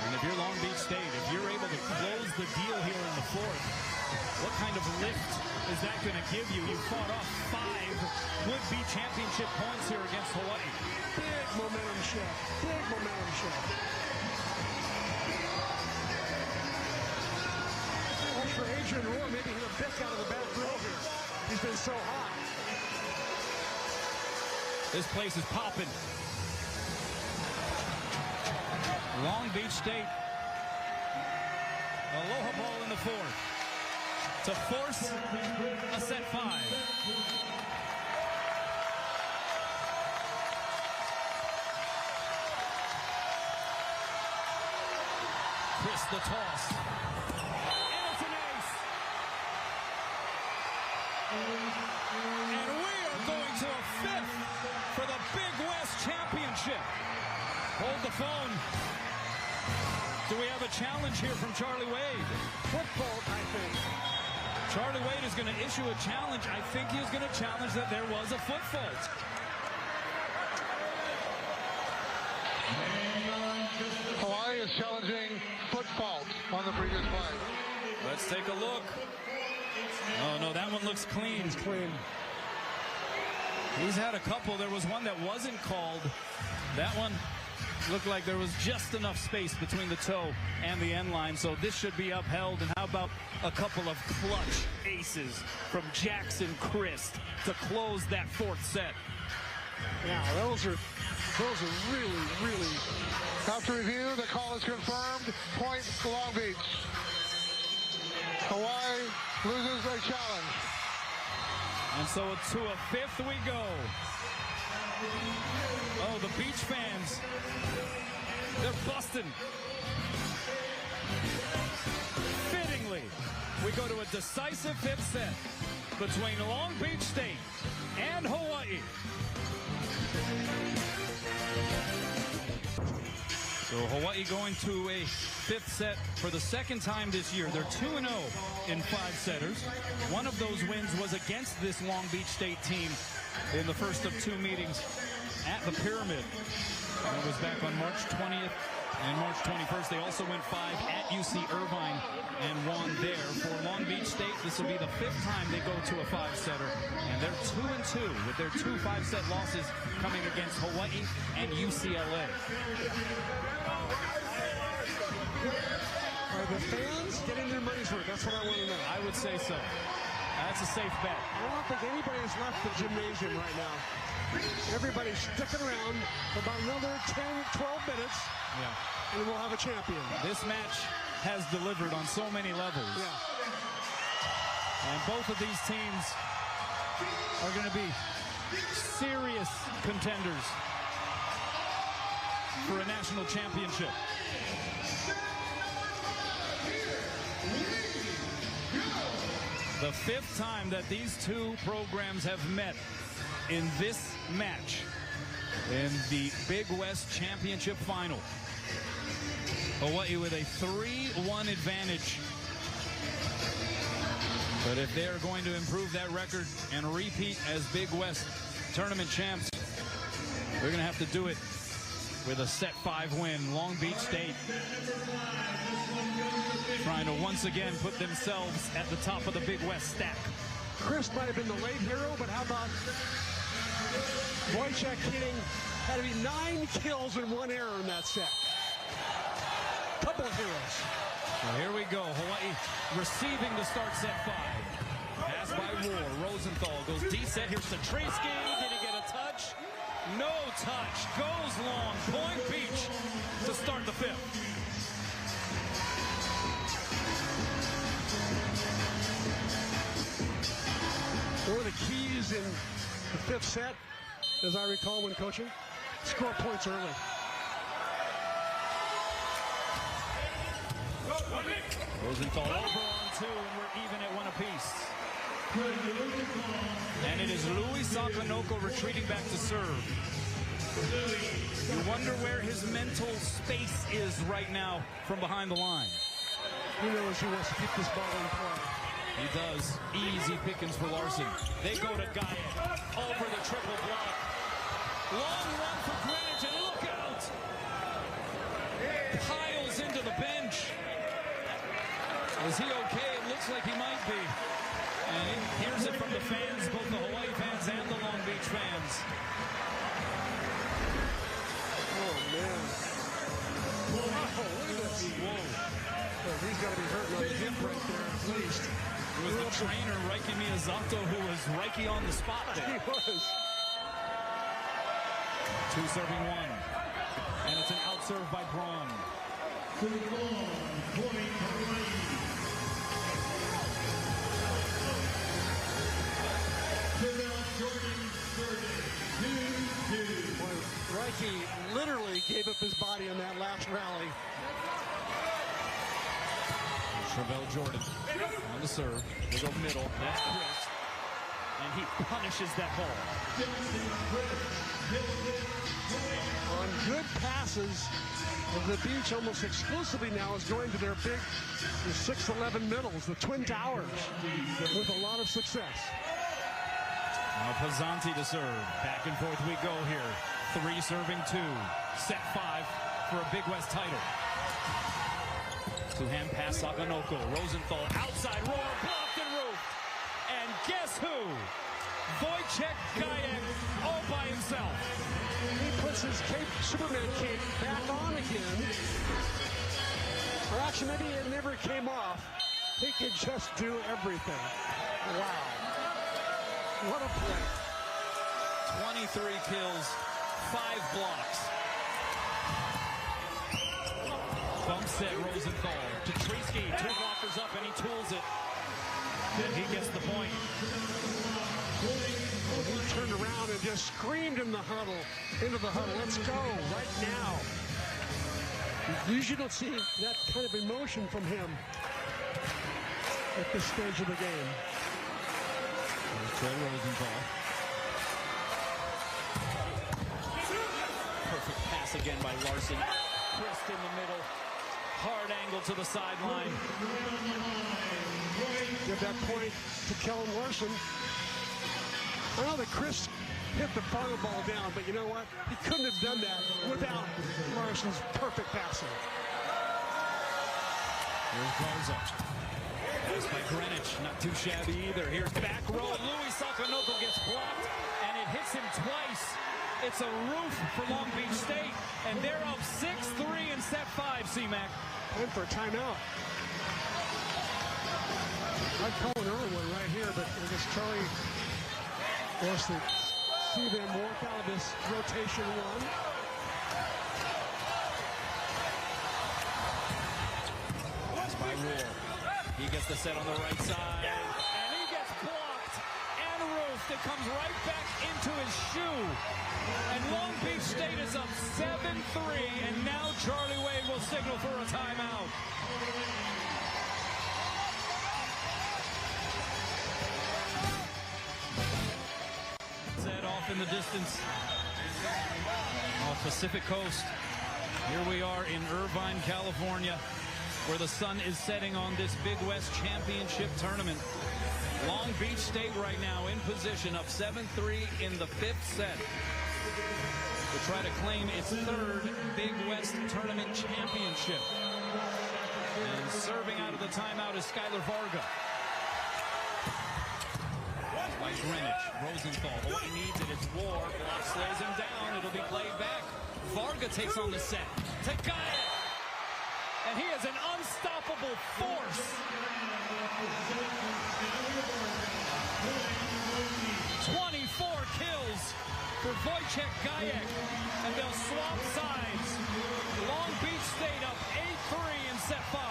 And if you're Long Beach State, if you're able to close the deal here in the 4th, what kind of lift is that going to give you? You fought off 5 would-be championship points here against Hawaii. Big momentum shift. Big momentum shift. Watch for Adrian Roar, maybe he'll pick out of the back row here. He's been so hot. This place is popping. Long Beach State. Aloha ball in the 4th to force a set 5. Chris the toss. And it's an ace. And we are going to a 5th for the Big West Championship. Hold the phone. Do we have a challenge here from Charlie Wade? Football, I think. Charlie Wade is going to issue a challenge. I think he is going to challenge that there was a foot fault. Hawaii is challenging foot fault on the previous play. Let's take a look. Oh, no, that one looks clean. It's clean. He's had a couple. There was one that wasn't called. That one looked like there was just enough space between the toe and the end line, so this should be upheld. And how about a couple of clutch aces from Jackson Crist to close that fourth set? Yeah, those are really, really. After review, the call is confirmed. Point to Long Beach. Hawaii loses a challenge. And so to a fifth we go. Oh, the beach fans, they're busting. Fittingly, we go to a decisive fifth set between Long Beach State and Hawaii. So Hawaii going to a fifth set for the second time this year. They're 2-0 in 5-setters. One of those wins was against this Long Beach State team in the first of two meetings at the Pyramid. And it was back on March 20th and March 21st. They also went 5 at UC Irvine and won there. For Long Beach State, this will be the fifth time they go to a 5-setter. And they're 2-2 with their 2 5-set losses coming against Hawaii and UCLA. Are the fans getting their money's worth? That's what I want to know. I would say so. That's a safe bet. I don't think anybody's left the gymnasium right now. Everybody's sticking around for about another 10, 12 minutes, and we'll have a champion. This match has delivered on so many levels. Yeah. And both of these teams are going to be serious contenders for a national championship. The fifth time that these two programs have met in this match in the Big West Championship Final. Hawaii with a 3-1 advantage. But if they are going to improve that record and repeat as Big West tournament champs, they're going to have to do it with a set 5 win. Long Beach State trying to once again put themselves at the top of the Big West stack. Chris might have been the late hero, but how about Wojciech hitting, had to be 9 kills and 1 error in that set. Couple of heroes. Well, here we go. Hawaii receiving to start set 5. Pass by Roar. Rosenthal goes D-set. Here's Satrinsky. Did he get a touch? No touch. Goes long. Point Beach to start the fifth. One of the keys in the fifth set, as I recall when coaching, score points early. Rosenthal over on 2, and we're even at 1 apiece. And it is Louis Sakanoko retreating back to serve. You wonder where his mental space is right now from behind the line. He knows he wants to keep this ball in play. He does. Easy pickings for Larson. They go to Guyette. Over the triple block. Long run for Greenwich, and look out! Piles into the bench. Is he okay? It looks like he might be. And he hears it from the fans, both the Hawaii fans and the Long Beach fans. Oh, man. Oh, look at this. Whoa. Well, he's got to be hurting on the hip right there, at least. It was the trainer, Reiki Miyazato, who was Reiki on the spot there. He was. 2 serving 1. And it's an out serve by Braun. Reiki literally gave up his body in that last rally. Travell Jordan on the serve. They go middle. That's Chris. And he punishes that ball. On good passes, the Beach almost exclusively now is going to their big 6'11" middles, the Twin Towers, with a lot of success. Now Pizzanti to serve. Back and forth we go here. 3 serving 2. Set 5 for a Big West title. Two-hand pass, Sakanoko. Rosenthal, outside roar, blocked and roofed. And guess who? Wojciech Gajek all by himself. He puts his cape, Superman cape back on again. Or actually, maybe it never came off. He can just do everything. Wow. What a play. 23 kills, 5 blocks. Bump set Rosenthal. Tetrisky, 2 blockers up, and he tools it. And he gets the point. He turned around and just screamed in the huddle, into the huddle. Let's go right now. You usually don't see that kind of emotion from him at this stage of the game. There's Trey Rosenthal. Perfect pass again by Larson. Crist in the middle. Hard angle to the sideline. Give that point to Kellen Larson. I know that Chris hit the fireball down, but you know what? He couldn't have done that without Larson's perfect passing. Here's Garza. Pass by Greenwich, not too shabby either. Here's back row. Louis Sakanoko gets blocked, and it hits him twice. It's a roof for Long Beach State, and they're up 6-3 in set 5, C-Mac. Time for a timeout. I'd call an early one right here, but I guess Charlie wants to see them work out this rotation run. Pass by Rule. He gets the set on the right side, and he gets blocked and roofed. It comes right back into his shoe. And Long Beach State is up 7-3, and now Charlie Wade will signal for a timeout. Set off in the distance off Pacific Coast. Here we are in Irvine, California, where the sun is setting on this Big West Championship tournament. Long Beach State right now in position, up 7-3 in the 5th set, to try to claim its 3rd Big West Tournament championship. And serving out of the timeout is Skylar Varga. By Greenwich, Rosenthal, oh, he needs it, it's War, block slows him down, it'll be played back. Varga takes on the set, to Gajek, and he is an unstoppable force. 24 kills for Wojciech Gajek, and they'll swap sides. Long Beach State up 8-3 in set 5.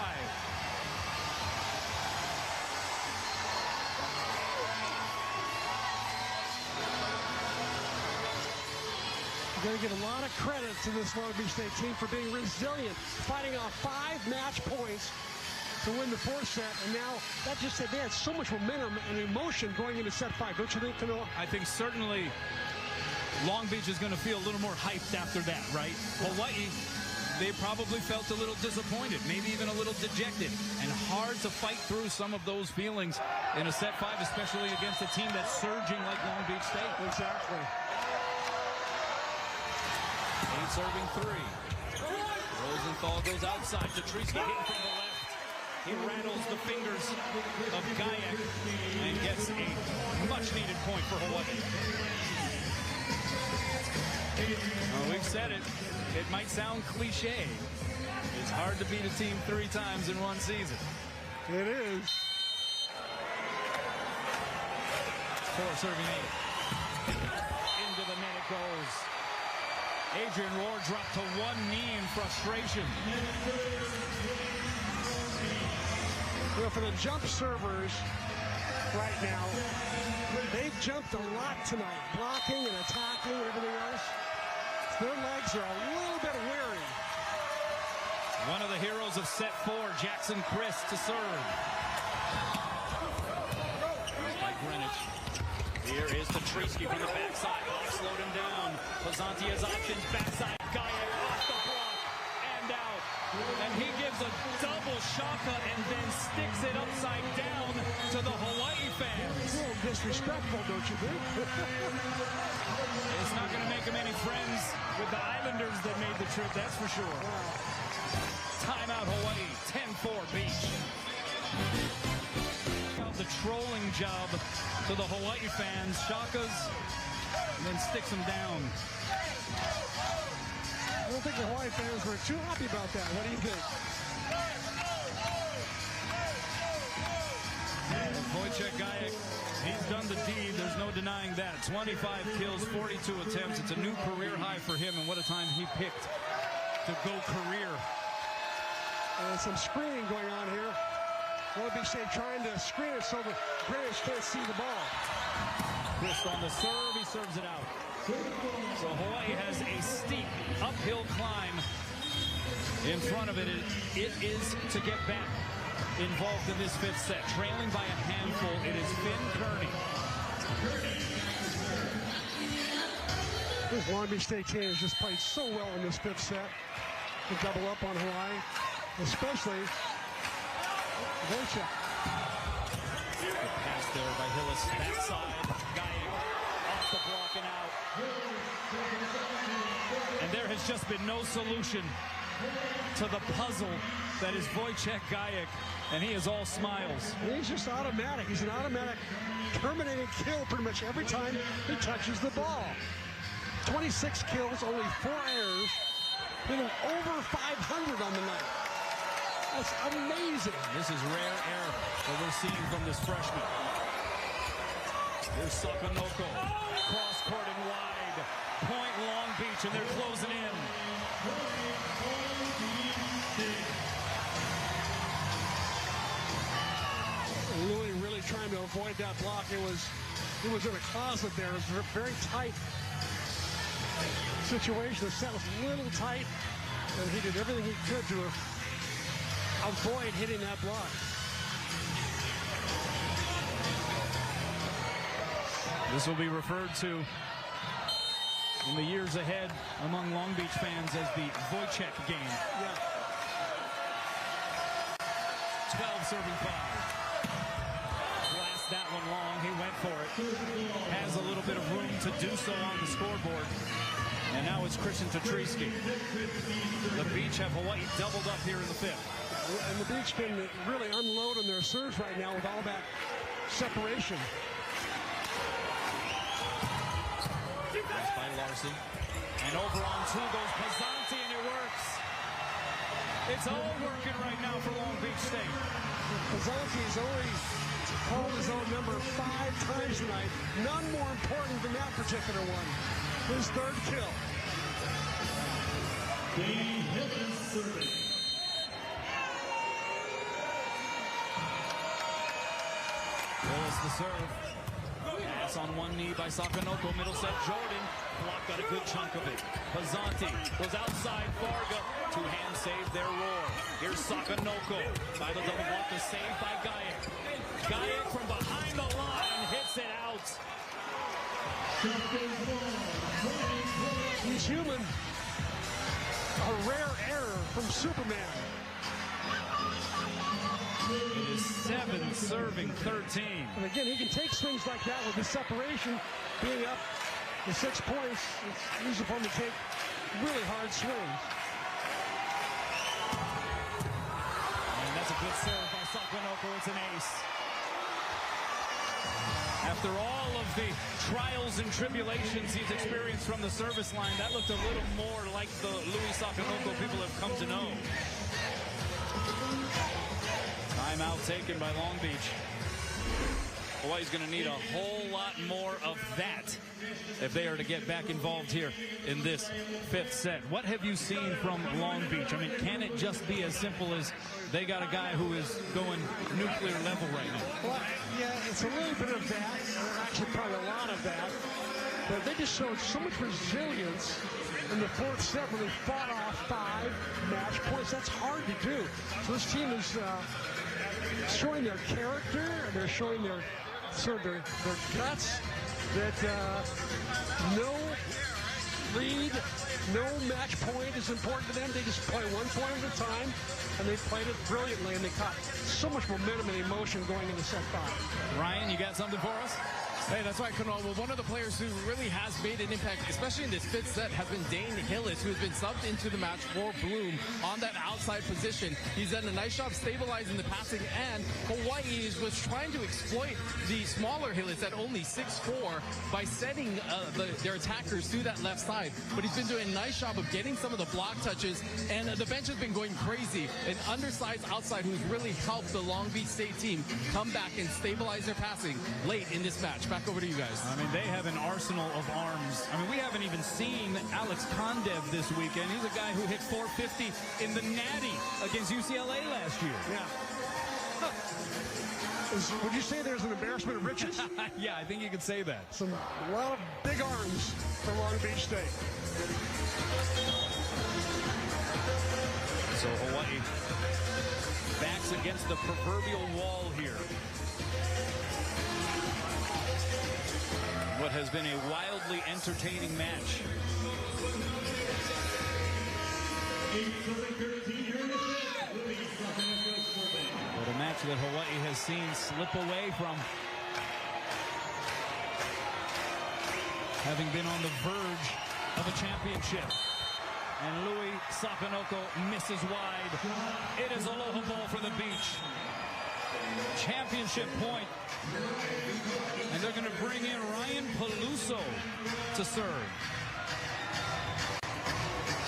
We're going to give a lot of credit to this Long Beach State team for being resilient, fighting off 5 match points to win the 4th set, and now that just said they had so much momentum and emotion going into set 5. Don't you think, Canoa? I think certainly Long Beach is going to feel a little more hyped after that, right? Hawaii, they probably felt a little disappointed, maybe even a little dejected, and hard to fight through some of those feelings in a set 5, especially against a team that's surging like Long Beach State. Exactly. 8 serving 3. Rosenthal goes outside. Tetrisky hitting from the left. He rattles the fingers of Gajek and gets a much-needed point for Hawaii. Well, we've said it. It might sound cliche. It's hard to beat a team 3 times in one season. It is. 4 serving 8. Into the net it goes. Adrian Rohr dropped to one knee in frustration. Well, for the jump servers right now, they've jumped a lot tonight, blocking and attacking and everything else. Their legs are a little bit weary. One of the heroes of set 4, Jackson Crist, to serve. By Greenwich. Here is Tetrisky from the backside. Slowed him down. Pisanti has options. Backside. Gajek off the block and out. And he gives a double shaka and then sticks it upside down to the Hawaii fans. It's a little disrespectful, don't you think? It's not going to make him any friends with the Islanders that made the trip, that's for sure. Wow. Timeout Hawaii, 10-4 Beach. The trolling job to the Hawaii fans. Shakas, and then sticks them down. I don't think the Hawaii fans were too happy about that. What do you think? Wojciech Gajek, he's done the deed. There's no denying that. 25 kills, 42 attempts. It's a new career high for him, and what a time he picked to go career. And some screening going on here. Long Beach State trying to screen it so the Graders can't see the ball. Twist on the serve, he serves it out. So Hawaii has a steep uphill climb in front of it. It is to get back involved in this fifth set. Trailing by a handful, it is Finn Kearney. This Long Beach State team has just played so well in this fifth set. To double up on Hawaii, especially Wojciech. Good pass there by Hillis. That side, Gajek off the block and out. And there has just been no solution to the puzzle that is Wojciech Gajek, and he is all smiles. He's just automatic. He's an automatic terminating kill pretty much every time he touches the ball. 26 kills, only 4 errors, hitting over 500 on the night. That's amazing. This is rare air that we're seeing from this freshman. Here's Sakanoko. Cross court and wide. Point Long Beach, and they're closing in. Louis really trying to avoid that block. It was in a closet there. It was a very tight situation. The set was a little tight, and he did everything he could to avoid hitting that block. This will be referred to in the years ahead among Long Beach fans as the Wojciech game. Yeah. 12 serving 5. Blast that one long. He went for it. Has a little bit of room to do so on the scoreboard. And now it's Christian Tatriski. The Beach have Hawaii doubled up here in the fifth. And the Beach can really unload on their serves right now with all that separation. That's by Larson. And over on two goes Pizzanti, and it works. It's all working right now for Long Beach State. Pizzanti has only called his own number 5 times tonight. None more important than that particular one. His third kill. Willis the serve. Pass on one knee by Sakanoko. Middle set, Jordan. Blocked out a good chunk of it. Pizzanti goes outside. Farga. Two-hand save there, Roar. Here's Sakanoko. By the double block, the save by Gajek. Gajek from behind the line hits it out. He's human. A rare error from Superman. It is 7 serving 13. And again, he can take swings like that with the separation being up to 6 points. It's easy for him to take really hard swings. And that's a good serve by Sakanoko. It's an ace. After all of the trials and tribulations he's experienced from the service line, that looked a little more like the Louis Sakanoko people have come to know. Timeout taken by Long Beach. Hawaii's going to need a whole lot more of that if they are to get back involved here in this fifth set. What have you seen from Long Beach? I mean, can it just be as simple as they got a guy who is going nuclear level right now? Well, yeah, it's a little bit of that. Actually, probably a lot of that. But they just showed so much resilience in the fourth set when they fought off 5 match points. That's hard to do. So this team is showing their character, and they're showing their guts, that no lead, no match point is important to them. They just play one point at a time, and they played it brilliantly, and they caught so much momentum and emotion going into set 5. Ryan, you got something for us? Hey, that's right, Kunal. Well, one of the players who really has made an impact, especially in this fifth set, has been Dane Hillis, who has been subbed into the match for Bloom on that outside position. He's done a nice job stabilizing the passing, and Hawaii was trying to exploit the smaller Hillis at only 6'4" by setting their attackers through that left side. But he's been doing a nice job of getting some of the block touches, and the bench has been going crazy. An undersized outside who's really helped the Long Beach State team come back and stabilize their passing late in this match. Back over to you guys. I mean, they have an arsenal of arms. I mean, we haven't even seen Alex Kondev this weekend. He's a guy who hit 450 in the Natty against UCLA last year. Yeah. Would you say there's an embarrassment of riches? Yeah, I think you could say that. A lot of big arms for Long Beach State. So Hawaii backs against the proverbial wall here. What has been a wildly entertaining match. What a match that Hawaii has seen slip away from having been on the verge of a championship. And Louis Sakanoko misses wide. It is aloha ball for the Beach. Championship point. And they're going to bring in Ryan Peluso to serve.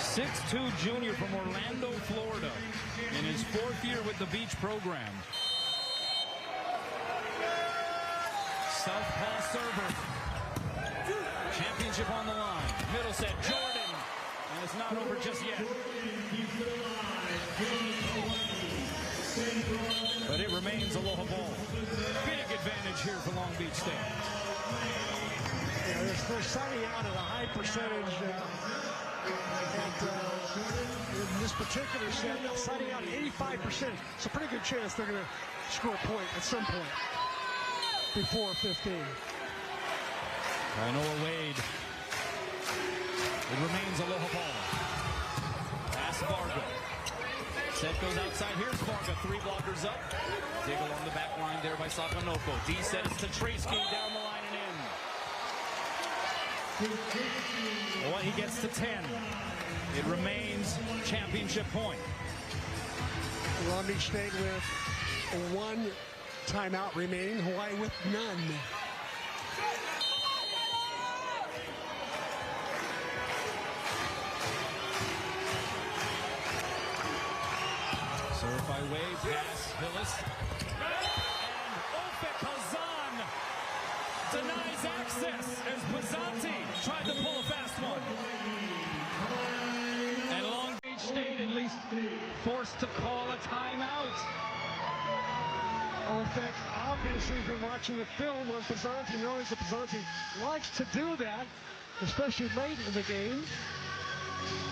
6'2" junior from Orlando, Florida, in his 4th year with the Beach program. Southpaw server. Championship on the line. Middle set, Jordan. And it's not over just yet. But it remains aloha ball. Big advantage here for Long Beach State. Yeah, they're signing out at a high percentage. In this particular set, signing out 85%. It's a pretty good chance they're going to score a point at some point before 15. Noah Wade. It remains aloha ball. Pass Varga. Set goes outside. Here's Varga. 3 blockers up. Dig along the back line there by Sakanoko. D set is to Traski down the line and in. Well, he gets to 10. It remains championship point. Long Beach State with 1 timeout remaining. Hawaii with none. Serve by Wade, pass, Hillis. And Opek Hazan denies access as Pizzanti tried to pull a fast one. And Long Beach State at least forced to call a timeout. Opek obviously has been watching the film on Pizzanti, knowing that Pizzanti likes to do that, especially late in the game.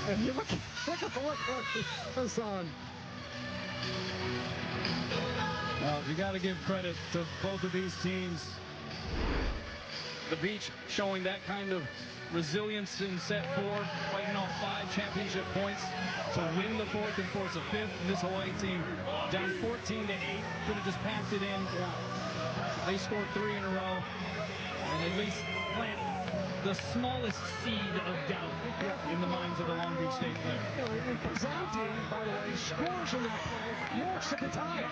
And you look at the look on Hazan. Well, you got to give credit to both of these teams. The Beach showing that kind of resilience in set 4, fighting off 5 championship points to win the 4th and force a 5th. This Hawaii team down 14-8, could have just packed it in. They scored 3 in a row, and at least plant the smallest seed of doubt in the minds of the Long Beach State player. And Pizzanti, by the way, scores in that play most of the time.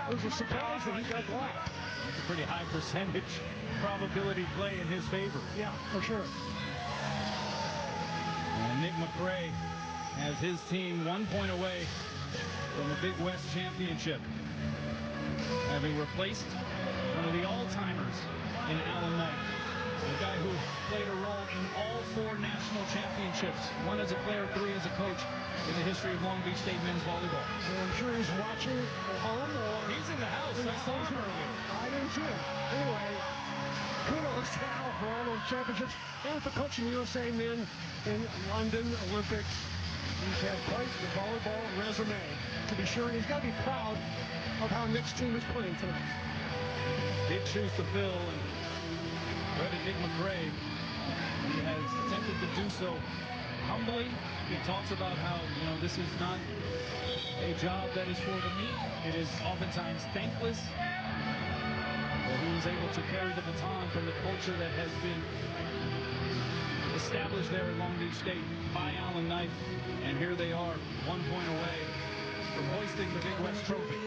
It was a surprise that he got blocked. It's a pretty high percentage probability play in his favor. Yeah, for sure. And Nick McRae has his team 1 point away from a Big West championship, having replaced one of the all-timers in Alan Knight, a guy who played a role in all 4 national championships, 1 as a player, 3 as a coach in the history of Long Beach State men's volleyball. Well, I'm sure he's watching at home or... He's in the house. I saw him earlier. I do too. Anyway, kudos to Al for all those championships and for coaching USA men in London Olympics. He's had quite the volleyball resume, to be sure. He's got to be proud of how Nick's team is playing tonight. Big shoes to fill, and credit Nick McRae. He has attempted to do so humbly. He talks about how, this is not a job that is for the meek. It is oftentimes thankless. But he was able to carry the baton from the culture that has been established there at Long Beach State by Alan Knight. And here they are, 1 point away from hoisting the Big West Trophy.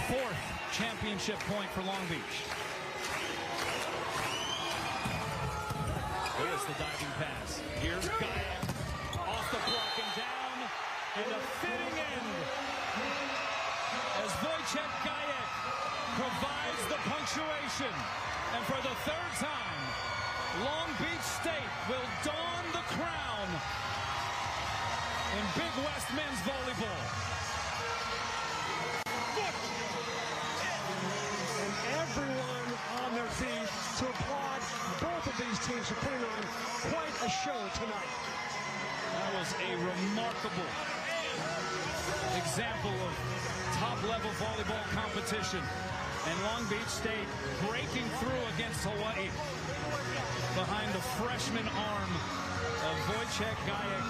Fourth championship point for Long Beach. Here's the diving pass. Here's Guyette off the block and down, and a fitting end as Wojciech Guyette provides the punctuation. And for the third time, Long Beach State will don the crown in Big West men's volleyball. And everyone on their feet to applaud both of these teams for putting on quite a show tonight. That was a remarkable example of top-level volleyball competition. And Long Beach State breaking through against Hawaii behind the freshman arm of Wojciech Guyette,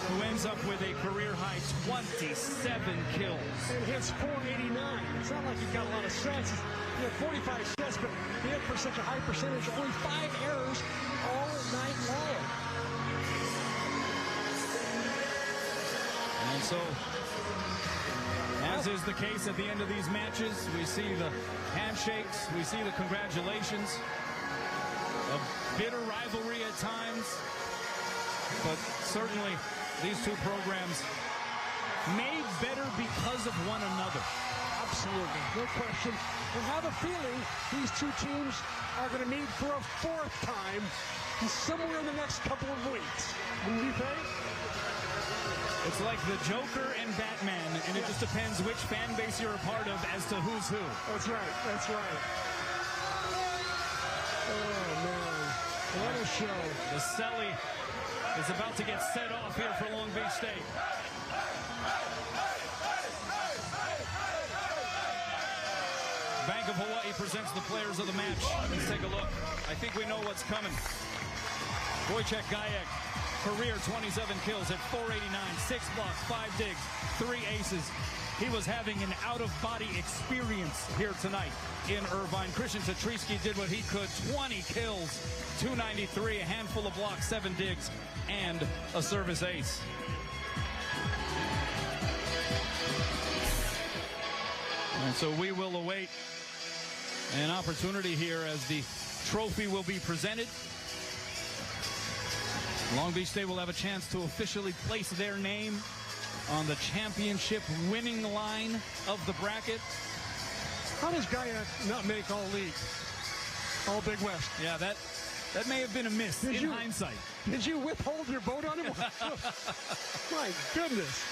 who ends up with a career-high 27 kills. And hits 489. It's not like he got a lot of sets. He had 45 sets, but he hit for such a high percentage, only 5 errors all night long. And so, as is the case at the end of these matches, we see the handshakes, we see the congratulations, a bitter rivalry at times, but certainly these two programs made better because of one another. Absolutely, no question. I have a feeling these two teams are going to meet for a fourth time somewhere in the next couple of weeks. Wouldn't you think? It's like the Joker and Batman, and it just depends which fan base you're a part of as to who's who. That's right, that's right. Oh, man. What a show. The Selly is about to get set off here for Long Beach State. Bank of Hawaii presents the players of the match. Let's take a look. I think we know what's coming. Wojciech Guyette, career 27 kills at 489, 6 blocks, 5 digs, 3 aces. He was having an out-of-body experience here tonight in Irvine. Christian Tatriski did what he could, 20 kills, 293, a handful of blocks, 7 digs, and a service ace. And so we will await an opportunity here as the trophy will be presented. Long Beach State will have a chance to officially place their name on the championship winning line of the bracket. How does Guyette not make all league? All Big West? Yeah, that may have been a miss in hindsight. Did you withhold your vote on him? My goodness.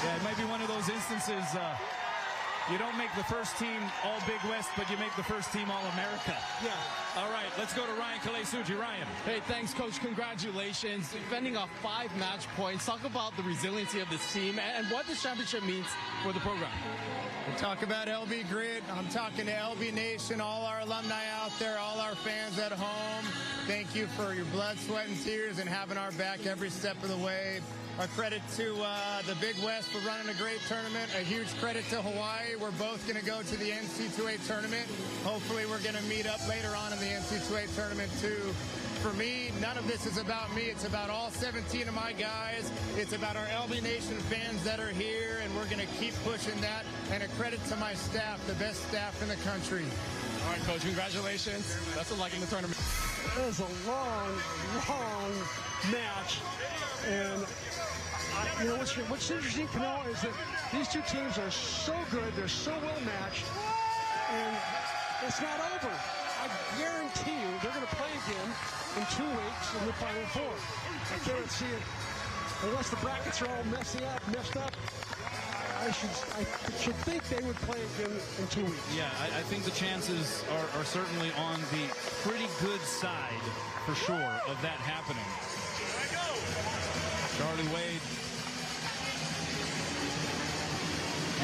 Yeah, it might be one of those instances, you don't make the first team all Big West, but you make the first team all America. Yeah. All right, let's go to Ryan Kalesuji. Ryan. Hey, thanks, Coach. Congratulations. Defending off 5 match points. Talk about the resiliency of this team and what this championship means for the program. We talk about LB Grit. I'm talking to LB Nation, all our alumni out there, all our fans at home. Thank you for your blood, sweat, and tears and having our back every step of the way. A credit to the Big West for running a great tournament. A huge credit to Hawaii. We're both going to go to the NCAA tournament. Hopefully we're going to meet up later on in the NCAA tournament too. For me, none of this is about me. It's about all 17 of my guys. It's about our LB Nation fans that are here, and we're going to keep pushing that. And a credit to my staff, the best staff in the country. All right, Coach, congratulations. Best of luck in the tournament. It was a long, long match. And you know, what's interesting to know is that these two teams are so good, they're so well matched, and it's not over. I guarantee you they're going to play again in 2 weeks in the Final Four. I can't see it unless the brackets are all messed up. I should think they would play again in 2 weeks. Yeah, I think the chances are certainly on the pretty good side, for sure, of that happening. Charlie Wade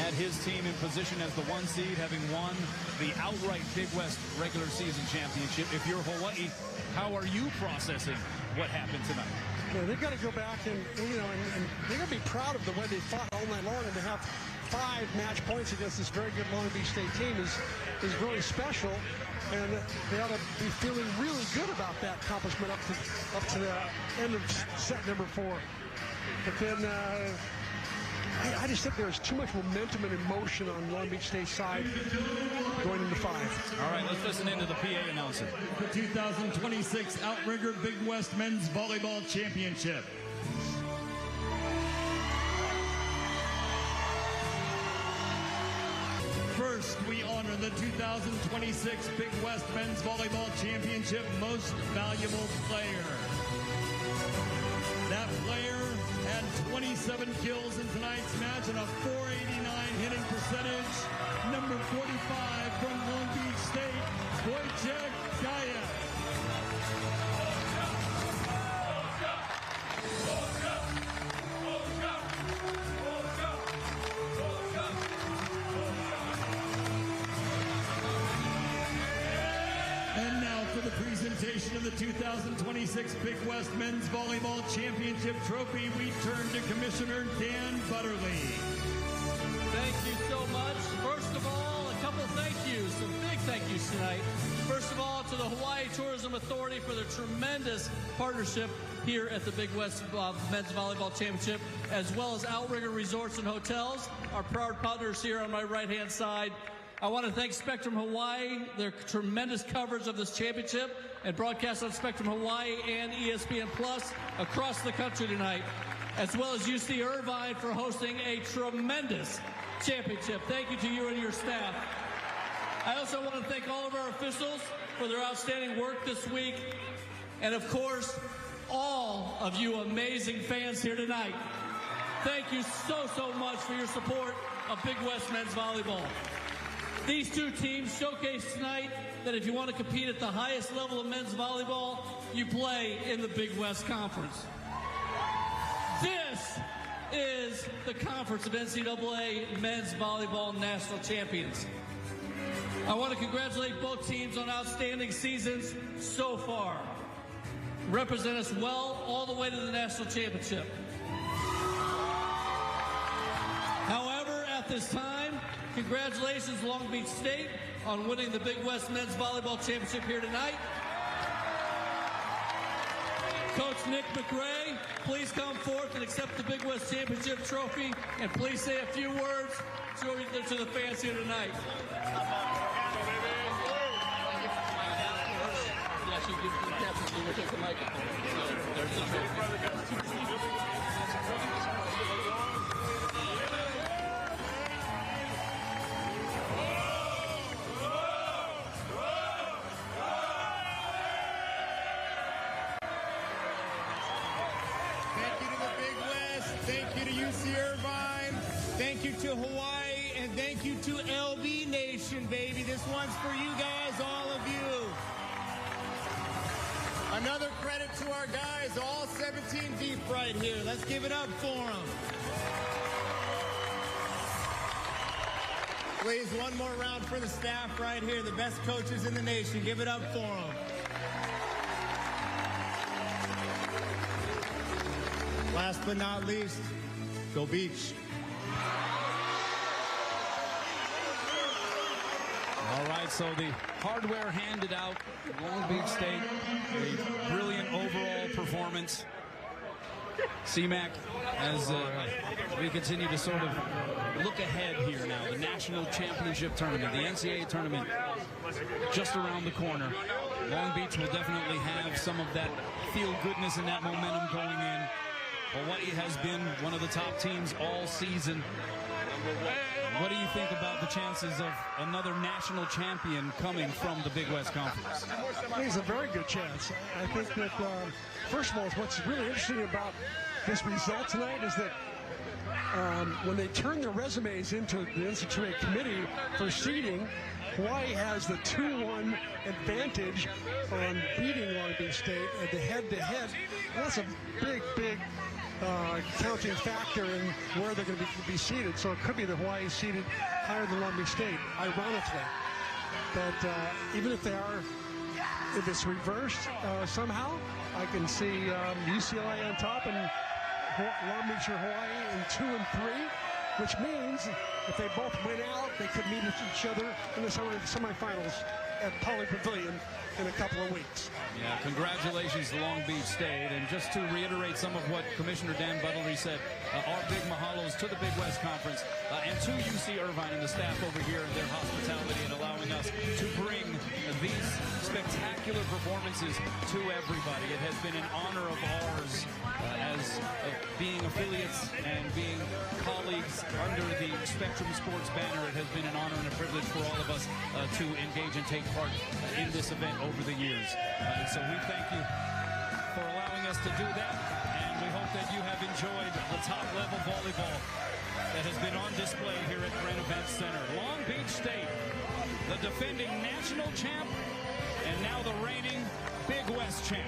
had his team in position as the 1 seed, having won the outright Big West regular season championship. If you're Hawaii, how are you processing what happened tonight? Yeah, they've got to go back and they're going to be proud of the way they fought all night long, and to have 5 match points against this very good Long Beach State team is really special, and they ought to be feeling really good about that accomplishment up to the end of set number 4. But then I just think there's too much momentum and emotion on Long Beach State's side going into 5. All right, let's listen into the PA announcer. The 2026 Outrigger Big West Men's Volleyball Championship. First, we honor the 2026 Big West Men's Volleyball Championship Most Valuable Player. That player had 27 kills in tonight's match and a .489 hitting percentage. Number 45 from Long Beach State, Wojciech Gaya. And now for the presentation of the 2026 Big West Men's Volleyball Championship Trophy, we turn to Commissioner Dan Butterly. Thank you so much. First of all, a couple thank yous, some big thank yous tonight. First of all, to the Hawaii Tourism Authority for their tremendous partnership here at the Big West Men's Volleyball Championship, as well as Outrigger Resorts and Hotels, our proud partners here on my right-hand side. I want to thank Spectrum Hawaii, their tremendous coverage of this championship and broadcast on Spectrum Hawaii and ESPN Plus across the country tonight, as well as UC Irvine for hosting a tremendous championship. Thank you to you and your staff. I also want to thank all of our officials for their outstanding work this week, and of course, all of you amazing fans here tonight. Thank you so much for your support of Big West Men's Volleyball. These two teams showcase tonight that if you want to compete at the highest level of men's volleyball, you play in the Big West Conference. This is the Conference of NCAA Men's Volleyball National Champions. I want to congratulate both teams on outstanding seasons so far. Represent us well all the way to the national championship. However, at this time, congratulations Long Beach State on winning the Big West Men's Volleyball Championship here tonight. Coach Nick McRae, please come forth and accept the Big West Championship trophy, and please say a few words to the fans here tonight. Thank you to UC Irvine. Thank you to Hawaii. And thank you to LB Nation, baby. This one's for you guys, all of you. Another credit to our guys, all 17 deep right here. Let's give it up for them. Please, one more round for the staff right here, the best coaches in the nation. Give it up for them. Last but not least, go Beach. All right, so the hardware handed out. Long Beach State, a brilliant overall performance. CMAC, as we continue to sort of look ahead here now, the national championship tournament, the NCAA tournament just around the corner. Long Beach will definitely have some of that feel-goodness and that momentum going in. Hawaii has been one of the top teams all season. What do you think about the chances of another national champion coming from the Big West Conference? I think it's a very good chance. I think that, first of all, what's really interesting about this result tonight is that when they turn their resumes into the NCAA committee for seeding, Hawaii has the 2-1 advantage on beating Long Beach State at the head-to-head. That's a big counting factor in where they're going to be seated. So it could be that Hawaii is seated higher than Long Beach State, ironically. But even if it's reversed somehow, I can see UCLA on top and Long Beach or Hawaii in 2 and 3, which means if they both win out, they could meet each other in the semifinals at Poly Pavilion in a couple of weeks. Yeah, congratulations to Long Beach State. And just to reiterate some of what Commissioner Dan Buttery said, our big mahalos to the Big West Conference and to UC Irvine and the staff over here and their hospitality and allowing us to bring these spectacular performances to everybody. It has been an honor of ours as being affiliates and being colleagues under the Spectrum Sports banner. It has been an honor and a privilege for all of us to engage and take part in this event over the years. And so we thank you for allowing us to do that, and we hope that you have enjoyed the top-level volleyball that has been on display here at Bren Event Center. Long Beach State, the defending national champ, and now the reigning Big West champ.